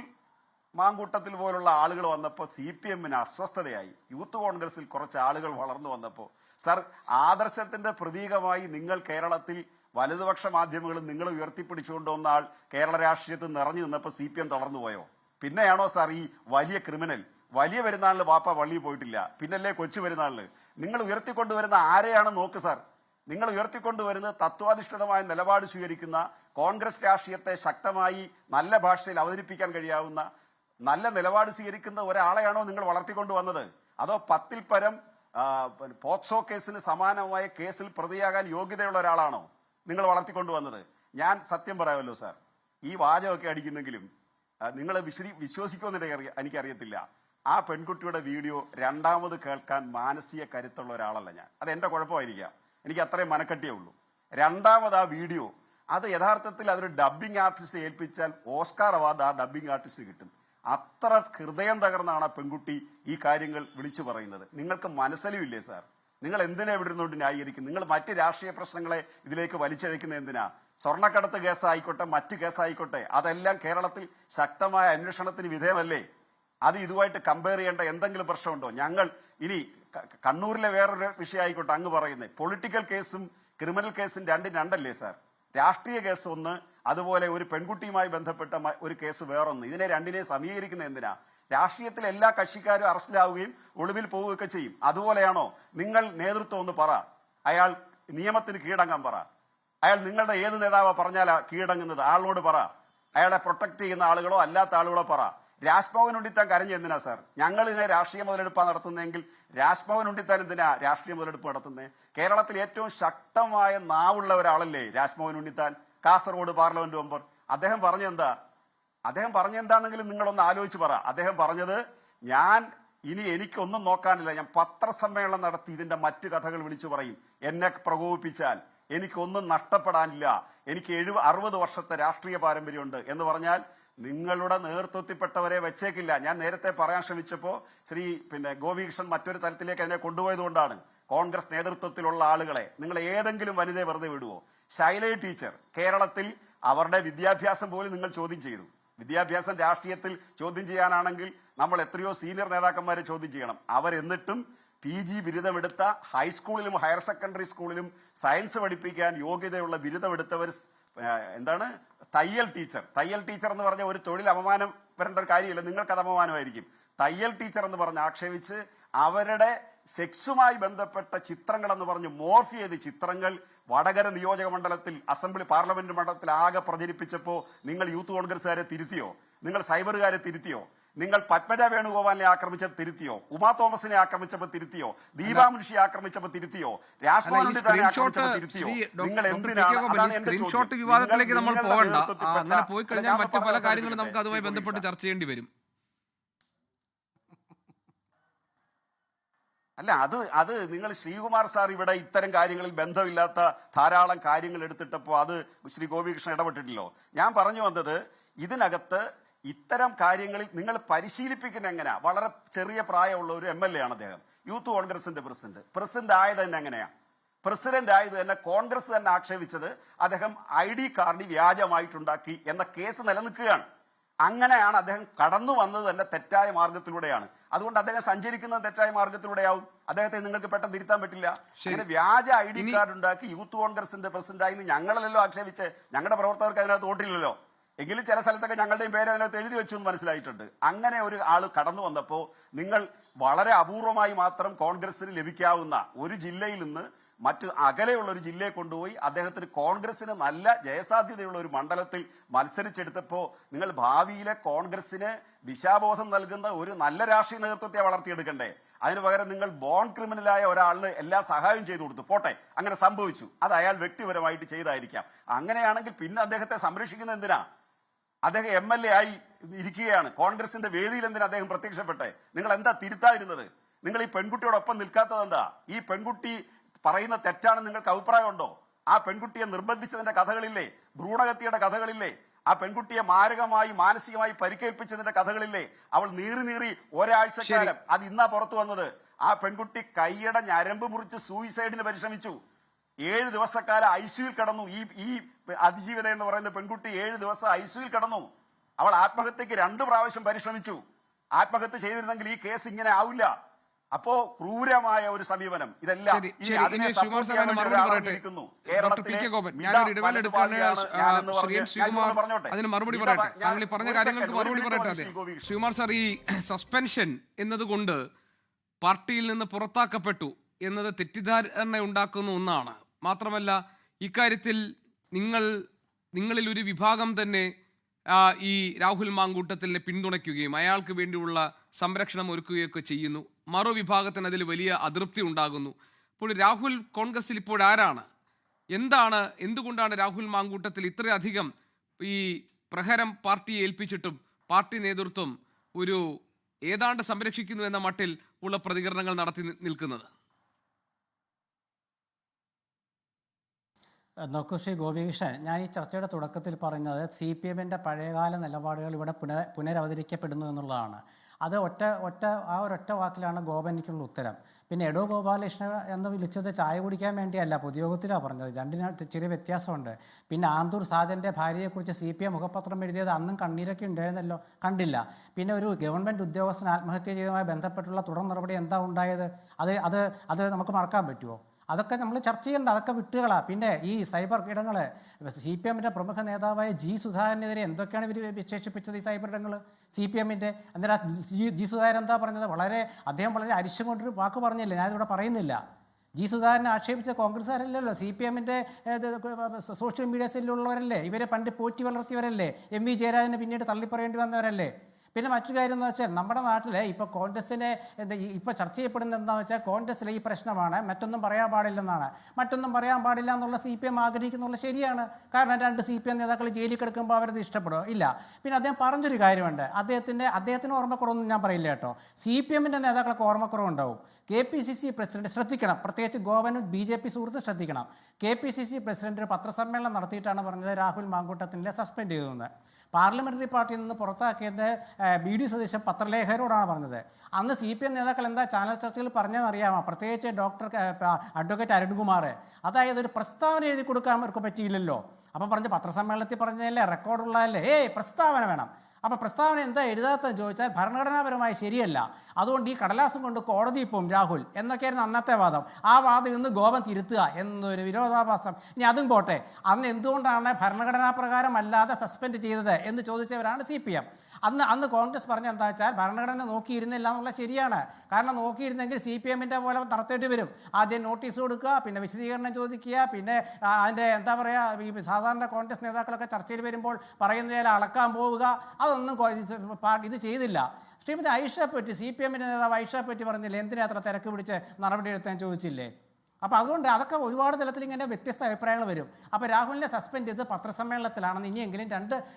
മാങ്കൂട്ടത്തിൽ പോലുള്ള ആളുകൾ വന്നപ്പോൾ CPM-ന് അസ്വസ്ഥതയായി. യൂത്ത് കോൺഗ്രസിൽ കുറച്ച് ആളുകൾ വളർന്നു വന്നപ്പോൾ സർ, ആദർശത്തിന്റെ പ്രതീകമായി നിങ്ങൾ കേരളത്തിൽ വലതുപക്ഷ മാധ്യമങ്ങളും നിങ്ങൾ ഉയർത്തിപ്പിടിച്ചുകൊണ്ടുവന്ന ആൾ കേരള രാഷ്ട്രീയത്തിൽ നിറഞ്ഞു നിന്നപ്പോൾ CPM തളർന്നുപോയോ? പിന്നെയാണോ സാർ ഈ വലിയ ക്രിമിനൽ? വലിയ പെരുന്നാളിന് വാപ്പ പള്ളിയിൽ പോയിട്ടില്ല, പിന്നല്ലേ കൊച്ചു പെരുന്നാളിന്? നിങ്ങൾ ഉയർത്തിക്കൊണ്ടുവരുന്ന ആരെയാണ് നോക്ക് സാർ. നിങ്ങൾ ഉയർത്തിക്കൊണ്ടുവരുന്നത് തത്വാധിഷ്ഠിതമായ നിലപാട് സ്വീകരിക്കുന്ന, കോൺഗ്രസ് രാഷ്ട്രീയത്തെ ശക്തമായി നല്ല ഭാഷയിൽ അവതരിപ്പിക്കാൻ കഴിയാവുന്ന, നല്ല നിലപാട് സ്വീകരിക്കുന്ന ഒരാളെയാണോ നിങ്ങൾ വളർത്തിക്കൊണ്ടുവന്നത്? അതോ 10-ൽ പരം പോക്സോ കേസിന് സമാനമായ കേസിൽ പ്രതിയാകാൻ യോഗ്യതയുള്ള ഒരാളാണോ നിങ്ങൾ വളർത്തിക്കൊണ്ടുവന്നത്? ഞാൻ സത്യം പറയാമല്ലോ സാർ, ഈ വാചകമൊക്കെ അടിക്കുന്നെങ്കിലും നിങ്ങൾ വിശ്വസിക്കുമെന്ന് എനിക്കറിയത്തില്ല. ആ പെൺകുട്ടിയുടെ വീഡിയോ രണ്ടാമത് കേൾക്കാൻ മാനസിക കരുത്തുള്ള ഒരാളല്ല ഞാൻ. അത് എന്റെ കുഴപ്പമായിരിക്കാം, എനിക്ക് അത്രയും മനക്കെട്ടിയേ ഉള്ളൂ. രണ്ടാമത് ആ വീഡിയോ അത് യഥാർത്ഥത്തിൽ അതൊരു ഡബ്ബിംഗ് ആർട്ടിസ്റ്റ് ഏൽപ്പിച്ചാൽ ഓസ്കാർ അവാർഡ് ആ ഡബ്ബിംഗ് ആർട്ടിസ്റ്റ് കിട്ടും. അത്ര ഹൃദയം തകർന്നാണ് ആ പെൺകുട്ടി ഈ കാര്യങ്ങൾ വിളിച്ചു പറയുന്നത്. നിങ്ങൾക്ക് മനസ്സിലുമില്ലേ സാർ? നിങ്ങൾ എന്തിനാ ഇവിടെ ഇരുന്നുകൊണ്ട് ന്യായീകരിക്കുന്നത്? നിങ്ങൾ മറ്റ് രാഷ്ട്രീയ പ്രശ്നങ്ങളെ ഇതിലേക്ക് വലിച്ചഴക്കുന്നത് എന്തിനാ? സ്വർണ്ണക്കടത്ത് കേസായിക്കോട്ടെ, മറ്റ് കേസായിക്കോട്ടെ, അതെല്ലാം കേരളത്തിൽ ശക്തമായ അന്വേഷണത്തിന് വിധേയമല്ലേ? അത് ഇതുമായിട്ട് കമ്പയർ ചെയ്യേണ്ട എന്തെങ്കിലും പ്രശ്നമുണ്ടോ? ഞങ്ങൾ ഇനി കണ്ണൂരിലെ വേറൊരു വിഷയമായിക്കോട്ടെ, അങ്ങ് പറയുന്നത് പൊളിറ്റിക്കൽ കേസും ക്രിമിനൽ കേസും രണ്ടല്ലേ സാർ? രാഷ്ട്രീയ കേസ് ഒന്ന്, അതുപോലെ ഒരു പെൺകുട്ടിയുമായി ബന്ധപ്പെട്ട ഒരു കേസ് വേറൊന്ന്. ഇതിനെ രണ്ടിനെ സമീകരിക്കുന്നത് എന്തിനാ? രാഷ്ട്രീയത്തിൽ എല്ലാ കക്ഷിക്കാരും അറസ്റ്റിലാവുകയും ഒളിവിൽ പോവുകയൊക്കെ ചെയ്യും. അതുപോലെയാണോ നിങ്ങൾ നേതൃത്വം? ഒന്ന് പറ. അയാൾ നിയമത്തിന് കീഴടങ്ങാൻ പറ. അയാൾ നിങ്ങളുടെ ഏത് നേതാവോ പറഞ്ഞാലാ കീഴടങ്ങുന്നത്? ആളിനോട് പറ. അയാളെ പ്രൊട്ടക്ട് ചെയ്യുന്ന ആളുകളോ അല്ലാത്ത ആളുകളോ പറ. രാജ്ഭവൻ ഉണ്ടിത്താൻ കരഞ്ഞ എന്തിനാ സാർ? ഞങ്ങൾ ഇതിനെ രാഷ്ട്രീയ മുതലെടുപ്പാണ് നടത്തുന്നതെങ്കിൽ രാജ്ഭവൻ ഉണ്ടിത്താൻ എന്തിനാ രാഷ്ട്രീയ മുതലെടുപ്പ് നടത്തുന്നത്? കേരളത്തിൽ ഏറ്റവും ശക്തമായ നാവുള്ള ഒരാളല്ലേ രാജ്ഭവൻ ഉണ്ടിത്താൻ, കാസർഗോഡ് പാർലമെന്റ് മെമ്പർ. അദ്ദേഹം പറഞ്ഞെന്താണെങ്കിലും നിങ്ങളൊന്ന് ആലോചിച്ച് പറ. അദ്ദേഹം പറഞ്ഞത്, ഇനി എനിക്കൊന്നും നോക്കാനില്ല, ഞാൻ പത്രസമ്മേളനം നടത്തി ഇതിന്റെ മറ്റു കഥകൾ വിളിച്ചു പറയും. എന്നെ പ്രകോപിപ്പിച്ചാൽ എനിക്കൊന്നും നഷ്ടപ്പെടാനില്ല, എനിക്ക് 60 വർഷത്തെ രാഷ്ട്രീയ പാരമ്പര്യമുണ്ട് എന്ന് പറഞ്ഞാൽ നിങ്ങളുടെ നേതൃത്വത്തിൽപ്പെട്ടവരെ വെച്ചേക്കില്ല. ഞാൻ നേരത്തെ പറയാൻ ശ്രമിച്ചപ്പോ ഗോപികൃഷ്ണൻ മറ്റൊരു തലത്തിലേക്ക് അതിനെ കൊണ്ടുപോയതുകൊണ്ടാണ്. കോൺഗ്രസ് നേതൃത്വത്തിലുള്ള ആളുകളെ നിങ്ങൾ ഏതെങ്കിലും വനിതയെ വെറുതെ വിടുവോ? ശൈലജ ടീച്ചർ കേരളത്തിൽ അവരുടെ വിദ്യാഭ്യാസം പോലും നിങ്ങൾ ചോദ്യം ചെയ്തു. വിദ്യാഭ്യാസം രാഷ്ട്രീയത്തിൽ ചോദ്യം ചെയ്യാനാണെങ്കിൽ നമ്മൾ എത്രയോ സീനിയർ നേതാക്കന്മാരെ ചോദ്യം ചെയ്യണം. അവരെന്നിട്ടും PG ബിരുദമെടുത്ത, ഹൈസ്കൂളിലും ഹയർ സെക്കൻഡറി സ്കൂളിലും സയൻസ് പഠിപ്പിക്കാൻ യോഗ്യതയുള്ള ബിരുദമെടുത്തവർ തയ്യൽ ടീച്ചർ എന്ന് പറഞ്ഞ ഒരു തൊഴിൽ അപമാനം വരേണ്ട ഒരു കാര്യമില്ല. നിങ്ങൾക്കത് അപമാനമായിരിക്കും. തയ്യൽ ടീച്ചർ എന്ന് പറഞ്ഞ് ആക്ഷേപിച്ച് അവരുടെ സെക്സുമായി ബന്ധപ്പെട്ട ചിത്രങ്ങൾ എന്ന് പറഞ്ഞ് മോർഫ് ചെയ്ത് ചിത്രങ്ങൾ വടകര നിയോജക മണ്ഡലത്തിൽ പാർലമെന്റ് മണ്ഡലത്തിൽ ആകെ പ്രചരിപ്പിച്ചപ്പോ നിങ്ങൾ യൂത്ത് കോൺഗ്രസുകാരെ തിരുത്തിയോ? നിങ്ങൾ സൈബറുകാരെ തിരുത്തിയോ? നിങ്ങൾ പത്മജ വേണുഗോപാലിനെ ആക്രമിച്ചപ്പോൾ തിരുത്തിയോ? ഉമാ തോമസിനെ ആക്രമിച്ചപ്പോൾ തിരുത്തിയോ? ദീപാ മുൻഷിയെ ആക്രമിച്ചപ്പോൾ തിരുത്തിയോ? രാജ്ഭവനെ ആക്രമിച്ചപ്പോൾ തിരുത്തിയോ? നിങ്ങൾ സ്ക്രീൻഷോട്ട് വിവാദത്തിലേക്ക് നമ്മൾ പോകണ്ട. അങ്ങനെ പോയി കഴിഞ്ഞാൽ മറ്റു പല കാര്യങ്ങളും നമുക്ക് അതുമായി ബന്ധപ്പെട്ട് ചർച്ച ചെയ്യേണ്ടി വരും. അല്ല, അത് നിങ്ങൾ ശ്രീകുമാർ സാർ ഇവിടെ ഇത്തരം കാര്യങ്ങളിൽ ബന്ധമില്ലാത്ത ധാരാളം കാര്യങ്ങൾ എടുത്തിട്ടപ്പോ അത് ശ്രീ ഗോപികൃഷ്ണൻ ഇടപെട്ടിട്ടില്ലോ. ഞാൻ പറഞ്ഞു വന്നത്, ഇതിനകത്ത് ഇത്തരം കാര്യങ്ങളിൽ നിങ്ങൾ പരിശീലിപ്പിക്കുന്ന എങ്ങനെയാ? വളരെ ചെറിയ പ്രായമുള്ള ഒരു MLA ആണ് അദ്ദേഹം, യൂത്ത് കോൺഗ്രസിന്റെ പ്രസിഡന്റ് ആയത് തന്നെ എങ്ങനെയാ? പ്രസിഡന്റ് ആയത് തന്നെ കോൺഗ്രസ് തന്നെ ആക്ഷേപിച്ചത് അദ്ദേഹം ID കാർഡ് വ്യാജമായിട്ടുണ്ടാക്കി എന്ന കേസ് നിലനിൽക്കുകയാണ്. അങ്ങനെയാണ് അദ്ദേഹം കടന്നു വന്നത് തന്നെ തെറ്റായ മാർഗത്തിലൂടെയാണ്. അതുകൊണ്ട് അദ്ദേഹം സഞ്ചരിക്കുന്നത് തെറ്റായ മാർഗത്തിലൂടെയാവും. അദ്ദേഹത്തെ നിങ്ങൾക്ക് പെട്ടെന്ന് തിരുത്താൻ പറ്റില്ല. അങ്ങനെ വ്യാജ ID കാർഡ് ഉണ്ടാക്കി യൂത്ത് കോൺഗ്രസിന്റെ പ്രസിഡന്റായി ഞങ്ങളല്ലല്ലോ ആക്ഷേപിച്ച്. ഞങ്ങളുടെ പ്രവർത്തകർക്ക് അതിനകത്ത് വോട്ടില്ലല്ലോ. എങ്കിലും ചില സ്ഥലത്തൊക്കെ ഞങ്ങളുടെയും പേര് അതിനകത്ത് എഴുതി വെച്ചു എന്ന് മനസ്സിലായിട്ടുണ്ട്. അങ്ങനെ ഒരു ആൾ കടന്നു വന്നപ്പോൾ നിങ്ങൾ വളരെ അപൂർവമായി മാത്രം കോൺഗ്രസിന് ലഭിക്കാവുന്ന ഒരു ജില്ലയിൽ നിന്ന് മറ്റ് അകലെയുള്ള ഒരു ജില്ലയെ കൊണ്ടുപോയി അദ്ദേഹത്തിന് കോൺഗ്രസിന് നല്ല ജയസാധ്യതയുള്ള ഒരു മണ്ഡലത്തിൽ മത്സരിച്ചെടുത്തപ്പോൾ നിങ്ങൾ ഭാവിയിലെ കോൺഗ്രസിന് ദിശാബോധം നൽകുന്ന ഒരു നല്ല രാഷ്ട്രീയ നേതൃത്വത്തെ വളർത്തിയെടുക്കണ്ടേ? അതിനു പകരം നിങ്ങൾ ബോൺ ക്രിമിനലായ ഒരാളിന് എല്ലാ സഹായം ചെയ്തു കൊടുത്തു. പോട്ടെ, അങ്ങനെ സംഭവിച്ചു, അത് അയാൾ വ്യക്തിപരമായിട്ട് ചെയ്തായിരിക്കാം. അങ്ങനെയാണെങ്കിൽ പിന്നെ അദ്ദേഹത്തെ സംരക്ഷിക്കുന്നത് എന്തിനാ? അദ്ദേഹം MLA ആയി ഇരിക്കുകയാണ്. കോൺഗ്രസിന്റെ വേദിയിൽ എന്തിനാ അദ്ദേഹം പ്രത്യക്ഷപ്പെട്ടെ? നിങ്ങൾ എന്താ തിരുത്താതിരുന്നത്? നിങ്ങൾ ഈ പെൺകുട്ടിയോടൊപ്പം നിൽക്കാത്തത് എന്താ? ഈ പെൺകുട്ടി പറയുന്ന തെറ്റാണെന്ന് നിങ്ങൾക്ക് അഭിപ്രായമുണ്ടോ? ആ പെൺകുട്ടിയെ നിർബന്ധിച്ചതിന്റെ കഥകളില്ലേ? ഭ്രൂണഹത്യയുടെ കഥകളില്ലേ? ആ പെൺകുട്ടിയെ മാരകമായി മാനസികമായി പരിക്കേൽപ്പിച്ചതിന്റെ കഥകളില്ലേ? അവൾ നീറി ഒരാഴ്ചക്കാലം, അത് ഇന്നാ പുറത്തു വന്നത്, ആ പെൺകുട്ടി കൈയുടെ ഞരമ്പ് മുറിച്ച് സൂയിസൈഡിന് പരിശ്രമിച്ചു. 7 ദിവസക്കാലം ICUയിൽ കിടന്നു. ഈ അതിജീവിത എന്ന് പറയുന്ന പെൺകുട്ടി 7 ദിവസം ICUയിൽ കിടന്നു. അവൾ ആത്മഹത്യക്ക് 2 പ്രാവശ്യം പരിശ്രമിച്ചു. ആത്മഹത്യ ചെയ്തിരുന്നെങ്കിൽ ഈ കേസ് ഇങ്ങനെ ആവില്ല. അപ്പോ ക്രൂരമായ ഒരു സമീപനം. ഇതെല്ലാം അതിന് മറുപടി പറയട്ടെ. താങ്കൾ പറഞ്ഞ കാര്യങ്ങൾക്ക് മറുപടി പറയട്ടെ. ശ്രീകുമാർ സാർ, ഈ സസ്പെൻഷൻ എന്നതുകൊണ്ട് പാർട്ടിയിൽ നിന്ന് പുറത്താക്കപ്പെട്ടു എന്നത് തെറ്റിദ്ധാരണ ഉണ്ടാക്കുന്ന ഒന്നാണ്. മാത്രമല്ല, ഇക്കാര്യത്തിൽ നിങ്ങളിൽ ഒരു വിഭാഗം തന്നെ ഈ രാഹുൽ മാങ്കൂട്ടത്തിനെ പിന്തുണയ്ക്കുകയും അയാൾക്ക് വേണ്ടിയുള്ള സംരക്ഷണം ഒരുക്കുകയൊക്കെ ചെയ്യുന്നു. മറുവിഭാഗത്തിന് അതിൽ വലിയ അതൃപ്തി ഉണ്ടാകുന്നു. അപ്പോൾ രാഹുൽ കോൺഗ്രസിൽ ഇപ്പോഴാരാണ്? എന്തുകൊണ്ടാണ് രാഹുൽ മാങ്കൂട്ടത്തിൽ ഇത്രയധികം ഈ പ്രഹരം പാർട്ടിയെ ഏൽപ്പിച്ചിട്ടും പാർട്ടി നേതൃത്വം ഒരു ഏതാണ്ട് സംരക്ഷിക്കുന്നു എന്ന മട്ടിൽ ഉള്ള പ്രതികരണങ്ങൾ നടത്തി നിൽക്കുന്നത്? നോക്കൂ ശ്രീ ഗോപികൃഷ്ണൻ, ഞാൻ ഈ ചർച്ചയുടെ തുടക്കത്തിൽ പറഞ്ഞത് CPMന്റെ പഴയകാല നിലപാടുകൾ ഇവിടെ പുനരവതരിക്കപ്പെടുന്നു എന്നുള്ളതാണ്. അത് ഒരൊറ്റ വാക്കിലാണ് ഗോപനിക്കുള്ള ഉത്തരം. പിന്നെ എടോ ഗോപാലകൃഷ്ണൻ എന്ന് വിളിച്ചത് ചായ കുടിക്കാൻ വേണ്ടിയല്ല, പൊതുയോഗത്തിലാണ് പറഞ്ഞത്. രണ്ടിന് ചെറിയ വ്യത്യാസമുണ്ട്. പിന്നെ ആന്തൂർ സാജൻ്റെ ഭാര്യയെക്കുറിച്ച് CPM മുഖപത്രം എഴുതിയത് അന്നും കണ്ണീരൊക്കെ ഉണ്ടായിരുന്നല്ലോ, കണ്ടില്ല. പിന്നെ ഒരു ഗവൺമെൻറ് ഉദ്യോഗസ്ഥൻ ആത്മഹത്യ ചെയ്തതുമായി ബന്ധപ്പെട്ടുള്ള തുടർ നടപടി എന്താ ഉണ്ടായത്? അത് നമുക്ക് മറക്കാൻ പറ്റുമോ? അതൊക്കെ നമ്മൾ ചർച്ച ചെയ്യേണ്ട, അതൊക്കെ വിട്ടുകളാണ്. പിന്നെ ഈ സൈബർ ഇടങ്ങൾ, CPM-ൻ്റെ പ്രമുഖ നേതാവായ G. സുധാകരനെതിരെ എന്തൊക്കെയാണ് ഇവർ വിശേഷിപ്പിച്ചത് ഈ സൈബർ ഇടങ്ങൾ CPM-ൻ്റെ? അന്നേരം G. സുധാകരൻ എന്താ പറഞ്ഞത്? അദ്ദേഹം വളരെ അരിശം കൊണ്ടൊരു വാക്ക് പറഞ്ഞില്ല, ഞാനിവിടെ പറയുന്നില്ല. G. സുധാകരനെ ആക്ഷേപിച്ച കോൺഗ്രസ്സുകാരല്ലല്ലോ, CPM-ൻ്റെ സോഷ്യൽ മീഡിയ സെല്ലുള്ളവരല്ലേ, ഇവരെ പണ്ട് പോറ്റി വളർത്തിയവരല്ലേ, MV ജയരാജനെ പിന്നീട് തള്ളിപ്പറയേണ്ടി വന്നവരല്ലേ. പിന്നെ മറ്റൊരു കാര്യം എന്ന് വെച്ചാൽ നമ്മുടെ നാട്ടിൽ ഇപ്പോൾ കോൺഗ്രസ്സിനെ ഇപ്പോൾ ചർച്ച ചെയ്യപ്പെടുന്നത് എന്താണെന്ന് വെച്ചാൽ കോൺഗ്രസ്സിലെ ഈ പ്രശ്നമാണ്, മറ്റൊന്നും പറയാൻ പാടില്ലെന്നാണ്. മറ്റൊന്നും പറയാൻ പാടില്ല എന്നുള്ള CPM ആഗ്രഹിക്കുന്നുള്ള ശരിയാണ്. കാരണം 2 CPM നേതാക്കൾ ജയിലിൽ കിടക്കുമ്പോൾ അവരത് ഇഷ്ടപ്പെടുമോ? ഇല്ല. പിന്നെ അദ്ദേഹം പറഞ്ഞൊരു കാര്യമുണ്ട്, അദ്ദേഹത്തിന് ഓർമ്മക്കുറവൊന്നും ഞാൻ പറയില്ല കേട്ടോ. CPM-ൻ്റെ നേതാക്കൾക്ക് ഓർമ്മക്കുറവുണ്ടാവും. KPCC പ്രസിഡന്റ് ശ്രദ്ധിക്കണം, പ്രത്യേകിച്ച് ഗോവനും BJP സുഹൃത്തും ശ്രദ്ധിക്കണം. KPCC പ്രസിഡന്റ് ഒരു പത്രസമ്മേളനം നടത്തിയിട്ടാണ് പറഞ്ഞത് രാഹുൽ മാങ്കൂട്ടത്തിനെ സസ്പെൻഡ് ചെയ്തതെന്ന്. പാർലമെൻ്ററി പാർട്ടിയിൽ നിന്ന് പുറത്താക്കിയത് BD സതീശൻ പത്രലേഖകരോടാണ് പറഞ്ഞത്. അന്ന് CPM നേതാക്കൾ എന്താ ചാനൽ ചർച്ചയിൽ പറഞ്ഞതെന്നറിയാമോ? പ്രത്യേകിച്ച് അഡ്വക്കേറ്റ് അരുൺകുമാർ, അതായത് ഒരു പ്രസ്താവന എഴുതി കൊടുക്കാൻ അവർക്ക് പറ്റിയില്ലല്ലോ. അപ്പോൾ പത്രസമ്മേളനത്തിൽ പറഞ്ഞതല്ലേ, റെക്കോർഡുള്ളതല്ലേ, പ്രസ്താവന വേണം. അപ്പോൾ പ്രസ്താവന എന്താ എഴുതാത്തതെന്ന് ചോദിച്ചാൽ ഭരണഘടനാപരമായി ശരിയല്ല, അതുകൊണ്ട് ഈ കടലാസം കൊണ്ട് കോടതിയിൽ പോകും രാഹുൽ എന്നൊക്കെയായിരുന്നു അന്നത്തെ വാദം. ആ വാദം ഇന്ന് ഗോപൻ തിരുത്തുക എന്നൊരു വിരോധാഭാസം. ഇനി അതും പോട്ടെ, അന്ന് എന്തുകൊണ്ടാണ് ഭരണഘടനാ പ്രകാരം അല്ലാതെ സസ്പെൻഡ് ചെയ്തത് എന്ന് ചോദിച്ചവരാണ് CPM. അന്ന് കോൺഗ്രസ് പറഞ്ഞ എന്താ വെച്ചാൽ ഭരണഘടന നോക്കിയിരുന്നില്ല എന്നുള്ള ശരിയാണ്. കാരണം നോക്കിയിരുന്നെങ്കിൽ CPM-ൻ്റെ പോലെ നടത്തേണ്ടി വരും. ആദ്യം നോട്ടീസ് കൊടുക്കുക, പിന്നെ വിശദീകരണം ചോദിക്കുക, പിന്നെ അതിൻ്റെ എന്താ പറയുക, ഈ സാധാരണ കോൺഗ്രസ് നേതാക്കളൊക്കെ ചർച്ചയിൽ വരുമ്പോൾ പറയുന്നതിൽ അളക്കാൻ പോവുക, അതൊന്നും ഇത് ചെയ്തില്ല. ശ്രീമതി ഐഷയെപ്പറ്റി, CPM-ൻ്റെ നേതാവ് ഐഷയെപ്പറ്റി പറഞ്ഞില്ലേ, എന്തിനാ അത്ര തിരക്ക് പിടിച്ച് നടപടി എടുത്താൻ ചോദിച്ചില്ലേ? അപ്പോൾ അതുകൊണ്ട് അതൊക്കെ ഒരുപാട് തലത്തിൽ ഇങ്ങനെ വ്യത്യസ്ത അഭിപ്രായങ്ങൾ വരും. അപ്പോൾ രാഹുലിനെ സസ്പെൻഡ് ചെയ്ത് പത്രസമ്മേളനത്തിലാണെന്ന് ഇനിയെങ്കിലും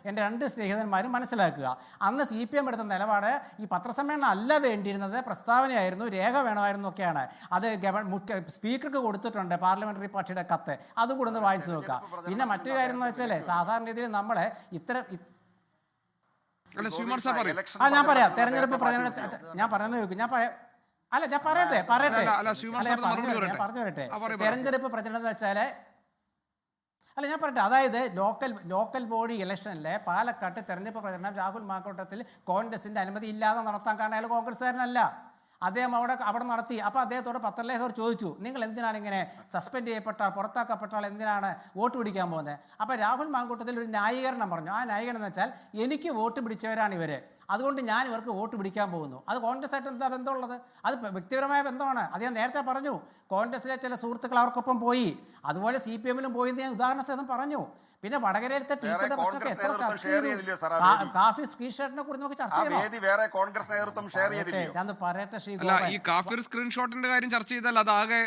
എൻ്റെ രണ്ട് സ്നേഹിതന്മാരും മനസ്സിലാക്കുക. അന്ന് CPM എടുത്ത നിലപാട് ഈ പത്രസമ്മേളനം അല്ല വേണ്ടിയിരുന്നത്, പ്രസ്താവനയായിരുന്നു, രേഖ വേണമായിരുന്നു ഒക്കെയാണ്. അത് സ്പീക്കർക്ക് കൊടുത്തിട്ടുണ്ട് പാർലമെൻ്ററി പാർട്ടിയുടെ കത്ത്, അതും കൂടെ ഒന്ന് വായിച്ചു നോക്കുക. പിന്നെ മറ്റൊരു കാര്യം എന്ന് വെച്ചാൽ സാധാരണ രീതിയിൽ നമ്മളെ ഞാൻ പറയാം, തെരഞ്ഞെടുപ്പ് ഞാൻ പറയുന്നത് കേൾക്കും, ഞാൻ പറയട്ടെ തെരഞ്ഞെടുപ്പ് പ്രചരണം എന്ന് വെച്ചാല് ഞാൻ പറയട്ടെ, അതായത് ലോക്കൽ ബോഡി ഇലക്ഷനിലെ പാലക്കാട്ട് തെരഞ്ഞെടുപ്പ് പ്രചരണം രാഹുൽ മാങ്കൂട്ടത്തിൽ കോൺഗ്രസിന്റെ അനുമതി ഇല്ലാതെ നടത്താൻ കാരണം അയാൾ കോൺഗ്രസ്സുകാരനല്ല. അദ്ദേഹം അവിടെ നടത്തി. അപ്പോൾ അദ്ദേഹത്തോട് പത്രലേഖകർ ചോദിച്ചു, നിങ്ങൾ എന്തിനാണ് ഇങ്ങനെ സസ്പെൻഡ് ചെയ്യപ്പെട്ട പുറത്താക്കപ്പെട്ട ആൾ എന്തിനാണ് വോട്ട് പിടിക്കാൻ പോകുന്നത്? അപ്പോൾ രാഹുൽ മാങ്കൂട്ടത്തിൽ ഒരു ന്യായീകരണം പറഞ്ഞു. ആ ന്യായീകരണം എന്ന് വെച്ചാൽ എനിക്ക് വോട്ട് പിടിച്ചവരാണ് ഇവർ, അതുകൊണ്ട് ഞാൻ ഇവർക്ക് വോട്ട് പിടിക്കാൻ പോകുന്നു. അത് കോൺഗ്രസ് ആയിട്ട് എന്താ ബന്ധമുള്ളത്? അത് വ്യക്തിപരമായ ബന്ധമാണ്. അത് ഞാൻ നേരത്തെ പറഞ്ഞു. കോൺഗ്രസിലെ ചില സുഹൃത്തുക്കൾ അവർക്കൊപ്പം പോയി, അതുപോലെ CPM-ലും പോയി എന്ന് ഞാൻ ഉദാഹരണ സഹിതം പറഞ്ഞു. പിന്നെ വടകരയിലത്തെ ടീച്ചറുടെ പ്രശ്നമൊക്കെ എത്ര ചർച്ച ചെയ്തു, കാഫി സ്ക്രീൻഷോട്ടിനെ കുറിച്ച് നമുക്ക് ചർച്ച ചെയ്യാം. ഞാൻ പറയട്ടെ, ഈ കാഫിർ സ്ക്രീൻഷോട്ടിന്റെ കാര്യം ചർച്ച ചെയ്താൽ അതാകെ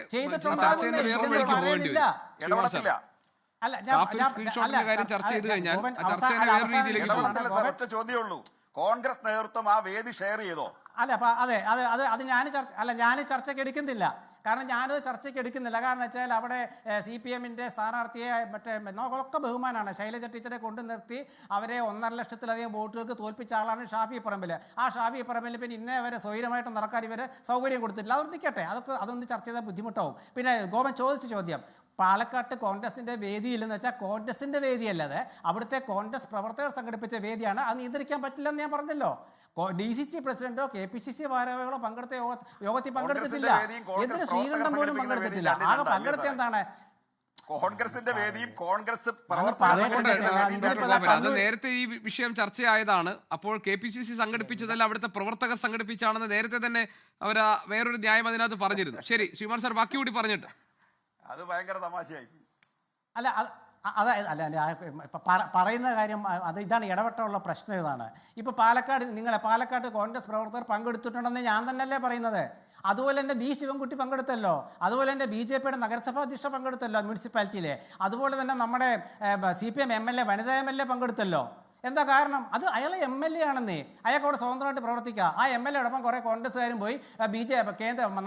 കോൺഗ്രസ് നേതൃത്വം ആ വേദി ഷെയർ ചെയ്തോ? ഞാൻ ചർച്ചയ്ക്ക് എടുക്കുന്നില്ല. കാരണം ഞാനത് ചർച്ചയ്ക്ക് എടുക്കുന്നില്ല. കാരണം വെച്ചാൽ അവിടെ CPM-ൻ്റെ സ്ഥാനാർത്ഥിയെ ഒക്കെ ബഹുമാനാണ്. ശൈലജ ടീച്ചറെ കൊണ്ടു നിർത്തി അവരെ 1.5 ലക്ഷത്തിലധികം വോട്ടുകൾക്ക് തോൽപ്പിച്ച ആളാണ് ഷാഫി പറമ്പിൽ. ആ ഷാഫി പറമ്പിൽ പിന്നെ ഇന്നേ വരെ സ്വൈരമായിട്ട് നടക്കാൻ ഇവരെ സൗകര്യം കൊടുത്തിട്ടില്ല. അത് നിൽക്കട്ടെ, അതൊന്ന് ചർച്ച ചെയ്താൽ ബുദ്ധിമുട്ടാവും. പിന്നെ ഗോപൻ ചോദിച്ച ചോദ്യം, പാലക്കാട്ട് കോൺഗ്രസിൻ്റെ വേദിയില്ലെന്ന് വെച്ചാൽ കോൺഗ്രസിൻ്റെ വേദിയല്ലാതെ അവിടുത്തെ കോൺഗ്രസ് പ്രവർത്തകർ സംഘടിപ്പിച്ച വേദിയാണ്. അത് നിയന്ത്രിക്കാൻ പറ്റില്ലെന്ന് ഞാൻ പറഞ്ഞല്ലോ. DCC പ്രസിഡന്റോ KPCC ഭാരവാഹികളോ പങ്കെടുത്ത യോഗത്തിൽ പങ്കെടുത്തിട്ടില്ല. എന്തിന് ശ്രീകണ്ഠൻ പോലും പങ്കെടുത്തിട്ടില്ല. ആകെ പങ്കെടുത്ത എന്താണ്? കോൺഗ്രസിന്റെ വേദിയും കോൺഗ്രസ് അത് നേരത്തെ ഈ വിഷയം ചർച്ചയായതാണ്. അപ്പോൾ KPCC സംഘടിപ്പിച്ചതല്ല, അവിടുത്തെ പ്രവർത്തകർ സംഘടിപ്പിച്ചാണെന്ന് നേരത്തെ തന്നെ അവർ വേറൊരു ന്യായം അതിനകത്ത് പറഞ്ഞിരുന്നു. ശരി ശ്രീമാൻ സാർ, ബാക്കി കൂടി പറഞ്ഞിട്ട്. അത് ഭയങ്കര തമാശയായി. പറയുന്ന കാര്യം ഇതാണ്, ഇടപെട്ടുള്ള പ്രശ്നം ഇതാണ്. ഇപ്പോൾ പാലക്കാട് കോൺഗ്രസ് പ്രവർത്തകർ പങ്കെടുത്തിട്ടുണ്ടെന്ന് ഞാൻ തന്നെയല്ലേ പറയുന്നത്. അതുപോലെ തന്നെ B. ശിവൻകുട്ടി പങ്കെടുത്തല്ലോ, അതുപോലെ തന്നെ BJP-യുടെ നഗരസഭാ അധ്യക്ഷ പങ്കെടുത്തല്ലോ മുനിസിപ്പാലിറ്റിയിലെ, അതുപോലെ തന്നെ നമ്മുടെ CPM MLA വനിതാ MLA പങ്കെടുത്തല്ലോ. എന്താ കാരണം? അത് അയാൾ MLA ആണെന്നേ, അയാൾക്ക് അവിടെ സ്വതന്ത്രമായിട്ട് പ്രവർത്തിക്കുക. ആ MLA-യോടൊപ്പം കുറേ കോൺഗ്രസ്സുകാരും പോയി,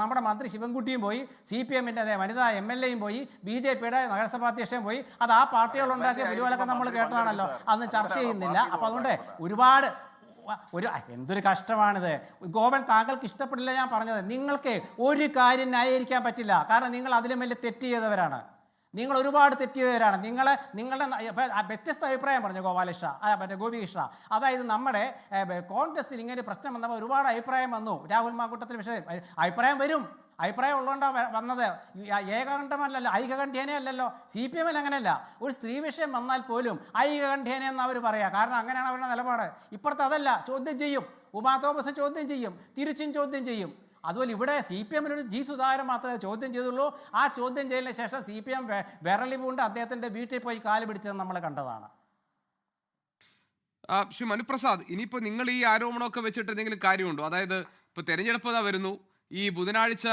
നമ്മുടെ മന്ത്രി ശിവൻകുട്ടിയും പോയി, CPM-ൻ്റെ വനിതാ MLA-യും പോയി, BJP-യുടെ നഗരസഭാ അധ്യക്ഷയും പോയി. അത് ആ പാർട്ടികളുണ്ടാക്കിയ പരിപാടികളൊക്കെ നമ്മൾ കേട്ടതാണല്ലോ, അന്ന് ചർച്ച ചെയ്യുന്നില്ല. അപ്പോൾ അതുകൊണ്ട് എന്തൊരു കഷ്ടമാണിത് ഗോപൻ. താങ്കൾക്ക് ഇഷ്ടപ്പെടില്ല ഞാൻ പറഞ്ഞത്. നിങ്ങൾക്ക് ഒരു കാര്യം ന്യായീകരിക്കാൻ പറ്റില്ല, കാരണം നിങ്ങൾ അതിലും വലിയ തെറ്റ് ചെയ്തവരാണ്. നിങ്ങൾ ഒരുപാട് തെറ്റ് ചെയ്തവരാണ്. നിങ്ങളുടെ വ്യത്യസ്ത അഭിപ്രായം പറഞ്ഞു ഗോപികൃഷ്ണ. അതായത് നമ്മുടെ കോൺഗ്രസിൽ ഇങ്ങനെ പ്രശ്നം വന്നപ്പോൾ ഒരുപാട് അഭിപ്രായം വന്നു രാഹുൽ മാങ്കൂട്ടത്തിൽ വിഷയം. അഭിപ്രായം വരും, അഭിപ്രായം ഉള്ളതുകൊണ്ടാണ് വന്നത്. ഏകകണ്ഠമല്ലല്ലോ, ഐകകണ്ഠ്യേന അല്ലല്ലോ. CPM അങ്ങനെയല്ല. ഒരു സ്ത്രീ വിഷയം വന്നാൽ പോലും ഐകകണ്ഠ്യേന എന്ന് അവർ പറയാം, കാരണം അങ്ങനെയാണ് അവരുടെ നിലപാട്. ഇപ്പുറത്ത് അതല്ല, ചോദ്യം ചെയ്യും. ഉമാ തോമസ് ചോദ്യം ചെയ്യും, തിരിച്ചും ചോദ്യം ചെയ്യും. അതുപോലെ ഇവിടെ CPM ജി സുധാകരൻ മാത്രമേ ചോദ്യം ചെയ്തുള്ളൂ. ആ ചോദ്യം ചെയ്യലിന് ശേഷം CPM വിരളി പൂണ്ട് അദ്ദേഹത്തിൻ്റെ വീട്ടിൽ പോയി കാല് പിടിച്ചത് നമ്മൾ കണ്ടതാണ്. ശ്രീ മനുപ്രസാദ്, ഇനിയിപ്പോൾ നിങ്ങൾ ഈ ആരോപണമൊക്കെ വെച്ചിട്ട് എന്തെങ്കിലും കാര്യമുണ്ടോ? അതായത് ഇപ്പോൾ തെരഞ്ഞെടുപ്പ് വരുന്നു, ഈ ബുധനാഴ്ച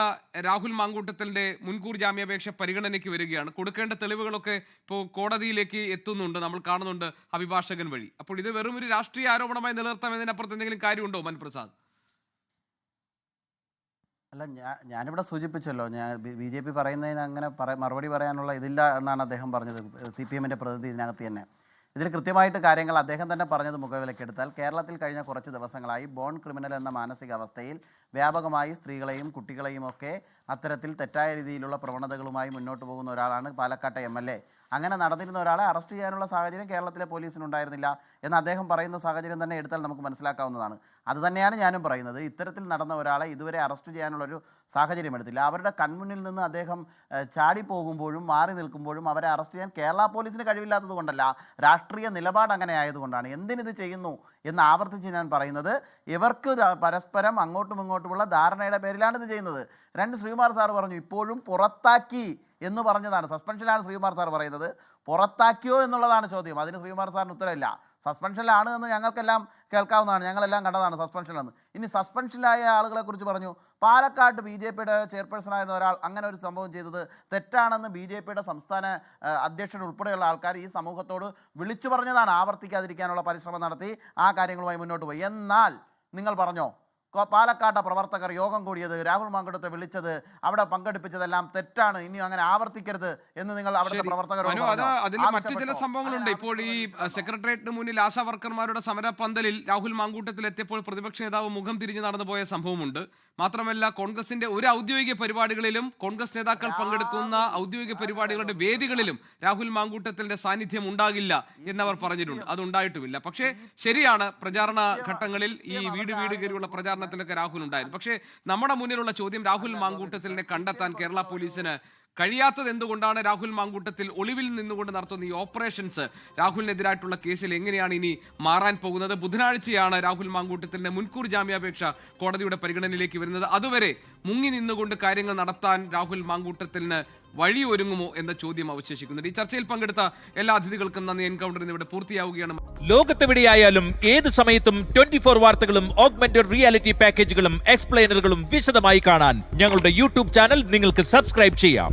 രാഹുൽ മാങ്കൂട്ടത്തിൻ്റെ മുൻകൂർ ജാമ്യാപേക്ഷ പരിഗണനയ്ക്ക് വരികയാണ്. കൊടുക്കേണ്ട തെളിവുകളൊക്കെ ഇപ്പോൾ കോടതിയിലേക്ക് എത്തുന്നുണ്ട്, നമ്മൾ കാണുന്നുണ്ട് അഭിഭാഷകൻ വഴി. അപ്പോൾ ഇത് വെറും ഒരു രാഷ്ട്രീയ ആരോപണമായി നിലനിർത്താം എന്നതിനപ്പുറത്ത് എന്തെങ്കിലും കാര്യമുണ്ടോ മനുപ്രസാദ്? അല്ല, ഞാനിവിടെ സൂചിപ്പിച്ചല്ലോ, BJP പറയുന്നതിന് അങ്ങനെ മറുപടി പറയാനുള്ള ഇതില്ല എന്നാണ് അദ്ദേഹം പറഞ്ഞത്. CPM പ്രതിനിധി ഇതിനകത്ത് തന്നെ ഇതിൽ കൃത്യമായിട്ട് കാര്യങ്ങൾ അദ്ദേഹം തന്നെ പറഞ്ഞത് മുഖവിലക്കെടുത്താൽ കേരളത്തിൽ കഴിഞ്ഞ കുറച്ച് ദിവസങ്ങളായി ബോൺ ക്രിമിനൽ എന്ന മാനസികാവസ്ഥയിൽ വ്യാപകമായി സ്ത്രീകളെയും കുട്ടികളെയും ഒക്കെ അത്തരത്തിൽ തെറ്റായ രീതിയിലുള്ള പ്രവണതകളുമായി മുന്നോട്ട് പോകുന്ന ഒരാളാണ് പാലക്കാട്ടെ MLA. അങ്ങനെ നടന്നിരുന്ന ഒരാളെ അറസ്റ്റ് ചെയ്യാനുള്ള സാഹചര്യം കേരളത്തിലെ പോലീസിനുണ്ടായിരുന്നില്ല എന്ന് അദ്ദേഹം പറയുന്ന സാഹചര്യം തന്നെ എടുത്താൽ നമുക്ക് മനസ്സിലാക്കാവുന്നതാണ്. അതുതന്നെയാണ് ഞാനും പറയുന്നത്. ഇത്തരത്തിൽ നടന്ന ഒരാളെ ഇതുവരെ അറസ്റ്റ് ചെയ്യാനുള്ളൊരു സാഹചര്യം എടുത്തില്ല. അവരുടെ കൺമുന്നിൽ നിന്ന് അദ്ദേഹം ചാടിപ്പോകുമ്പോഴും മാറി നിൽക്കുമ്പോഴും അവരെ അറസ്റ്റ് ചെയ്യാൻ കേരള പോലീസിന് കഴിവില്ലാത്തത് കൊണ്ടല്ല, രാഷ്ട്രീയ നിലപാട് അങ്ങനെ ആയതുകൊണ്ടാണ്. എന്തിനിത് ചെയ്യുന്നു എന്ന് ആവർത്തിച്ച് ഞാൻ പറയുന്നത്, ഇവർക്ക് പരസ്പരം അങ്ങോട്ടും ഇങ്ങോട്ടുമുള്ള ധാരണയുടെ പേരിലാണ് ഇത് ചെയ്യുന്നത്. ശ്രീകുമാർ സാർ പറഞ്ഞു ഇപ്പോഴും പുറത്താക്കി എന്ന് പറഞ്ഞതാണ്. സസ്പെൻഷനിലാണ് ശ്രീകുമാർ സാർ പറയുന്നത്. പുറത്താക്കിയോ എന്നുള്ളതാണ് ചോദ്യം. അതിന് ശ്രീകുമാർ സാറിന് ഉത്തരവില്ല. സസ്പെൻഷനിലാണ് എന്ന് ഞങ്ങൾക്കെല്ലാം കേൾക്കാവുന്നതാണ്, ഞങ്ങളെല്ലാം കണ്ടതാണ് സസ്പെൻഷനിലെന്ന്. ഇനി സസ്പെൻഷനിലായ ആളുകളെക്കുറിച്ച് പറഞ്ഞു, പാലക്കാട് BJPയുടെ ചെയർപേഴ്സണായിരുന്ന ഒരാൾ അങ്ങനെ ഒരു സംഭവം ചെയ്തത് തെറ്റാണെന്ന് BJPയുടെ സംസ്ഥാന അധ്യക്ഷൻ ഉൾപ്പെടെയുള്ള ആൾക്കാർ ഈ സമൂഹത്തോട് വിളിച്ചു പറഞ്ഞതാണ്. ആവർത്തിക്കാതിരിക്കാനുള്ള പരിശ്രമം നടത്തി ആ കാര്യങ്ങളുമായി മുന്നോട്ട് പോയി. എന്നാൽ നിങ്ങൾ പറഞ്ഞോ, പാലക്കാട്ടെ പ്രവർത്തകർ യോഗം കൂടിയത്, രാഹുൽ മാങ്കൂട്ടത്തെ വിളിച്ചത്, അവിടെ പങ്കെടുപ്പിച്ചതെല്ലാം തെറ്റാണ്, ഇനി അങ്ങനെ ആവർത്തിക്കരുത് എന്ന് നിങ്ങൾ അവിടുത്തെ പ്രവർത്തകരോട് അതിന് മറ്റു ചില സംഭവങ്ങളുണ്ട്. ഇപ്പോൾ ഈ സെക്രട്ടേറിയറ്റിന് മുന്നിൽ ആശാ വർക്കർമാരുടെ സമരപന്തലിൽ രാഹുൽ മാങ്കൂട്ടത്തിൽ എത്തിയപ്പോൾ പ്രതിപക്ഷ നേതാവ് മുഖം തിരിഞ്ഞ് നടന്നുപോയ സംഭവമുണ്ട്. മാത്രമല്ല, കോൺഗ്രസിന്റെ ഒരു ഔദ്യോഗിക പരിപാടികളിലും കോൺഗ്രസ് നേതാക്കൾ പങ്കെടുക്കുന്ന ഔദ്യോഗിക പരിപാടികളുടെ വേദികളിലും രാഹുൽ മാങ്കൂട്ടത്തിന്റെ സാന്നിധ്യം ഉണ്ടാകില്ല എന്നവർ പറഞ്ഞിട്ടുണ്ട്. അതുണ്ടായിട്ടുമില്ല. പക്ഷേ ശരിയാണ്, പ്രചാരണ ഘട്ടങ്ങളിൽ ഈ വീട് കയറിയുള്ള പ്രചാരണത്തിലൊക്കെ രാഹുൽ ഉണ്ടായിരുന്നു. പക്ഷേ നമ്മുടെ മുന്നിലുള്ള ചോദ്യം, രാഹുൽ മാങ്കൂട്ടത്തിനെ കണ്ടെത്താൻ കേരള പോലീസിന് കഴിയാത്തത് എന്തുകൊണ്ടാണ്? രാഹുൽ മാങ്കൂട്ടത്തിൽ ഒളിവിൽ നിന്നുകൊണ്ട് നടത്തുന്ന ഈ ഓപ്പറേഷൻസ് രാഹുലിനെതിരായിട്ടുള്ള കേസിൽ എങ്ങനെയാണ് ഇനി മാറാൻ പോകുന്നത്? ബുധനാഴ്ചയാണ് രാഹുൽ മാങ്കൂട്ടത്തിന്റെ മുൻകൂർ ജാമ്യാപേക്ഷ കോടതിയുടെ പരിഗണനയിലേക്ക് വരുന്നത്. അതുവരെ മുങ്ങി നിന്നുകൊണ്ട് കാര്യങ്ങൾ നടത്താൻ രാഹുൽ മാങ്കൂട്ടത്തിന് വഴിയൊരുങ്ങുമോ എന്ന ചോദ്യം അവശേഷിക്കുന്നുണ്ട്. ഈ ചർച്ചയിൽ പങ്കെടുത്ത എല്ലാ അതിഥികൾക്കും നന്ദി. എൻകൗണ്ടർ ഇവിടെ പൂർത്തിയാവുകയാണ്. ലോകത്തെവിടെയായാലും ഏത് സമയത്തും 24 വാർത്തകളും ഓഗ്മെന്റഡ് റിയാലിറ്റി പാക്കേജുകളും എക്സ്പ്ലെയിനറുകളും വിശദമായി കാണാൻ ഞങ്ങളുടെ YouTube ചാനൽ നിങ്ങൾക്ക് സബ്സ്ക്രൈബ് ചെയ്യാം.